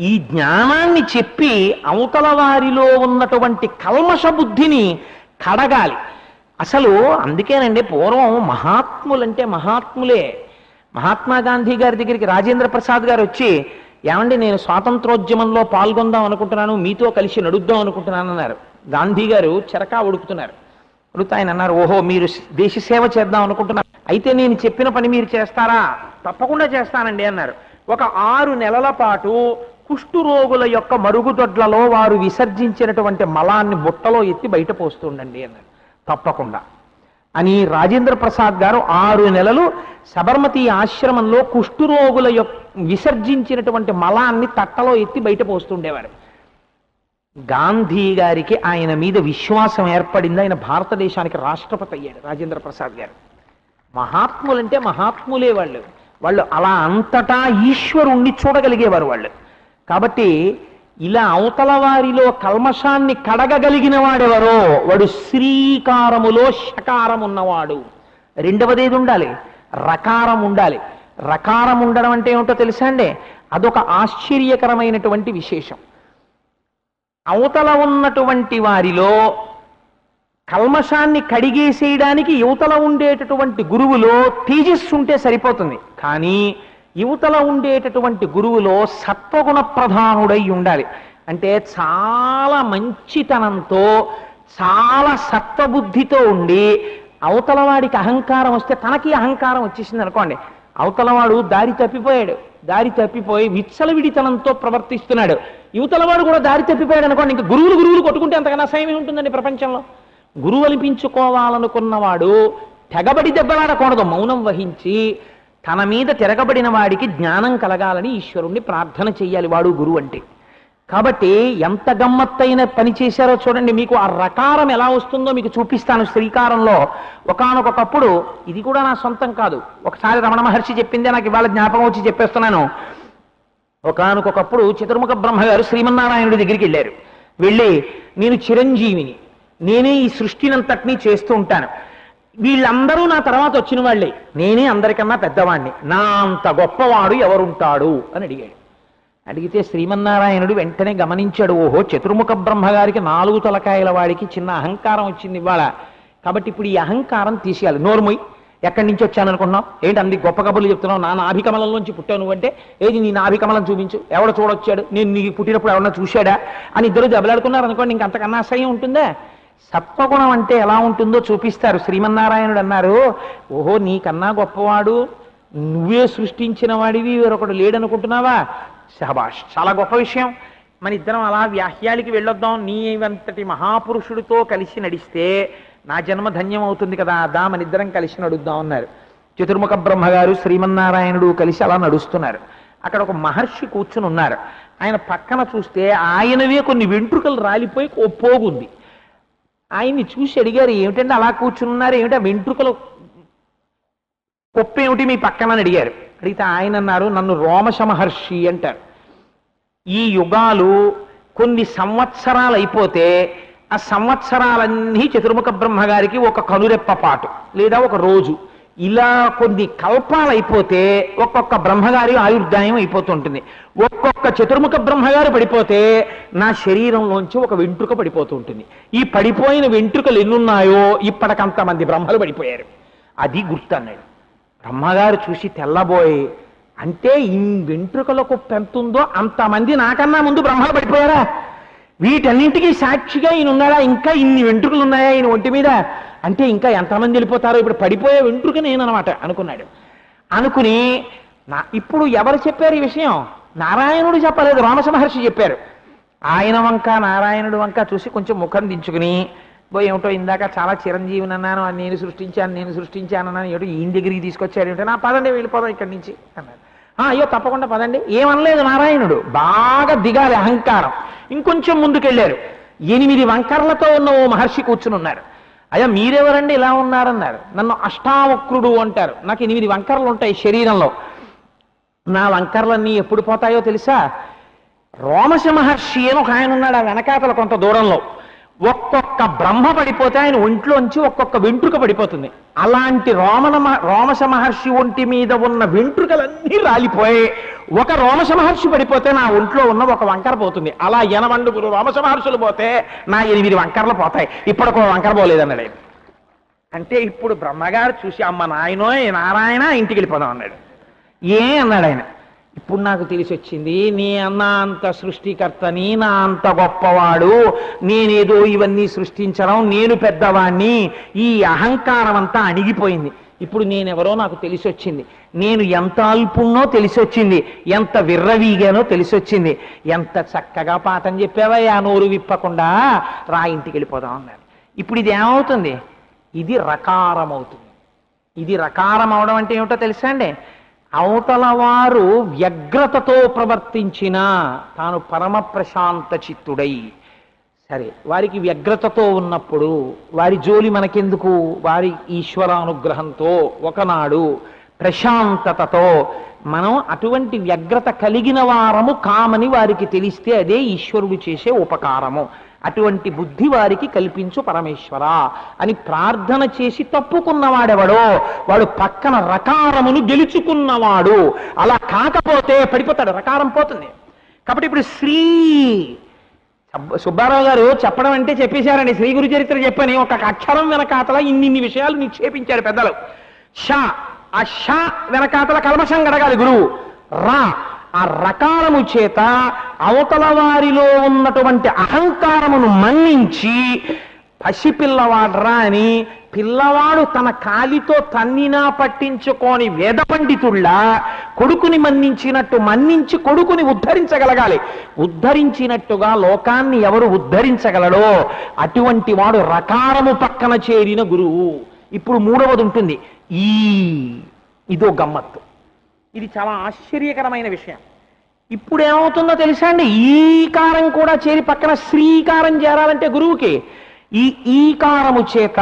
ఈ జ్ఞానాన్ని చెప్పి అవతల వారిలో ఉన్నటువంటి కల్మష బుద్ధిని కడగాలి. అసలు అందుకేనండి పూర్వం మహాత్ములంటే మహాత్ములే. మహాత్మా గాంధీ గారి దగ్గరికి రాజేంద్ర ప్రసాద్ గారు వచ్చి, ఏమండి నేను స్వాతంత్రోద్యమంలో పాల్గొందాం అనుకుంటున్నాను, మీతో కలిసి నడుద్దాం అనుకుంటున్నాను అన్నారు. గాంధీ గారు చెరకా ఉడుకుతున్నారు. ఉడుకుతా ఆయన అన్నారు, ఓహో మీరు దేశ సేవ చేద్దాం అనుకుంటున్నారు, అయితే నేను చెప్పిన పని మీరు చేస్తారా? తప్పకుండా చేస్తానండి అన్నారు. ఒక 6 నెలల పాటు కుష్ఠురోగుల యొక్క మరుగుదొడ్లలో వారు విసర్జించినటువంటి మలాన్ని బుట్టలో ఎత్తి బయట పోస్తుండండి అన్నారు. తప్పకుండా అని రాజేంద్ర ప్రసాద్ గారు 6 నెలలు సబర్మతి ఆశ్రమంలో కుష్ఠురోగుల యొక్క విసర్జించినటువంటి మలాన్ని తట్టలో ఎత్తి బయట పోస్తుండేవారు. గాంధీ గారికి ఆయన మీద విశ్వాసం ఏర్పడింది. ఆయన భారతదేశానికి రాష్ట్రపతి అయ్యాడు రాజేంద్ర ప్రసాద్ గారు. మహాత్ములంటే మహాత్ములే వాళ్ళు అలా అంతటా ఈశ్వరుణ్ణి చూడగలిగేవారు వాళ్ళు. కాబట్టి ఇలా అవతల వారిలో కల్మషాన్ని కడగగలిగిన వాడెవరో వాడు శ్రీకారములో షకారం ఉన్నవాడు. రెండవదేది ఉండాలి, రకారం ఉండాలి. రకారం ఉండడం అంటే ఏమిటో తెలుసా అండి? అదొక ఆశ్చర్యకరమైనటువంటి విశేషం. అవతల ఉన్నటువంటి వారిలో కల్మషాన్ని కడిగేసేయడానికి యువతల ఉండేటటువంటి గురువులో తేజస్సు ఉంటే సరిపోతుంది. కానీ యువతల ఉండేటటువంటి గురువులో సత్వగుణ ప్రధానుడై ఉండాలి. అంటే చాలా మంచితనంతో చాలా సత్వబుద్ధితో ఉండి అవతల వాడికి అహంకారం వస్తే తనకి అహంకారం వచ్చేసింది అనుకోండి, అవతలవాడు దారి తప్పిపోయాడు, దారి తప్పిపోయి విచ్చలవిడితనంతో ప్రవర్తిస్తున్నాడు, యువతలవాడు కూడా దారి తప్పిపోయాడు అనుకోండి, ఇంకా గురువులు కొట్టుకుంటే అంతకన్నా అసహ్యం ఉంటుందండి ప్రపంచంలో. గురువు అనిపించుకోవాలనుకున్నవాడు తెగబడి దెబ్బలాడకూడదు, మౌనం వహించి తన మీద తిరగబడిన వాడికి జ్ఞానం కలగాలని ఈశ్వరుణ్ణి ప్రార్థన చెయ్యాలి, వాడు గురువు అంటే. కాబట్టి ఎంత గమ్మత్తైన పని చేశారో చూడండి. మీకు ఆ రకారం ఎలా వస్తుందో మీకు చూపిస్తాను. శ్రీకారంలో ఒకానొకప్పుడు, ఇది కూడా నా సొంతం కాదు, ఒకసారి రమణ మహర్షి చెప్పిందే నాకు ఇవాళ జ్ఞాపకం వచ్చి చెప్పేస్తున్నాను. ఒకానొకప్పుడు చతుర్ముఖ బ్రహ్మగారు శ్రీమన్నారాయణుడి దగ్గరికి వెళ్ళారు. వెళ్ళి, నేను చిరంజీవిని, నేనే ఈ సృష్టినంతటినీ చేస్తూ ఉంటాను, వీళ్ళందరూ నా తర్వాత వచ్చిన వాళ్ళే, నేనే అందరికన్నా పెద్దవాణ్ణి, నా అంత గొప్పవాడు ఎవరుంటాడు అని అడిగాడు. అడిగితే శ్రీమన్నారాయణుడు వెంటనే గమనించాడు, ఓహో చతుర్ముఖ బ్రహ్మగారికి 4 తలకాయల వాడికి చిన్న అహంకారం వచ్చింది ఇవాళ, కాబట్టి ఇప్పుడు ఈ అహంకారం తీసేయాలి. నోర్మొయ్, ఎక్కడి నుంచి వచ్చాను అనుకున్నావు ఏంటి, అంది గొప్ప కబుర్లు చెప్తున్నావు, నా నాభికమలంలోంచి పుట్టావు నువ్వంటే, ఏది నీ నాభికమలం చూపించు, ఎవడ చూడొచ్చాడు, నేను నీకు పుట్టినప్పుడు ఎవరన్నా చూశాడా అని ఇద్దరు దెబ్బలాడుకున్నారు అనుకోండి, ఇంకంతకన్నా అసహ్యం ఉంటుందా? సత్వగుణం అంటే ఎలా ఉంటుందో చూపిస్తారు. శ్రీమన్నారాయణుడు అన్నారు, ఓహో నీకన్నా గొప్పవాడు నువ్వే సృష్టించిన వాడివి వేరొకడు లేడనుకుంటున్నావా? శహబాష్, చాలా గొప్ప విషయం, మన ఇద్దరం అలా వ్యాహ్యాలకి వెళ్ళొద్దాం, నీవంతటి మహాపురుషుడితో కలిసి నడిస్తే నా జన్మ ధన్యం అవుతుంది కదా, దా మన ఇద్దరం కలిసి నడుద్దాం అన్నారు. చతుర్ముఖ బ్రహ్మగారు శ్రీమన్నారాయణుడు కలిసి అలా నడుస్తున్నారు. అక్కడ ఒక మహర్షి కూర్చుని ఉన్నారు. ఆయన పక్కన చూస్తే ఆయనవే కొన్ని వెంట్రుకలు రాలిపోయి ఓ పోగుంది. ఆయన్ని చూసి అడిగారు, ఏమిటంటే అలా కూర్చుని ఉన్నారు, ఏమిటా వెంట్రుకలు కొప్పేమిటి మీ పక్కన అని అడిగారు. అడిగితే ఆయన అన్నారు, నన్ను రోమశ మహర్షి అంటారు. ఈ యుగాలు కొన్ని సంవత్సరాలు అయిపోతే ఆ సంవత్సరాలన్నీ చతుర్ముఖ బ్రహ్మగారికి ఒక కనురెప్ప పాటు లేదా ఒక రోజు, ఇలా కొన్ని కల్పాలు అయిపోతే ఒక్కొక్క బ్రహ్మగారి ఆయుర్దాయం అయిపోతుంటుంది. ఒక్కొక్క చతుర్ముఖ బ్రహ్మగారు పడిపోతే నా శరీరంలోంచి ఒక వెంట్రుక పడిపోతూ ఉంటుంది. ఈ పడిపోయిన వెంట్రుకలు ఎన్నున్నాయో ఇప్పటికంతమంది బ్రహ్మలు పడిపోయారు, అది గుర్తు అన్నాడు. బ్రహ్మగారు చూసి తెల్లబోయి, అంటే ఈ వెంట్రుకలకు పెంతుందో అంతమంది నాకన్నా ముందు బ్రహ్మలు పడిపోయారా? వీటన్నింటికీ సాక్షిగా ఈయన ఉన్నాడా? ఇంకా ఇన్ని వెంట్రుకలు ఉన్నాయా ఈయన ఒంటి మీద? అంటే ఇంకా ఎంతమంది వెళ్ళిపోతారో, ఇప్పుడు పడిపోయే వెంట్రుక నేననమాట అనుకున్నాడు. అనుకుని ఇప్పుడు ఎవరు చెప్పారు ఈ విషయం? నారాయణుడు చెప్పలేదు, రోమశ మహర్షి చెప్పారు. ఆయన వంక నారాయణుడు వంక చూసి కొంచెం ముఖం దించుకుని, ఏమిటో ఇందాక చాలా చిరంజీవిని అన్నాను, నేను సృష్టించాను అన్నాను, ఏమిటో ఈయన దగ్గరికి తీసుకొచ్చాడు ఏమిటో, నా పదండి వెళ్ళిపోదాం ఇక్కడి నుంచి అన్నాడు. అయ్యో తప్పకుండా పదండి, ఏమనలేదు నారాయణుడు. బాగా దిగాలి అహంకారం. ఇంకొంచెం ముందుకెళ్ళారు. 8 వంకర్లతో ఉన్న ఓ మహర్షి కూర్చుని ఉన్నారు. అయ్యా మీరెవరండి ఇలా ఉన్నారన్నారు. నన్ను అష్టావక్రుడు అంటారు, నాకు 8 వంకర్లు ఉంటాయి శరీరంలో. నా వంకర్లన్నీ ఎప్పుడు పోతాయో తెలుసా? రోమశ మహర్షి అని ఒక ఆయన ఉన్నాడు, ఆ వెనకాతల కొంత దూరంలో. ఒక్కొక్క బ్రహ్మ పడిపోతే ఆయన ఒంట్లోంచి ఒక్కొక్క వెంట్రుక పడిపోతుంది. అలాంటి రోమశ మహర్షి ఒంటి మీద ఉన్న వెంట్రుకలన్నీ రాలిపోయి ఒక రోమశ మహర్షి పడిపోతే నా ఒంట్లో ఉన్న ఒక వంకర పోతుంది. అలా 80 రోమశ మహర్షులు పోతే నా 8 వంకరలు పోతాయి. ఇప్పటికో వంకర పోలేదన్నాడు ఆయన. అంటే ఇప్పుడు బ్రహ్మగారు చూసి, అమ్మ నాయనో నారాయణ ఇంటికి వెళ్ళిపోదాం అన్నాడు. అన్నాడు ఆయన. ఇప్పుడు నాకు తెలిసి వచ్చింది, నీ అన్న అంత సృష్టికర్తని, నా అంత గొప్పవాడు, నేనేదో ఇవన్నీ సృష్టించడం, నేను పెద్దవాణ్ణి, ఈ అహంకారం అంతా అణిగిపోయింది. ఇప్పుడు నేనెవరో నాకు తెలిసి వచ్చింది, నేను ఎంత అల్పున్నో తెలిసి వచ్చింది, ఎంత విర్రవీగానో తెలిసి వచ్చింది. ఎంత చక్కగా పాఠం చెప్పావా నోరు విప్పకుండా, రా ఇంటికి వెళ్ళిపోదాం అన్నారు. ఇప్పుడు ఇది ఏమవుతుంది? ఇది రకారం అవుతుంది. ఇది రకారం అవడం అంటే ఏమిటో తెలుసా అండి? అవతల వారు వ్యగ్రతతో ప్రవర్తించినా తాను పరమ ప్రశాంత చిత్తుడై, సరే వారికి వ్యగ్రతతో ఉన్నప్పుడు వారి జోలి మనకెందుకు, వారి ఈశ్వరానుగ్రహంతో ఒకనాడు ప్రశాంతతతో మనం అటువంటి వ్యగ్రత కలిగిన వారము కామని వారికి తెలిస్తే అదే ఈశ్వరుడు చేసే ఉపకారము. అటువంటి బుద్ధి వారికి కల్పించు పరమేశ్వర అని ప్రార్థన చేసి తప్పుకున్నవాడెవడో వాడు పక్కన రకారమును గెలుచుకున్నవాడు. అలా కాకపోతే పడిపోతాడు, రకారం పోతుంది. కాబట్టి ఇప్పుడు శ్రీ సుబ్బారావు గారు చెప్పడం అంటే చెప్పేశారండి. శ్రీ గురు చరిత్ర చెప్పని ఒక అక్షరం వెనకాతల ఇన్ని విషయాలు నిక్షేపించారు పెద్దలు. ష, ఆ ష వెనకాతల కల్మషం గడగాలి గురువు. రా, ఆ రకారము చేత అవతల వారిలో ఉన్నటువంటి అహంకారమును మన్నించి పసిపిల్లవాడ్రా అని పిల్లవాడు తన కాలితో తన్నినా పట్టించుకోని వేద పండితుళ్ళ కొడుకుని మన్నించినట్టు మన్నించి కొడుకుని ఉద్ధరించగలగాలి. ఉద్ధరించినట్టుగా లోకాన్ని ఎవరు ఉద్ధరించగలడో అటువంటి వాడు రకారము పక్కన చేరిన గురువు. ఇప్పుడు మూడవది ఉంటుంది ఇదో గమ్మత్తు. ఇది చాలా ఆశ్చర్యకరమైన విషయం. ఇప్పుడు ఏమవుతుందో తెలుసా అండి? ఈకారం కూడా చేరి పక్కన శ్రీకారం చేరాలంటే గురువుకి ఈ ఈకారము చేత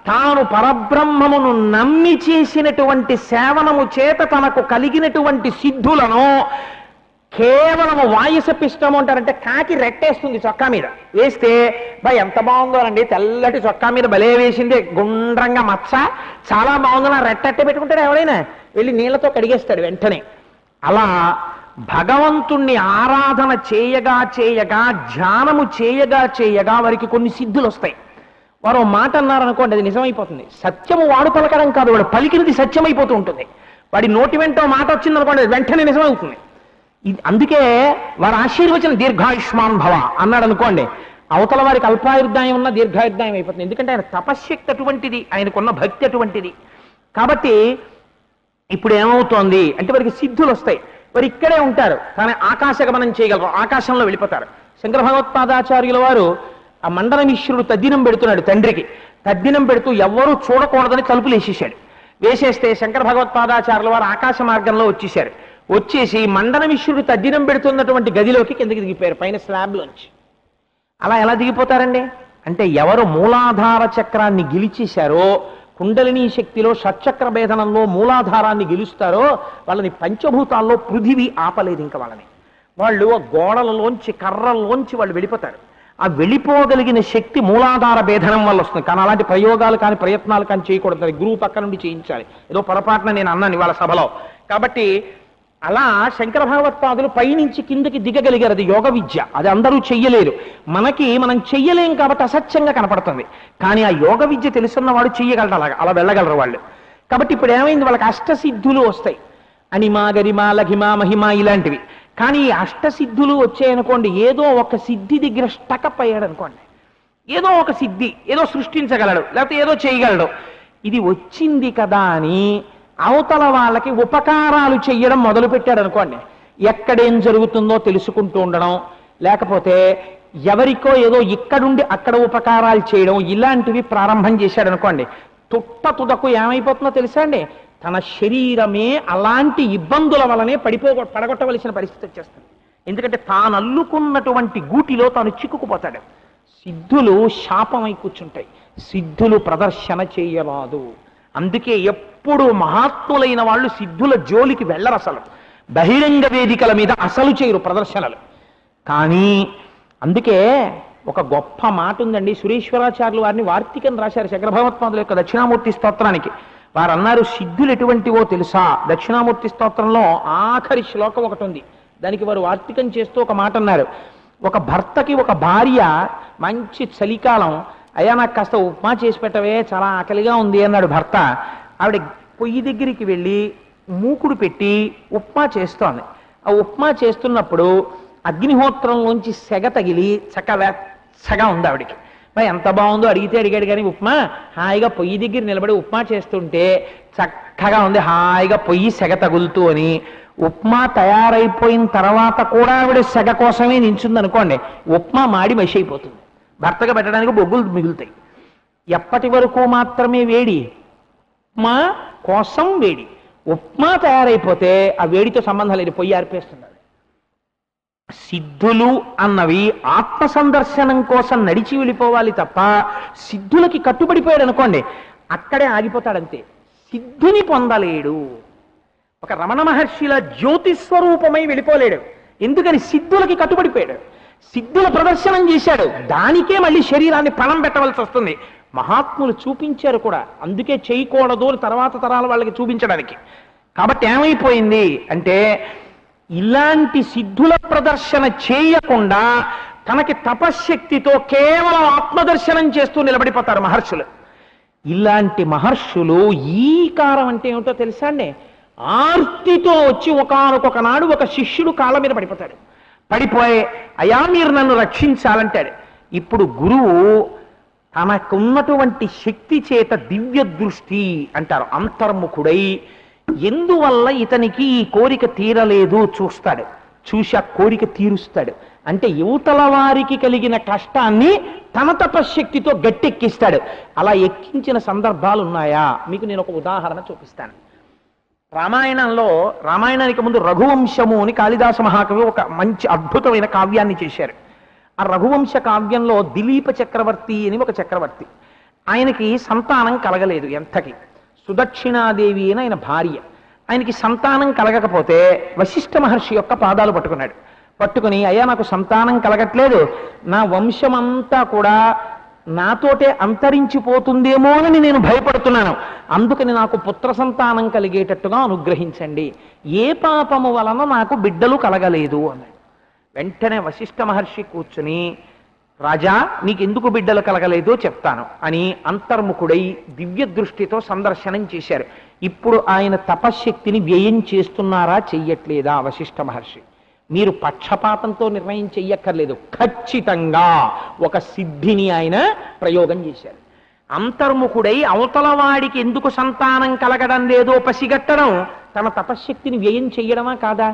తాను పరబ్రహ్మమును నమ్మి చేసినటువంటి సేవనము చేత తనకు కలిగినటువంటి సిద్ధులను కేవలము వాయుసపిష్టము అంటారంటే కాకి రెట్టేస్తుంది చొక్కా మీద వేస్తే, బా ఎంత బాగుందో అండి, తెల్లటి చొక్కా మీద భలే వేసింది, గుండ్రంగా మచ్చ, చాలా బాగుందో, నా రెట్టట్టే పెట్టుకుంటాడు ఎవడైనా, వెళ్ళి నీళ్లతో కడిగేస్తాడు వెంటనే. అలా భగవంతుణ్ణి ఆరాధన చేయగా చేయగా, ధ్యానము చేయగా చేయగా వారికి కొన్ని సిద్ధులు వస్తాయి. వారు మాట అన్నారనుకోండి, అది నిజమైపోతుంది. సత్యము వాడు పలకడం కాదు, వాడు పలికినది సత్యమైపోతూ ఉంటుంది. వాడి నోటి వెంట మాట వచ్చిందనుకోండి, అది వెంటనే నిజమవుతుంది. అందుకే వారు ఆశీర్వచనం దీర్ఘాయుష్మాన్ భవ అన్నాడు అనుకోండి, అవతల వారికి అల్పాయుర్దాయం ఉన్న దీర్ఘాయుర్దాయం అయిపోతుంది. ఎందుకంటే ఆయన తపశ్శక్తి అటువంటిది, ఆయనకున్న భక్తి అటువంటిది. కాబట్టి ఇప్పుడు ఏమవుతోంది అంటే వారికి సిద్ధులు వస్తాయి. వారు ఇక్కడే ఉంటారు కానీ ఆకాశగమనం చేయగలరు, ఆకాశంలో వెళ్ళిపోతారు. శంకర భగవత్పాదాచార్యుల వారు ఆ మండల మిశ్రుడు తద్దినం పెడుతున్నాడు తండ్రికి. తద్దినం పెడుతూ ఎవ్వరూ చూడకూడదని తలుపులు వేసేసాడు. వేసేస్తే శంకర భగవత్పాదాచార్యుల వారు ఆకాశ మార్గంలో వచ్చేసారు. వచ్చేసి మండల మిశ్రుడు తద్దినం పెడుతున్నటువంటి గదిలోకి కిందకి దిగిపోయారు, పైన స్లాబ్లోంచి. అలా ఎలా దిగిపోతారండి అంటే ఎవరు మూలాధార చక్రాన్ని గెలిచేశారో, కుండలిని శక్తిలో షట్చక్ర భేదనంలో మూలాధారాన్ని గెలుస్తారో వాళ్ళని పంచభూతాల్లో పృథివీ ఆపలేదు. ఇంకా వాళ్ళు ఆ గోడలలోంచి కర్రల్లోంచి వాళ్ళు వెళ్ళిపోతారు. ఆ వెళ్ళిపోగలిగిన శక్తి మూలాధార భేదనం వల్ల వస్తుంది. కానీ అలాంటి ప్రయోగాలు కానీ ప్రయత్నాలు కానీ చేయకూడదు, గురువు పక్క నుండి చేయించాలి. ఏదో పొరపాటున నేను అన్నాను ఇవాళ సభలో. కాబట్టి అలా శంకర భగవత్పాదులు పైనుంచి కిందకి దిగగలిగారు. అది యోగ విద్య, అది అందరూ చెయ్యలేరు. మనం చెయ్యలేం కాబట్టి అసత్యంగా కనపడుతుంది. కానీ ఆ యోగ విద్య తెలుసున్న వాడు చెయ్యగలరు, అలా వెళ్ళగలరు వాళ్ళు. కాబట్టి ఇప్పుడు ఏమైంది, వాళ్ళకి అష్టసిద్ధులు వస్తాయి. అనిమా గరిమా లఘిమా మహిమ ఇలాంటివి. కానీ ఈ అష్టసిద్ధులు వచ్చాయనుకోండి, ఏదో ఒక సిద్ధి దగ్గర స్టకప్ అయ్యాడు అనుకోండి, ఏదో ఒక సిద్ధి, ఏదో సృష్టించగలడు, లేకపోతే ఏదో చేయగలడు. ఇది వచ్చింది కదా అని అవతల వాళ్ళకి ఉపకారాలు చెయ్యడం మొదలుపెట్టాడు అనుకోండి, ఎక్కడేం జరుగుతుందో తెలుసుకుంటూ ఉండడం, లేకపోతే ఎవరికో ఏదో ఇక్కడుండి అక్కడ ఉపకారాలు చేయడం, ఇలాంటివి ప్రారంభం చేశాడు అనుకోండి, తుదకు ఏమైపోతుందో తెలుసా అండి, తన శరీరమే అలాంటి ఇబ్బందుల వలనే పడగొట్టవలసిన పరిస్థితి వచ్చేస్తుంది. ఎందుకంటే తాను అల్లుకున్నటువంటి గూటిలో తాను చిక్కుకుపోతాడు. సిద్ధులు శాపమై కూర్చుంటాయి, సిద్ధులు ప్రదర్శన చేయరాదు. అందుకే ఎప్పుడు మహాత్ములైన వాళ్ళు సిద్ధుల జోలికి వెళ్ళరు, అసలు బహిరంగ వేదికల మీద అసలు చేయరు ప్రదర్శనలు. కానీ అందుకే ఒక గొప్ప మాట ఉందండి, సురేశ్వరాచార్యులు వారిని వార్తికం రాశారు శంకర భగవత్పాదుల యొక్క దక్షిణామూర్తి స్తోత్రానికి. వారు అన్నారు, సిద్ధులు ఎటువంటివో తెలుసా? దక్షిణామూర్తి స్తోత్రంలో ఆఖరి శ్లోకం ఒకటి ఉంది, దానికి వారు వార్తికం చేస్తూ ఒక మాట అన్నారు. ఒక భర్తకి ఒక భార్య మంచి చలికాలం, అయ్యా నాకు కాస్త ఉప్మా చేసి పెట్టవే, చాలా ఆకలిగా ఉంది అన్నాడు భర్త. ఆవిడ పొయ్యి దగ్గరికి వెళ్ళి మూకుడు పెట్టి ఉప్మా చేస్తోంది. ఆ ఉప్మా చేస్తున్నప్పుడు అగ్నిహోత్రంలోంచి సెగ తగిలి చక్కగా ఉంది ఆవిడికి. మరి ఎంత బాగుందో అడిగాడు కానీ ఉప్మా హాయిగా పొయ్యి దగ్గర నిలబడి ఉప్మా చేస్తుంటే చక్కగా ఉంది, హాయిగా పొయ్యి సెగ తగులుతూ అని. ఉప్మా తయారైపోయిన తర్వాత కూడా ఆవిడ సెగ కోసమే నించుంది అనుకోండి, ఉప్మా మాడి మసి అయిపోతుంది, భర్తగా పెట్టడానికి బొగ్గులు మిగులుతాయి. ఎప్పటి వరకు మాత్రమే వేడి? ఉప్మా కోసం వేడి. ఉప్మా తయారైపోతే ఆ వేడితో సంబంధం లేదు, పొయ్యి ఆర్పేస్తున్నాడు. సిద్ధులు అన్నవి ఆత్మ సందర్శనం కోసం నడిచి వెళ్ళిపోవాలి తప్ప సిద్ధులకి కట్టుబడిపోయాడు అనుకోండి అక్కడే ఆగిపోతాడంతే, సిద్ధిని పొందలేడు. ఒక రమణ మహర్షిల జ్యోతిస్వరూపమై వెళ్ళిపోలేడు. ఎందుకని? సిద్ధులకి కట్టుబడిపోయాడు, సిద్ధుల ప్రదర్శనం చేశాడు, దానికే మళ్ళీ శరీరాన్ని పణం పెట్టవలసి వస్తుంది. మహాత్ములు చూపించారు కూడా, అందుకే చేయకూడదు తర్వాత తరాల వాళ్ళకి చూపించడానికి. కాబట్టి ఏమైపోయింది అంటే ఇలాంటి సిద్ధుల ప్రదర్శన చేయకుండా తనకి తపశ్శక్తితో కేవలం ఆత్మదర్శనం చేస్తూ నిలబడిపోతారు మహర్షులు. ఇలాంటి మహర్షులు ఈ కారం అంటే ఏమిటో తెలుసా అండి? ఆర్తితో వచ్చి ఒకానొక నాడు ఒక శిష్యుడు కాళ్ళ మీద పడిపోతాడు. పడిపోయి అయా మీరు నన్ను రక్షించాలంటాడు. ఇప్పుడు గురువు తనకున్నటువంటి శక్తి చేత దివ్య దృష్టి అంటారు, అంతర్ముఖుడై ఎందువల్ల ఇతనికి ఈ కోరిక తీరలేదు చూస్తాడు, చూసి ఆ కోరిక తీరుస్తాడు. అంటే యువతల వారికి కలిగిన కష్టాన్ని తన తపశ్శక్తితో గట్టెక్కిస్తాడు. అలా ఎక్కించిన సందర్భాలు ఉన్నాయా? మీకు నేను ఒక ఉదాహరణ చూపిస్తాను. రామాయణానికి ముందు రఘువంశము అని కాళిదాస మహాకవి ఒక మంచి అద్భుతమైన కావ్యాన్ని చేశారు. ఆ రఘువంశ కావ్యంలో దిలీప చక్రవర్తి అని ఒక చక్రవర్తి, ఆయనకి సంతానం కలగలేదు ఎంతకి. సుదక్షిణాదేవి అని ఆయన భార్య. ఆయనకి సంతానం కలగకపోతే వశిష్ఠ మహర్షి యొక్క పాదాలు పట్టుకుని అయ్యా నాకు సంతానం కలగట్లేదు, నా వంశమంతా కూడా నాతోటే అంతరించిపోతుందేమో అని నేను భయపడుతున్నాను, అందుకని నాకు పుత్ర సంతానం కలిగేటట్టుగా అనుగ్రహించండి, ఏ పాపము వలన నాకు బిడ్డలు కలగలేదు అన్నాడు. వెంటనే వశిష్ఠ మహర్షి కూర్చుని రాజా నీకెందుకు బిడ్డలు కలగలేదో చెప్తాను అని అంతర్ముఖుడై దివ్య దృష్టితో సందర్శనం చేశారు. ఇప్పుడు ఆయన తపశ్శక్తిని వ్యయం చేస్తున్నారా చెయ్యట్లేదా? వశిష్ఠ మహర్షి మీరు పక్షపాతంతో నిర్ణయం చెయ్యక్కర్లేదు, ఖచ్చితంగా ఒక సిద్ధిని ఆయన ప్రయోగం చేశారు. అంతర్ముఖుడై అవతల వాడికి ఎందుకు సంతానం కలగడం లేదో పసిగట్టడం తన తపశ్శక్తిని వ్యయం చెయ్యడమా కాదా?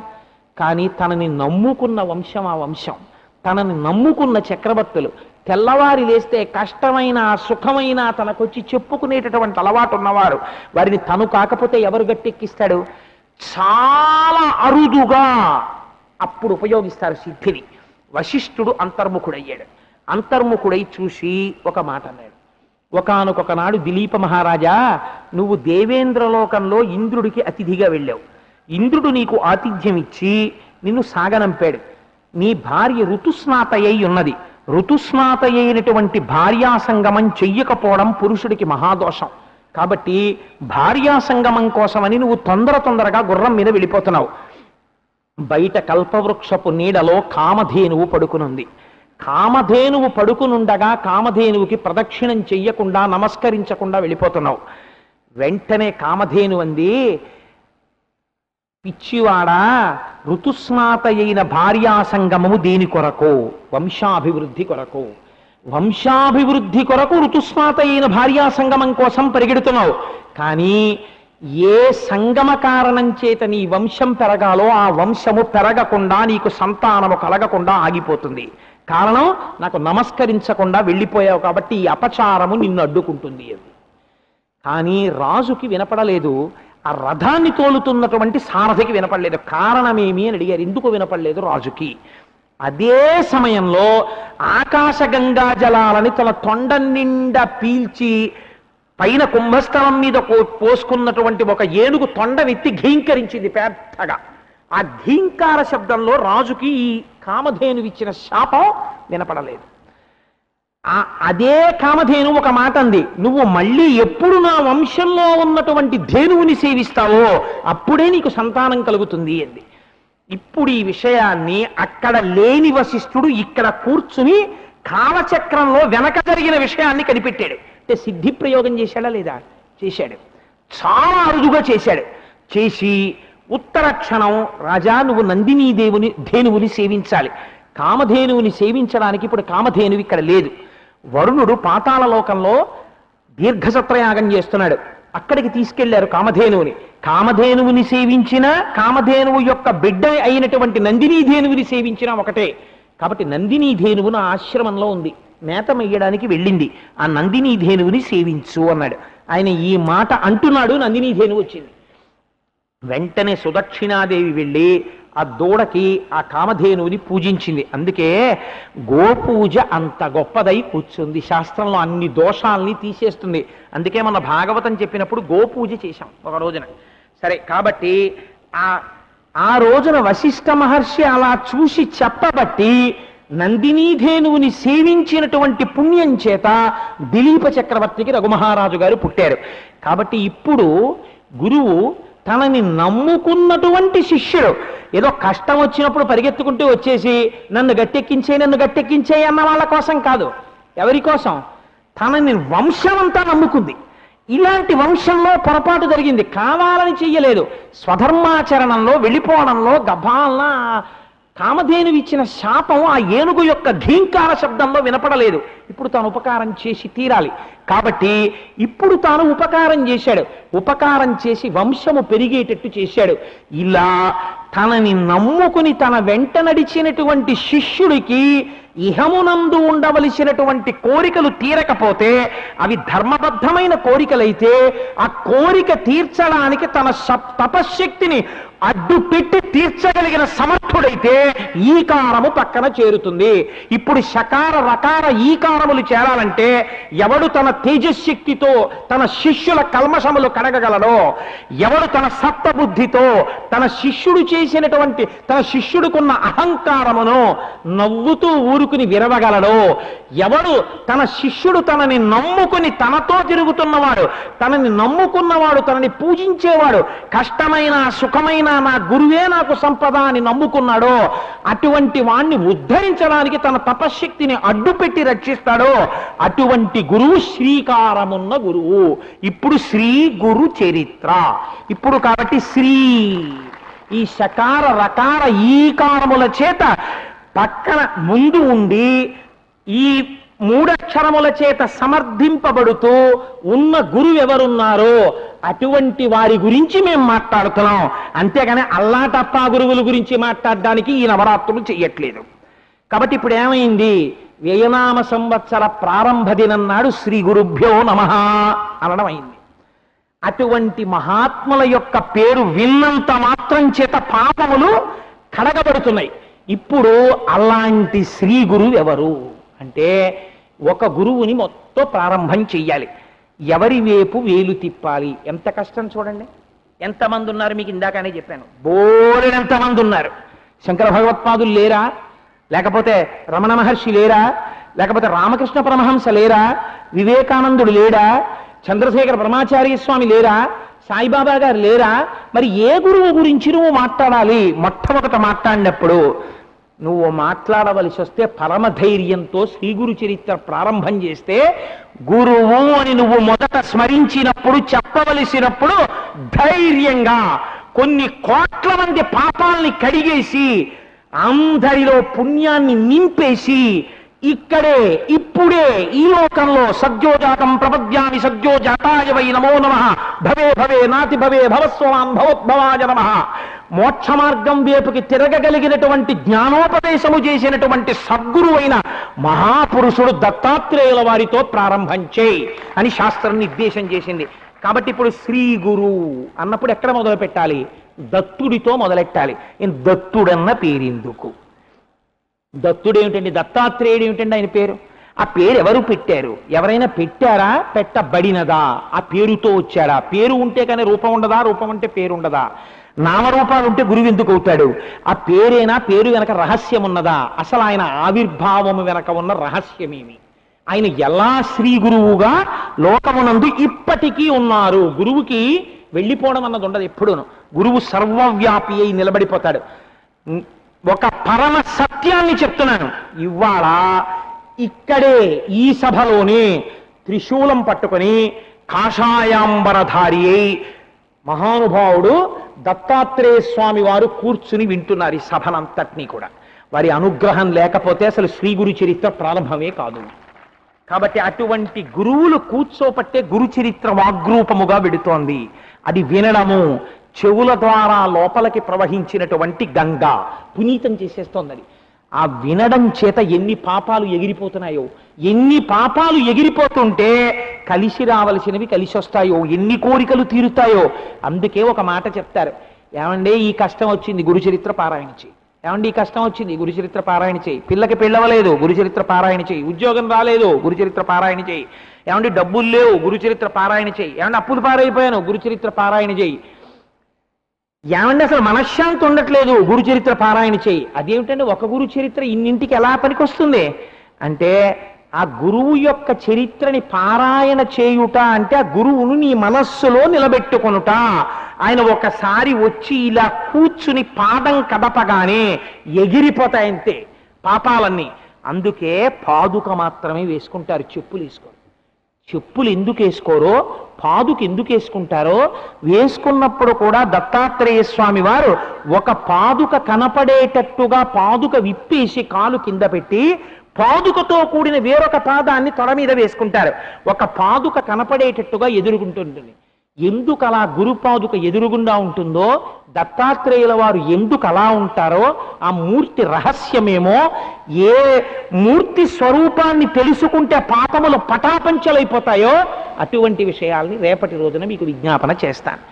కానీ తనని నమ్ముకున్న వంశం ఆ వంశం, తనని నమ్ముకున్న చక్రవర్తులు, తెల్లవారి లేస్తే కష్టమైన సుఖమైన తనకొచ్చి చెప్పుకునేటటువంటి అలవాటు ఉన్నవారు, వారిని తను కాకపోతే ఎవరు గట్టెక్కిస్తాడు? చాలా అరుదుగా అప్పుడు ఉపయోగిస్తారు సిద్ధిని. వశిష్ఠుడు అంతర్ముఖుడయ్యాడు. అంతర్ముఖుడై చూసి ఒక మాట అన్నాడు. ఒకానొక నాడు దిలీప మహారాజా, నువ్వు దేవేంద్రలోకంలో ఇంద్రుడికి అతిథిగా వెళ్ళావు. ఇంద్రుడు నీకు ఆతిథ్యం ఇచ్చి నిన్ను సాగనంపాడు. నీ భార్య ఋతుస్నాత అయి ఉన్నది. ఋతుస్నాత అయినటువంటి భార్యా సంగమం చెయ్యకపోవడం పురుషుడికి మహాదోషం. కాబట్టి భార్యా సంగమం కోసమని నువ్వు తొందరగా గుర్రం మీద వెళ్ళిపోతున్నావు. బయట కల్పవృక్షపు నీడలో కామధేనువు పడుకునుంది. కామధేనువు పడుకునుండగా కామధేనువుకి ప్రదక్షిణం చెయ్యకుండా నమస్కరించకుండా వెళ్ళిపోతున్నావు. వెంటనే కామధేను అంది, పిచ్చివాడా, ఋతుస్నాత అయిన భార్యా సంగమము దేని కొరకు? వంశాభివృద్ధి కొరకు. వంశాభివృద్ధి కొరకు ఋతుస్నాత అయిన భార్యా సంగమం కోసం పరిగెడుతున్నావు. కానీ ఏ సంగమ కారణం చేత నీ వంశం పెరగాలో ఆ వంశము పెరగకుండా నీకు సంతానము కలగకుండా ఆగిపోతుంది. కారణం నాకు నమస్కరించకుండా వెళ్ళిపోయావు కాబట్టి ఈ అపచారము నిన్ను అడ్డుకుంటుంది అది. కానీ రాజుకి వినపడలేదు, ఆ రథాన్ని తోలుతున్నటువంటి సారథికి వినపడలేదు. కారణమేమి అని అడిగారు. ఎందుకు వినపడలేదు రాజుకి? అదే సమయంలో ఆకాశ గంగా జలాలని తన తొండ నిండా పీల్చి పైన కుంభస్థలం మీద పోసుకున్నటువంటి ఒక ఏనుగు తొండనెత్తి ఘీంకరించింది పెద్దగా. ఆ ఘీంకార శబ్దంలో రాజుకి ఈ కామధేను ఇచ్చిన శాపం వినపడలేదు. అదే కామధేను ఒక మాట అంది, నువ్వు మళ్ళీ ఎప్పుడు నా వంశంలో ఉన్నటువంటి ధేనువుని సేవిస్తావో అప్పుడే నీకు సంతానం కలుగుతుంది అంది. ఇప్పుడు ఈ విషయాన్ని అక్కడ లేని వశిష్ఠుడు ఇక్కడ కూర్చుని కాలచక్రంలో వెనక జరిగిన విషయాన్ని కనిపెట్టాడు. అంటే సిద్ధి ప్రయోగం చేశాడా లేదా? చేశాడు. చాలా అరుదుగా చేశాడు. చేసి ఉత్తర క్షణం రాజా నువ్వు నందినీ ధేనువుని సేవించాలి. కామధేనువుని సేవించడానికి ఇప్పుడు కామధేనువు ఇక్కడ లేదు. వరుణుడు పాతాళ లోకంలో దీర్ఘసత్రయాగం చేస్తున్నాడు. అక్కడికి తీసుకెళ్లారు కామధేనువుని. కామధేనువుని సేవించిన కామధేనువు యొక్క బిడ్డ అయినటువంటి నందినీ ధేనువుని సేవించిన ఒకటే. కాబట్టి నందినీ ధేనువు నా ఆశ్రమంలో ఉంది, మేత మెయ్యడానికి వెళ్ళింది, ఆ నందినీ ధేనువుని సేవించు అన్నాడు. ఆయన ఈ మాట అంటున్నాడు, నందినీ ధేనువు వచ్చింది. వెంటనే సుదక్షిణాదేవి వెళ్ళి ఆ దూడకి ఆ కామధేనువుని పూజించింది. అందుకే గోపూజ అంత గొప్పదై కూర్చుంది. శాస్త్రంలో అన్ని దోషాలని తీసేస్తుంది. అందుకే మన భాగవతం చెప్పినప్పుడు గోపూజ చేశాం ఒక రోజున. సరే, కాబట్టి ఆ రోజున వశిష్ఠ మహర్షి అలా చూసి చెప్పబట్టి నందినీధేనువుని సేవించినటువంటి పుణ్యం చేత దిలీప చక్రవర్తికి రఘుమహారాజు గారు పుట్టారు. కాబట్టి ఇప్పుడు గురువు తనని నమ్ముకున్నటువంటి శిష్యుడు ఏదో కష్టం వచ్చినప్పుడు పరిగెత్తుకుంటూ వచ్చేసి నన్ను గట్టెక్కించే అన్న వాళ్ళ కోసం కాదు. ఎవరి కోసం? తనని వంశం అంతా నమ్ముకుంది. ఇలాంటి వంశంలో పొరపాటు జరిగింది, కావాలని చెయ్యలేదు. స్వధర్మాచరణంలో వెళ్ళిపోవడంలో గభాలన కామధేనువు ఇచ్చిన శాపం ఆ ఏనుగు యొక్క ఘీంకార శబ్దంలో వినపడలేదు. ఇప్పుడు తాను ఉపకారం చేసి తీరాలి. కాబట్టి ఇప్పుడు తాను ఉపకారం చేశాడు. ఉపకారం చేసి వంశము పెరిగేటట్టు చేశాడు. ఇలా తనని నమ్ముకుని తన వెంట నడిచినటువంటి శిష్యుడికి ఇహమునందు ఉండవలసినటువంటి కోరికలు తీరకపోతే, అవి ధర్మబద్ధమైన కోరికలైతే, ఆ కోరిక తీర్చడానికి తన తపశ్శక్తిని అడ్డు పెట్టి తీర్చగలిగిన సమర్థుడైతే ఈకారము పక్కన చేరుతుంది. ఇప్పుడు శకార రకార ఈకారములు చేరాలంటే ఎవడు తన తేజశక్తితో తన శిష్యుల కల్మషములు కడగగలడో, ఎవడు తన సత్వబుద్ధితో తన శిష్యుడు చేసినటువంటి తన శిష్యుడికున్న అహంకారమును నవ్వుతూ ఊరుకుని విరవగలడో, ఎవడు తన శిష్యుడు తనని నమ్ముకుని తనతో తిరుగుతున్నవాడు, తనని నమ్ముకున్నవాడు, తనని పూజించేవాడు, కష్టమైన సుఖమైన నా గురువే నాకు సంపద అని నమ్ముకున్నాడో, అటువంటి వాణ్ణి ఉద్ధరించడానికి తన తపశ్శక్తిని అడ్డుపెట్టి రక్షిస్తాడో, అటువంటి గురువు శ్రీకారమున్న గురువు. ఇప్పుడు శ్రీ గురు చరిత్ర. ఇప్పుడు కాబట్టి శ్రీ ఈ శకార రకార ఈకారముల చేత పక్కన ముందు ఉండి ఈ మూడక్షరముల చేత సమర్థింపబడుతూ ఉన్న గురువు ఎవరున్నారో అటువంటి వారి గురించి మేము మాట్లాడుతున్నాం. అంతేగాని అల్లాటప్పా గురువుల గురించి మాట్లాడడానికి ఈ నవరాత్రులు చెయ్యట్లేదు. కాబట్టి ఇప్పుడు ఏమైంది? వ్యయనామ సంవత్సర ప్రారంభ దినం నాడు శ్రీ గురుభ్యో నమః అనడం అయింది. అటువంటి మహాత్ముల యొక్క పేరు విన్నంత మాత్రం చేత పాపములు కడగబడుతున్నాయి. ఇప్పుడు అలాంటి శ్రీ గురువు ఎవరు అంటే, ఒక గురువుని మొత్తం ప్రారంభం చెయ్యాలి. ఎవరి వైపు వేలు తిప్పాలి? ఎంత కష్టం చూడండి. ఎంతమంది ఉన్నారు మీకు ఇందాకనే చెప్పాను, బోలెడంతమంది ఉన్నారు. శంకర భగవత్పాదులు లేరా? లేకపోతే రమణ మహర్షి లేరా? లేకపోతే రామకృష్ణ పరమహంస లేరా? వివేకానందుడు లేడా? చంద్రశేఖర బ్రహ్మాచార్య స్వామి లేరా? సాయిబాబా గారు లేరా? మరి ఏ గురువు గురించి నువ్వు మాట్లాడాలి? మొట్టమొదట మాట్లాడినప్పుడు నువ్వు మాట్లాడవలసి వస్తే పరమధైర్యంతో శ్రీ గురు చరిత్ర ప్రారంభం చేస్తే, గురువు అని నువ్వు మొదట స్మరించినప్పుడు, చెప్పవలసినప్పుడు ధైర్యంగా కొన్ని కోట్ల మంది పాపాలని కడిగేసి అందరిలో పుణ్యాన్ని నింపేసి, ఇక్కడే ఇప్పుడే ఈ లోకంలో సద్యోజాతం ప్రపద్యామి సద్యోజాతాయ వై నమో నమః భవే భవే నాతి భవే భవస్వాన్ భవోద్భవాయ నమః మోక్ష మార్గం వైపుకి తిరగగలిగినటువంటి జ్ఞానోపదేశము చేసినటువంటి సద్గురు అయిన మహాపురుషుడు దత్తాత్రేయుల వారితో ప్రారంభం చేయి అని శాస్త్రం నిర్దేశం చేసింది. కాబట్టి ఇప్పుడు శ్రీ గురు అన్నప్పుడు ఎక్కడ మొదలు పెట్టాలి? దత్తుడితో మొదలెట్టాలి. దత్తుడన్న పేరెందుకు? దత్తుడు ఏమిటండి? దత్తాత్రేయుడు ఏమిటండి ఆయన పేరు? ఆ పేరు ఎవరు పెట్టారు? ఎవరైనా పెట్టారా? పెట్టబడినదా? ఆ పేరుతో వచ్చాడా? పేరు ఉంటే కానీ రూపం ఉండదా? రూపం అంటే పేరు ఉండదా? నామరూపాలు ఉంటే గురువు ఎందుకు అవుతాడు? ఆ పేరేనా? పేరు వెనక రహస్యం ఉన్నదా? అసలు ఆయన ఆవిర్భావము వెనక ఉన్న రహస్యమేమి? ఆయన ఎలా శ్రీ గురువుగా లోకమునందు ఇప్పటికీ ఉన్నారు? గురువుకి వెళ్ళిపోవడం అన్నది ఉండదు ఎప్పుడూను. గురువు సర్వవ్యాపి అయి నిలబడిపోతాడు. ఒక పరమ సత్యాన్ని చెప్తున్నాను ఇవాళ ఇక్కడే ఈ సభలోనే త్రిశూలం పట్టుకొని కాషాయాంబరధారి అయి మహానుభావుడు దత్తాత్రేయ స్వామి వారు కూర్చుని వింటున్నారు ఈ సభనంతటినీ కూడా. వారి అనుగ్రహం లేకపోతే అసలు శ్రీ గురు చరిత్ర ప్రారంభమే కాదు. కాబట్టి అటువంటి గురువులు కూర్చోపట్టే గురు చరిత్ర వాగ్రూపముగా వెడుతోంది. అది వినడము చెవుల ద్వారా లోపలికి ప్రవహించినటువంటి గంగా పునీతం చేసేస్తోంది. ఆ వినడం చేత ఎన్ని పాపాలు ఎగిరిపోతున్నాయో, ఎన్ని పాపాలు ఎగిరిపోతుంటే కలిసి రావలసినవి కలిసి వస్తాయో, ఎన్ని కోరికలు తీరుతాయో. అందుకే ఒక మాట చెప్తారు, ఏమంటే ఈ కష్టం వచ్చింది గురుచరిత్ర పారాయణ చేయి, ఏమంటే ఈ కష్టం వచ్చింది గురుచరిత్ర పారాయణ చేయి, పిల్లకి పెళ్ళవలేదు గురుచరిత్ర పారాయణ చేయి, ఉద్యోగం రాలేదు గురుచరిత్ర పారాయణ చేయి, ఏమంటే డబ్బులు లేవు గురుచరిత్ర పారాయణ చేయి, ఏమంటే అప్పులు పారైపోయాను గురుచరిత్ర పారాయణ చేయి, ఏమంటే అసలు మనశ్శాంతి ఉండట్లేదు గురుచరిత్ర పారాయణ చేయి. అదేమిటంటే ఒక గురు చరిత్ర ఇన్నింటికి ఎలా పనికొస్తుంది అంటే, ఆ గురువు యొక్క చరిత్రని పారాయణ చేయుట అంటే ఆ గురువును నీ మనస్సులో నిలబెట్టుకొనుట. ఆయన ఒకసారి వచ్చి ఇలా కూర్చుని పాదం కదపగానే ఎగిరిపోతాయంతే పాపాలన్నీ. అందుకే పాదుక మాత్రమే వేసుకుంటారు, చెప్పులు వేసుకోరు. చెప్పులు ఎందుకు వేసుకోరో, పాదుక ఎందుకు వేసుకుంటారో, వేసుకున్నప్పుడు కూడా దత్తాత్రేయ స్వామి వారు ఒక పాదుక కనపడేటట్టుగా పాదుక విప్పేసి కాలు కింద పెట్టి పాదుకతో కూడిన వేరొక పాదాన్ని తొడ మీద వేసుకుంటారు. ఒక పాదుక కనపడేటట్టుగా ఎదురుగుంటుంది. ఎందుకు అలా గురుపాదుక ఎదురుగుండా ఉంటుందో, దత్తాత్రేయుల వారు ఎందుకు అలా ఉంటారో, ఆ మూర్తి రహస్యమేమో, ఏ మూర్తి స్వరూపాన్ని తెలుసుకుంటే పాపములు పటాపంచలైపోతాయో అటువంటి విషయాల్ని రేపటి రోజున మీకు విజ్ఞాపన చేస్తాను.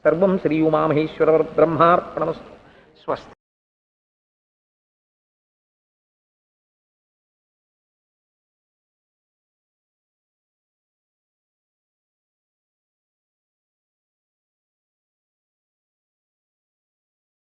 సర్వం శ్రీ ఉమామహేశ్వర బ్రహ్మార్పణమస్తు. స్వస్తి.